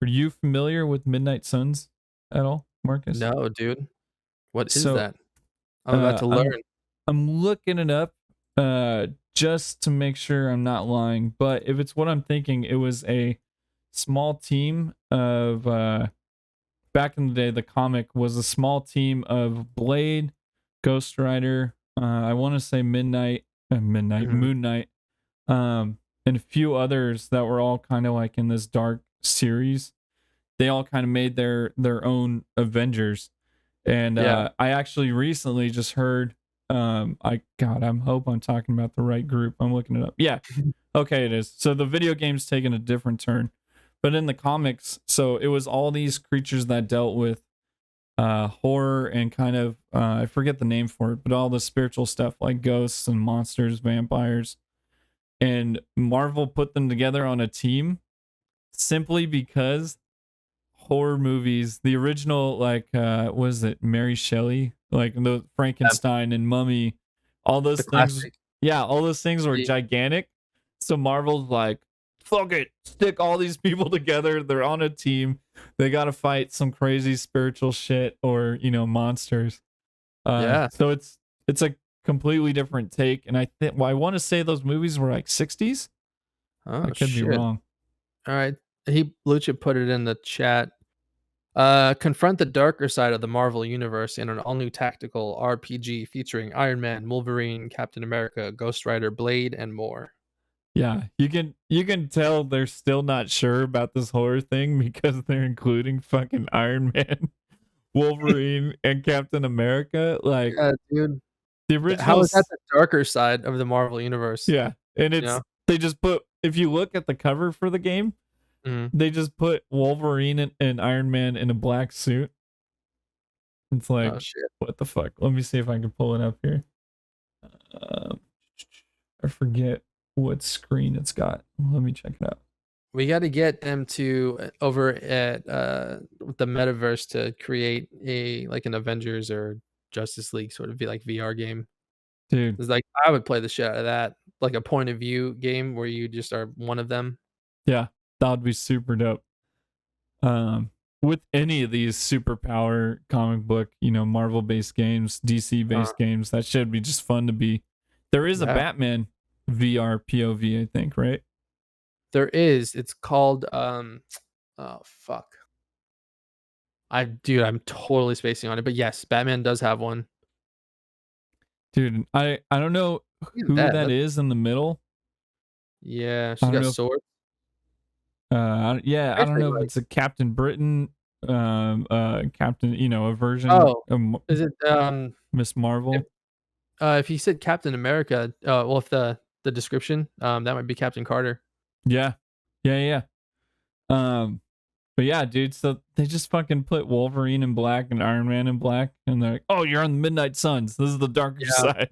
Speaker 1: are you familiar with Midnight Suns at all, Marcus?
Speaker 2: no, dude. What is
Speaker 1: So,
Speaker 2: that? I'm about to
Speaker 1: I'm
Speaker 2: learn.
Speaker 1: looking it up just to make sure I'm not lying, but if it's what I'm thinking, it was a small team of back in the day. The comic was a small team of Blade, Ghost Rider, I want to say
Speaker 2: Mhm.
Speaker 1: Moon Knight, and a few others that were all kind of like in this dark series. They all kind of made their own Avengers. And
Speaker 2: Yeah.
Speaker 1: I actually recently just heard I'm hope I'm talking about the right group. I'm looking it up. Yeah. Okay, it is. So the video game's taken a different turn. But in the comics, so it was all these creatures that dealt with horror and kind of I forget the name for it, but all the spiritual stuff like ghosts and monsters, vampires. And Marvel put them together on a team simply because horror movies, the original, like was it Mary Shelley, like the
Speaker 2: Yeah,
Speaker 1: Frankenstein and Mummy, all
Speaker 2: the
Speaker 1: those things.
Speaker 2: classic.
Speaker 1: Yeah, all those things were
Speaker 2: The
Speaker 1: gigantic. So Marvel's like, fuck it, stick all these people together. They're on a team. They got to fight some crazy spiritual shit or monsters.
Speaker 2: Yeah.
Speaker 1: So it's a completely different take. And I think, well, I want to say those movies were like 60s. I
Speaker 2: Oh,
Speaker 1: could be
Speaker 2: shit.
Speaker 1: wrong.
Speaker 2: Alright. Lucha put it in the chat. Confront the darker side of the Marvel Universe in an all-new tactical RPG featuring Iron Man, Wolverine, Captain America, Ghost Rider, Blade, and more.
Speaker 1: Yeah, you can tell they're still not sure about this horror thing because they're including fucking Iron Man, Wolverine, and Captain America. Like
Speaker 2: Yeah, dude.
Speaker 1: the
Speaker 2: How is that
Speaker 1: originals,
Speaker 2: the darker side of the Marvel Universe?
Speaker 1: yeah. And
Speaker 2: You know?
Speaker 1: they just put, if you look at the cover for the game,
Speaker 2: Mhm.
Speaker 1: they just put Wolverine and Iron Man in a black suit. It's like,
Speaker 2: Oh, shit.
Speaker 1: what the fuck? Let me see if I can pull it up here. Uh, I forget what screen it's got. Let me check it out.
Speaker 2: We gotta get them to over at, the Metaverse to create an Avengers or Justice League sort of VR game.
Speaker 1: Dude,
Speaker 2: It's like, I would play the shit out of that, like a point of view game where you just are one of them.
Speaker 1: yeah, that would be super dope. With any of these superpower comic book, Marvel based games, DC
Speaker 2: Uh,
Speaker 1: based games, that should be just fun to be. There is a
Speaker 2: yeah.
Speaker 1: Batman VR POV, I think, right?
Speaker 2: There is. It's called, oh, fuck. I'm totally spacing on it, but yes, Batman does have one.
Speaker 1: Dude, I don't know
Speaker 2: Look at
Speaker 1: who
Speaker 2: that.
Speaker 1: that
Speaker 2: That's
Speaker 1: is in the middle.
Speaker 2: yeah,
Speaker 1: I
Speaker 2: she's
Speaker 1: don't
Speaker 2: got
Speaker 1: know if,
Speaker 2: swords.
Speaker 1: yeah, I don't
Speaker 2: Actually,
Speaker 1: know if
Speaker 2: like
Speaker 1: it's a Captain Britain, Captain, a version
Speaker 2: oh,
Speaker 1: of
Speaker 2: is it,
Speaker 1: Miss
Speaker 2: if
Speaker 1: Marvel.
Speaker 2: if he said Captain America, well, if the description, that might be Captain Carter.
Speaker 1: Yeah, yeah, yeah. But yeah, dude, so they just fucking put Wolverine in black and Iron Man in black, and they're like, "Oh, you're on the Midnight Suns. This is the darker
Speaker 2: Yeah.
Speaker 1: side."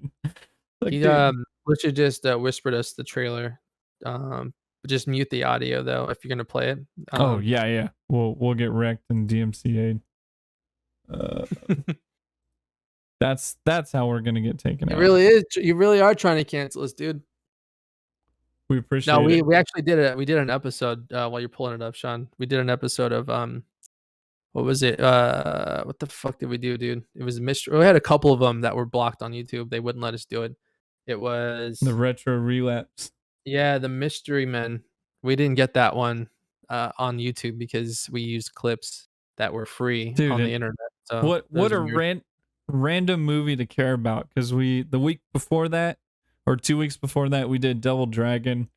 Speaker 1: Like,
Speaker 2: He,
Speaker 1: dude.
Speaker 2: literally just, whispered us the trailer. But just mute the audio though if you're gonna play it.
Speaker 1: Oh yeah, yeah. We'll get wrecked in DMCA. Uh, that's how we're gonna get taken
Speaker 2: It
Speaker 1: out.
Speaker 2: really is. You really are trying to cancel us, dude.
Speaker 1: We
Speaker 2: No,
Speaker 1: appreciate
Speaker 2: we
Speaker 1: it.
Speaker 2: we actually did an episode, while you're pulling it up, Sean. We did an episode of, what was it? What the fuck did we do, dude? It was a mystery. We had a couple of them that were blocked on YouTube. They wouldn't let us do it. It
Speaker 1: The
Speaker 2: was
Speaker 1: retro relapse,
Speaker 2: yeah, the Mystery Men. We didn't get that one, on YouTube because we used clips that were free
Speaker 1: dude.
Speaker 2: on the
Speaker 1: And
Speaker 2: internet, so that
Speaker 1: what
Speaker 2: was
Speaker 1: a
Speaker 2: weird.
Speaker 1: random movie to care about because we the week before that or 2 weeks before that we did Double Dragon.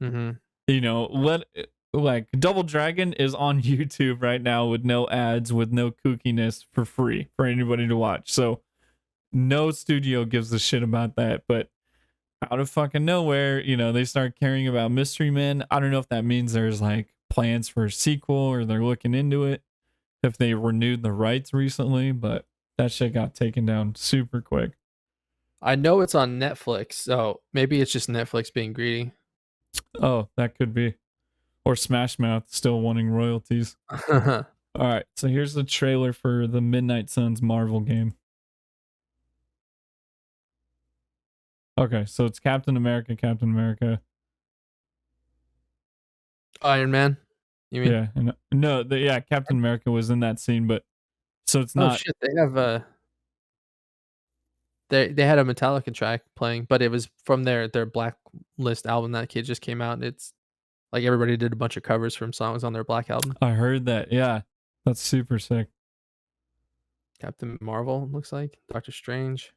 Speaker 2: Mhm.
Speaker 1: Let like Double Dragon is on YouTube right now with no ads, with no kookiness, for free for anybody to watch. So no studio gives a shit about that. But out of fucking nowhere, they start caring about Mystery Men. I don't know if that means there's like plans for a sequel or they're looking into it, if they renewed the rights recently, but that shit got taken down super quick.
Speaker 2: I know it's on Netflix, so maybe it's just Netflix being greedy.
Speaker 1: Oh, that could be. Or Smash Mouth still wanting royalties. All right, so here's the trailer for the Midnight Suns Marvel game. Okay, so it's Captain America,
Speaker 2: Iron Man. You mean?
Speaker 1: Yeah, and no, yeah, Captain America was in that scene, but so it's
Speaker 2: Oh
Speaker 1: not.
Speaker 2: shit, they have they had a Metallica track playing, but it was from their Blacklist album that kid just came out. And it's like everybody did a bunch of covers from songs on their Black album.
Speaker 1: I heard that. Yeah, that's super sick.
Speaker 2: Captain Marvel looks like Doctor Strange.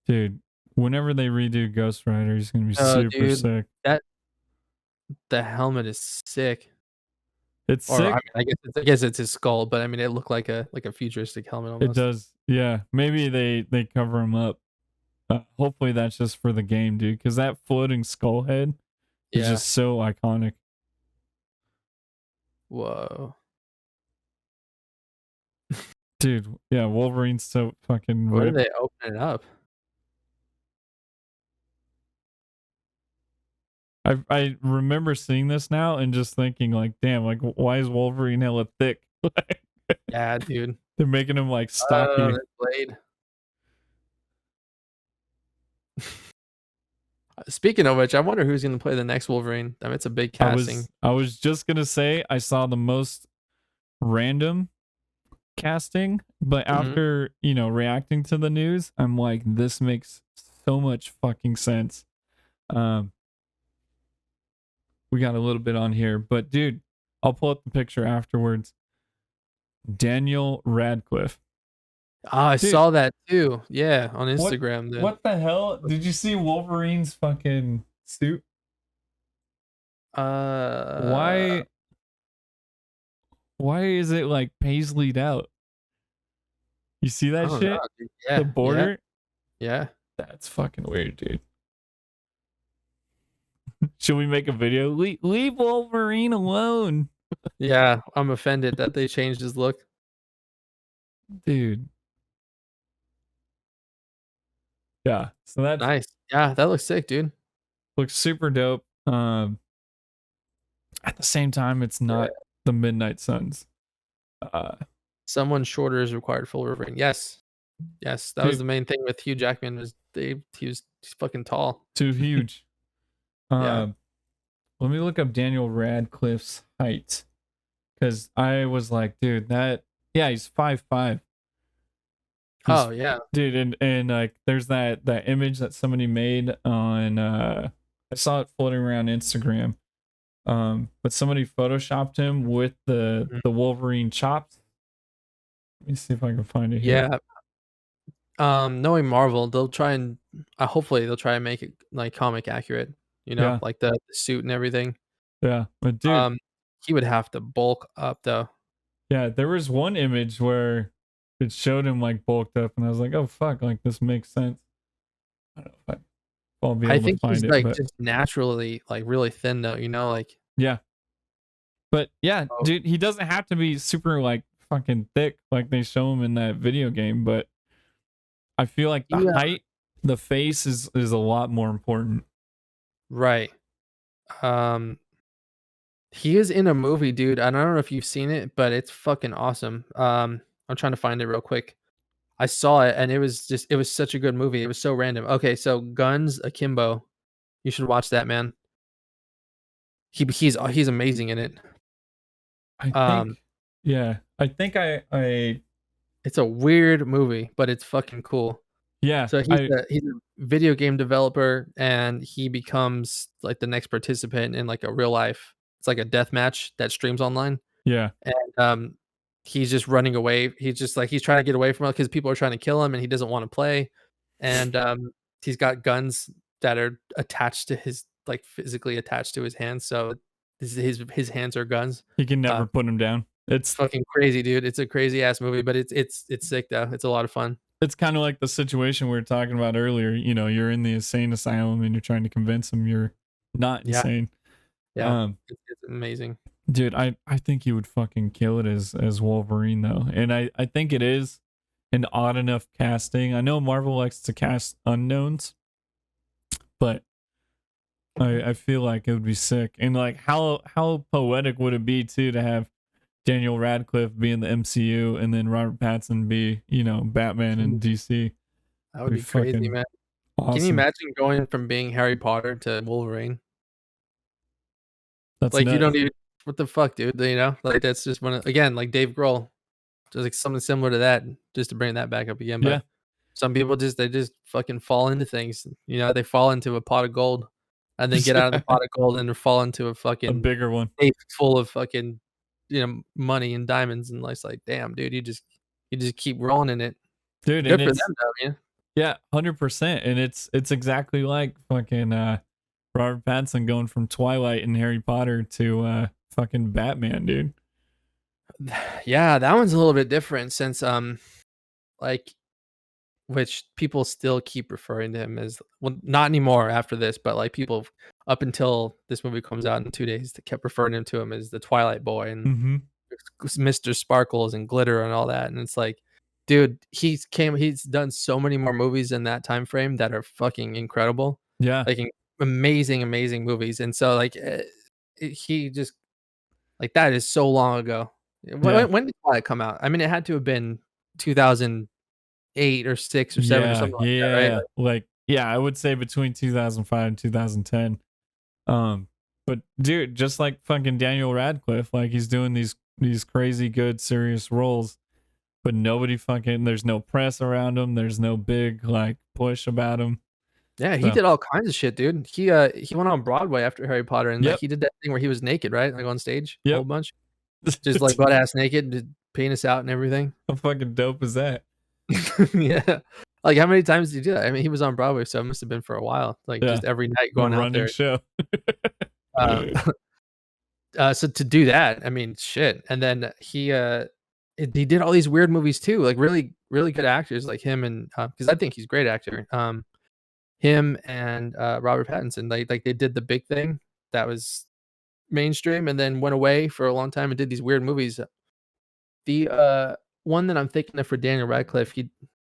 Speaker 1: Dude, whenever they redo Ghost Rider, he's gonna be
Speaker 2: Oh,
Speaker 1: super
Speaker 2: dude,
Speaker 1: sick.
Speaker 2: that the helmet is sick.
Speaker 1: It's
Speaker 2: Or
Speaker 1: sick.
Speaker 2: I guess it's his skull, but I mean, it looked like a futuristic helmet
Speaker 1: It
Speaker 2: almost.
Speaker 1: does. Yeah, maybe they cover him up. Hopefully that's just for the game, dude, because that floating skull head is
Speaker 2: Yeah.
Speaker 1: just so iconic.
Speaker 2: Whoa.
Speaker 1: Dude, yeah, Wolverine's so fucking
Speaker 2: Where do
Speaker 1: ripped.
Speaker 2: they open it up?
Speaker 1: I remember seeing this now and just thinking like, damn, like why is Wolverine hella thick?
Speaker 2: Yeah, dude.
Speaker 1: They're making him like
Speaker 2: Oh,
Speaker 1: stocky.
Speaker 2: that blade. Speaking of which, I wonder who's going to play the next Wolverine. I mean, it's a big casting.
Speaker 1: I was just gonna say I saw the most random casting, but after reacting to the news, I'm like, this makes so much fucking sense. We got a little bit on here, but dude, I'll pull up the picture afterwards. Daniel Radcliffe.
Speaker 2: I
Speaker 1: Dude,
Speaker 2: saw that too. Yeah, on Instagram.
Speaker 1: What the hell? Did you see Wolverine's fucking suit?
Speaker 2: Uh,
Speaker 1: Why is it like paisleyed out? You see
Speaker 2: I
Speaker 1: that
Speaker 2: don't
Speaker 1: shit?
Speaker 2: know, dude. Yeah,
Speaker 1: The border?
Speaker 2: yeah.
Speaker 1: That's fucking weird, dude. Should we make a video? Leave Wolverine alone.
Speaker 2: Yeah, I'm offended that they changed his look.
Speaker 1: Dude. Yeah. So that
Speaker 2: Nice. Yeah, that looks sick, dude.
Speaker 1: looks super dope. At the same time, it's not the Midnight Suns.
Speaker 2: Someone shorter is required for Wolverine. Yes. Yes, that was the main thing with Hugh Jackman was he's fucking tall.
Speaker 1: Too huge.
Speaker 2: Yeah.
Speaker 1: Let me look up Daniel Radcliffe's height. Cause I was like, dude, he's 5'5".
Speaker 2: Oh yeah.
Speaker 1: Dude, and like there's that image that somebody made on I saw it floating around Instagram. But somebody photoshopped him with the Wolverine chops. Let me see if I can find it here.
Speaker 2: Yeah. Knowing Marvel, they'll try and hopefully they'll try and make it like comic accurate,
Speaker 1: Yeah.
Speaker 2: like the suit and everything.
Speaker 1: Yeah. But dude,
Speaker 2: he would have to bulk up though.
Speaker 1: yeah, there was one image where it showed him like bulked up, and I was like, oh fuck, like this makes sense. I don't know if I'll be able
Speaker 2: I think
Speaker 1: to find
Speaker 2: he's
Speaker 1: it,
Speaker 2: like
Speaker 1: but
Speaker 2: just naturally like really thin though, like
Speaker 1: yeah. But yeah, dude, he doesn't have to be super like fucking thick like they show him in that video game, but I feel like the height, the face is a lot more important.
Speaker 2: Right. He is in a movie, dude. I don't know if you've seen it, but it's fucking awesome. I'm trying to find it real quick. I saw it and it was such a good movie. It was so random. Okay, so Guns Akimbo. You should watch that, man. He's amazing in it.
Speaker 1: I think I
Speaker 2: it's a weird movie, but it's fucking cool.
Speaker 1: Yeah.
Speaker 2: So he's a video game developer and he becomes like the next participant in like a real life. It's like a death match that streams online.
Speaker 1: Yeah.
Speaker 2: And he's just running away. He's just like he's trying to get away from it because people are trying to kill him and he doesn't want to play. And he's got guns that are attached to his like physically attached to his hands. So his hands are guns.
Speaker 1: He can never put them down. It's
Speaker 2: fucking crazy, dude. It's a crazy ass movie, but it's sick though. It's a lot of fun.
Speaker 1: It's kind of like the situation we were talking about earlier. You're in the insane asylum and you're trying to convince them you're not insane.
Speaker 2: Yeah. It's amazing.
Speaker 1: Dude, I think he would fucking kill it as Wolverine though. And I think it is an odd enough casting. I know Marvel likes to cast unknowns, but I feel like it would be sick. And like how poetic would it be too to have Daniel Radcliffe be in the MCU and then Robert Pattinson be, Batman in DC.
Speaker 2: That would
Speaker 1: It'd be
Speaker 2: be crazy,
Speaker 1: fucking
Speaker 2: man. Can you
Speaker 1: awesome.
Speaker 2: imagine going from being Harry Potter to Wolverine?
Speaker 1: That's
Speaker 2: Like, you don't
Speaker 1: nuts.
Speaker 2: even what the fuck, dude, you know? Like, that's just one of again, like Dave Grohl, just, like, something similar to that, just to bring that back up again,
Speaker 1: Yeah.
Speaker 2: but some people they just fucking fall into things, you know? They fall into a pot of gold, and then get out of the pot of gold and fall into a
Speaker 1: A
Speaker 2: fucking
Speaker 1: bigger one.
Speaker 2: safe full of fucking, money and diamonds, and it's like, "Damn, dude, you just keep rolling in it."
Speaker 1: Dude, and
Speaker 2: Good for
Speaker 1: it's
Speaker 2: them, though, man.
Speaker 1: yeah, 100%. And it's exactly like fucking Robert Pattinson going from Twilight and Harry Potter to fucking Batman, dude.
Speaker 2: Yeah, that one's a little bit different since, like which people still keep referring to him as well, not anymore after this, but, like, people up until this movie comes out in 2 days, they kept referring to him as the Twilight Boy and
Speaker 1: Mhm.
Speaker 2: Mr. Sparkles and Glitter and all that, and it's like, dude, he's done so many more movies in that time frame that are fucking incredible,
Speaker 1: Yeah.
Speaker 2: like, amazing, amazing movies, and so, like, he just like, that is so long ago.
Speaker 1: Yeah.
Speaker 2: When did Twilight come out? I mean, it had to have been 2008 or 6 or 7 or
Speaker 1: Yeah.
Speaker 2: something like that, right?
Speaker 1: Yeah. Like yeah, I would say between 2005 and 2010. But dude, just like fucking Daniel Radcliffe, like he's doing these crazy good serious roles, but nobody fucking there's no press around him. There's no big like push about him.
Speaker 2: Yeah, he
Speaker 1: So
Speaker 2: did all kinds of shit, dude. He went on Broadway after Harry Potter, and, like,
Speaker 1: yep,
Speaker 2: he did that thing where he was naked, right? Like, on stage, a whole
Speaker 1: yep.
Speaker 2: bunch? Just, like, butt ass naked, just penis out and everything.
Speaker 1: How fucking dope is that?
Speaker 2: Yeah. Like, how many times did he do that? I mean, he was on Broadway, so it must have been for a while, like,
Speaker 1: Yeah,
Speaker 2: just every night
Speaker 1: the
Speaker 2: going out
Speaker 1: running
Speaker 2: there.
Speaker 1: show.
Speaker 2: Um, so to do that, I mean, shit, and then he did all these weird movies too, like, really, really good actors like him and, 'cause I think he's a great actor, him and, Robert Pattinson, they did The Big Thing that was mainstream and then went away for a long time and did these weird movies. The, one that I'm thinking of for Daniel Radcliffe, the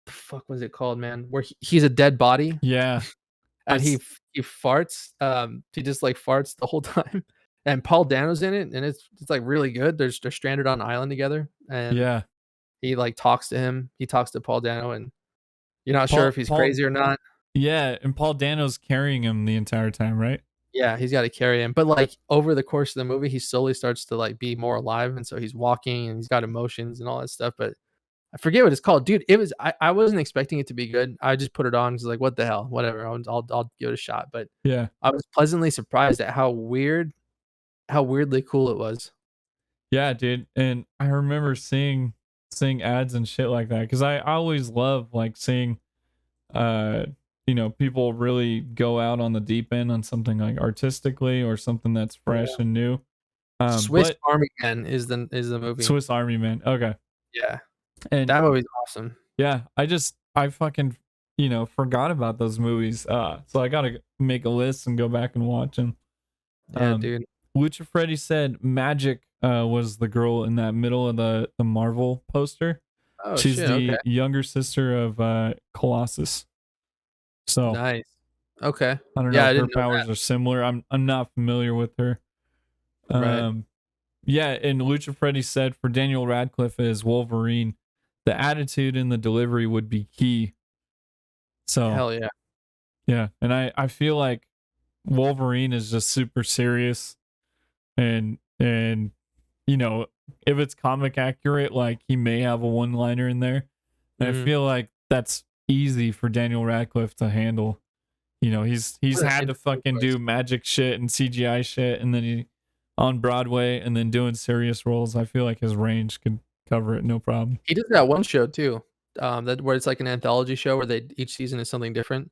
Speaker 2: fuck was it called, man? Where he's a dead body
Speaker 1: Yeah, I
Speaker 2: and he farts, he just, like, farts the whole time, and Paul Dano's in it, and it's, like, really good. They're stranded on an island together, and
Speaker 1: yeah.
Speaker 2: he, like, talks to him. He talks to Paul Dano, and you're not sure if he's
Speaker 1: Paul
Speaker 2: crazy or not.
Speaker 1: yeah, and Paul Dano's carrying him the entire time, right?
Speaker 2: Yeah, he's gotta carry him, but, like, over the course of the movie, he slowly starts to, like, be more alive, and so he's walking, and he's got emotions and all that stuff, but I forget what it's called. Dude, it was I wasn't expecting it to be good. I just put it on 'cause, like, what the hell? Whatever, I'll give it a shot, but
Speaker 1: Yeah.
Speaker 2: I was pleasantly surprised at how weirdly cool it was.
Speaker 1: Yeah, dude. And I remember seeing ads and shit like that because I always love like seeing uh people really go out on the deep end on something like artistically or something that's fresh
Speaker 2: Yeah.
Speaker 1: and new.
Speaker 2: Swiss
Speaker 1: But
Speaker 2: Army Man is the movie.
Speaker 1: Swiss Army Man. Okay.
Speaker 2: Yeah,
Speaker 1: And
Speaker 2: that movie's awesome.
Speaker 1: yeah, I fucking forgot about those movies. So I gotta make a list and go back and watch them.
Speaker 2: Yeah,
Speaker 1: Um,
Speaker 2: dude.
Speaker 1: Lucha Freddy said Magic was the girl in that middle of the Marvel poster.
Speaker 2: Oh,
Speaker 1: She's
Speaker 2: shit, okay.
Speaker 1: the younger sister of Colossus. So
Speaker 2: Nice. Okay.
Speaker 1: I don't know
Speaker 2: Yeah,
Speaker 1: if
Speaker 2: I
Speaker 1: her
Speaker 2: didn't know that.
Speaker 1: powers are similar. I'm not familiar with her.
Speaker 2: Right.
Speaker 1: Um, yeah, and Lucha Freddy said for Daniel Radcliffe as Wolverine, the attitude and the delivery would be key. So
Speaker 2: Hell yeah.
Speaker 1: yeah, and I feel like Wolverine is just super serious and if it's comic accurate, like he may have a one liner in there. And I
Speaker 2: Mhm.
Speaker 1: feel like that's easy for Daniel Radcliffe to handle. He's
Speaker 2: What an
Speaker 1: had to
Speaker 2: interesting
Speaker 1: fucking
Speaker 2: choice.
Speaker 1: do magic shit and CGI shit and then he on Broadway and then doing serious roles. I feel like his range could cover it no problem.
Speaker 2: He does that one show too, that where it's like an anthology show where they each season is something different.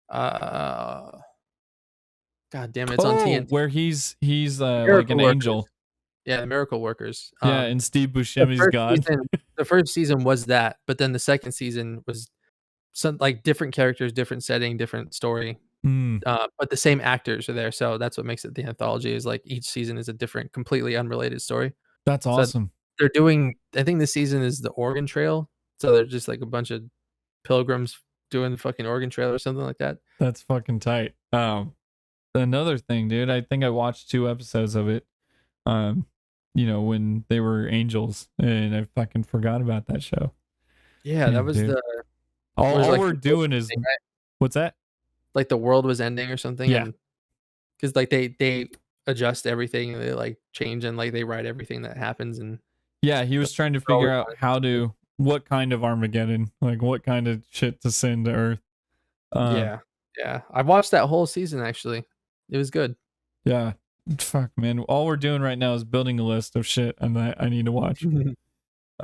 Speaker 2: Uh, God damn it, it's on
Speaker 1: Oh,
Speaker 2: TNT.
Speaker 1: where he's like
Speaker 2: Miracle
Speaker 1: an
Speaker 2: Workers.
Speaker 1: angel.
Speaker 2: Yeah, the Miracle Workers.
Speaker 1: Yeah, and Steve
Speaker 2: The
Speaker 1: Buscemi's
Speaker 2: first
Speaker 1: God.
Speaker 2: season the first season was that, but then the second season was some like different characters, different setting, different story,
Speaker 1: Mm,
Speaker 2: but the same actors are there, so that's what makes it the anthology is, like, each season is a different, completely unrelated story.
Speaker 1: that's
Speaker 2: So
Speaker 1: awesome.
Speaker 2: they're doing I think this season is the Oregon Trail, so they're just, like, a bunch of pilgrims doing the fucking Oregon Trail or something like that.
Speaker 1: That's fucking tight. another thing, dude. I think I watched 2 episodes of it. Um, when they were angels, and I fucking forgot about that show.
Speaker 2: Yeah, that
Speaker 1: Damn,
Speaker 2: was
Speaker 1: dude.
Speaker 2: the
Speaker 1: All,
Speaker 2: was
Speaker 1: all
Speaker 2: like
Speaker 1: we're
Speaker 2: the world
Speaker 1: doing is
Speaker 2: ending, right?
Speaker 1: what's that?
Speaker 2: Like the world was ending or something,
Speaker 1: Yeah.
Speaker 2: and because like they adjust everything, and they like change and like they write everything that happens, and
Speaker 1: Yeah, he was trying to
Speaker 2: they're
Speaker 1: figure
Speaker 2: always
Speaker 1: out
Speaker 2: trying to do something.
Speaker 1: what kind of Armageddon, like what kind of shit to send to Earth. Um,
Speaker 2: Yeah, yeah. I watched that whole season actually. It was good.
Speaker 1: yeah. Fuck, man. All we're doing right now is building a list of shit and I need to watch.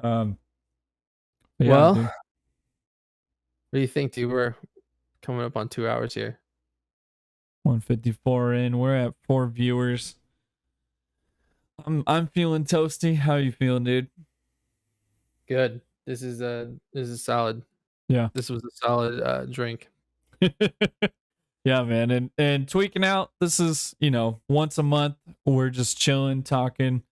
Speaker 1: Um, but yeah,
Speaker 2: Well,
Speaker 1: dude.
Speaker 2: what do you think, dude? We're coming up on 2 hours here.
Speaker 1: 154 in. We're at 4 viewers. I'm feeling toasty. How you feeling, dude?
Speaker 2: Good. This is solid.
Speaker 1: Yeah.
Speaker 2: This was a solid drink.
Speaker 1: Yeah, man. And tweaking out. This is, once a month. We're just chilling, talking.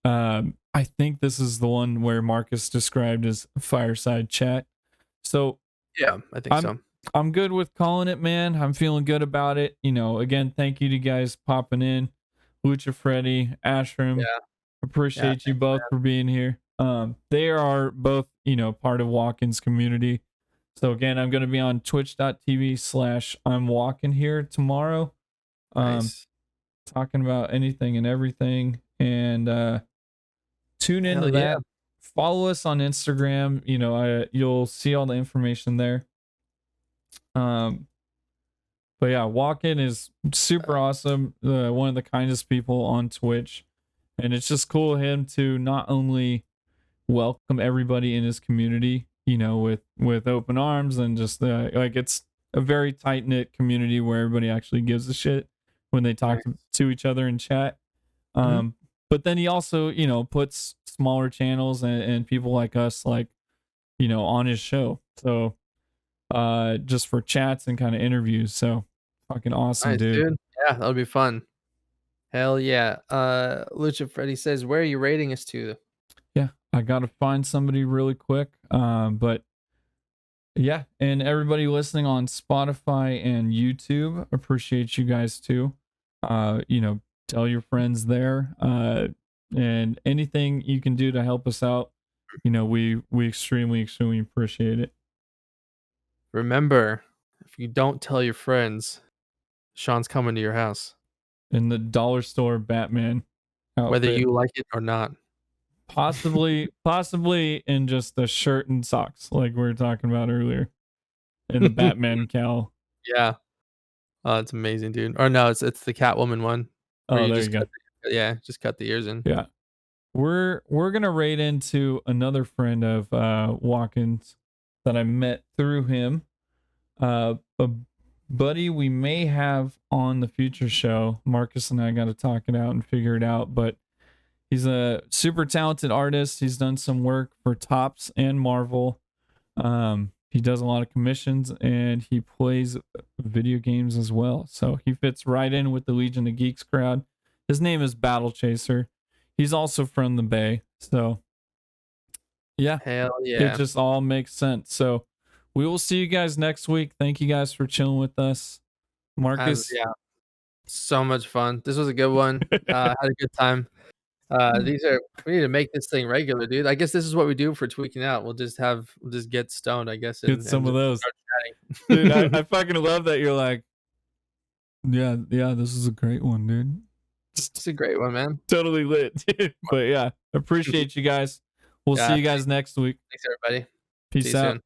Speaker 1: I think this is the one where Marcus described as fireside chat. So
Speaker 2: Yeah, I think
Speaker 1: I'm
Speaker 2: so.
Speaker 1: I'm good with calling it, man. I'm feeling good about it. Again, thank you to guys popping in. Lucha Freddy,
Speaker 2: Yeah,
Speaker 1: Ashram.
Speaker 2: yeah.
Speaker 1: Appreciate you
Speaker 2: Thanks,
Speaker 1: both
Speaker 2: man.
Speaker 1: for being here. They are both, part of Walk-in's community. So again, I'm gonna be on twitch.tv/I'm walking here tomorrow. Um,
Speaker 2: Nice.
Speaker 1: talking about anything and everything. And tune into
Speaker 2: Hell yeah.
Speaker 1: that. Follow us on Instagram. You'll see all the information there. Um, but yeah, Walk-in is super awesome. One of the kindest people on Twitch, and it's just cool of him to not only welcome everybody in his community, with open arms and just like it's a very tight knit community where everybody actually gives a shit when they talk
Speaker 2: Nice.
Speaker 1: to each other in chat.
Speaker 2: Mhm.
Speaker 1: But then he also, puts smaller channels and people like us, like, on his show. So, just for chats and kind of interviews. So fucking awesome,
Speaker 2: Nice,
Speaker 1: dude.
Speaker 2: dude. Yeah, that'll be fun. Hell yeah. Lucha Freddy says, "Where are you rating us to?"
Speaker 1: Yeah. I got to find somebody really quick. But yeah. And everybody listening on Spotify and YouTube, appreciate you guys too. Tell your friends there. And anything you can do to help us out, we extremely, extremely appreciate it.
Speaker 2: Remember, if you don't tell your friends, Sean's coming to your house,
Speaker 1: In the dollar store Batman
Speaker 2: whether
Speaker 1: outfit,
Speaker 2: you like it or not.
Speaker 1: possibly in just a shirt and socks, like we were talking about earlier, in the Batman cowl.
Speaker 2: Yeah. Oh, it's amazing, dude. Or no, it's the Catwoman one where
Speaker 1: Oh,
Speaker 2: you
Speaker 1: there you
Speaker 2: just
Speaker 1: go.
Speaker 2: just cut the ears in.
Speaker 1: Yeah, we're gonna raid into another friend of Watkins that I met through him. A buddy we may have on the future show. Marcus and I got to talk it out and figure it out, but he's a super talented artist. He's done some work for Tops and Marvel. He does a lot of commissions and he plays video games as well. So he fits right in with the Legion of Geeks crowd. His name is Battle Chaser. He's also from the Bay. So yeah,
Speaker 2: Hell
Speaker 1: it
Speaker 2: yeah.
Speaker 1: just all makes sense. So we will see you guys next week. Thank you guys for chilling with us. Marcus.
Speaker 2: Yeah, so much fun. This was a good one. Had a good time. We need to make this thing regular, dude. I guess this is what we do for Tweaking Out. We'll just get stoned, I guess,
Speaker 1: Get
Speaker 2: and
Speaker 1: some of
Speaker 2: just
Speaker 1: those.
Speaker 2: start
Speaker 1: Dude, I,
Speaker 2: chatting.
Speaker 1: I fucking love that you're like, yeah, this is a great one, dude.
Speaker 2: It's a great one, man.
Speaker 1: Totally lit, dude. But yeah, appreciate you guys. We'll see
Speaker 2: Yeah,
Speaker 1: you guys next week.
Speaker 2: thanks everybody. See
Speaker 1: Peace
Speaker 2: you
Speaker 1: out.
Speaker 2: soon.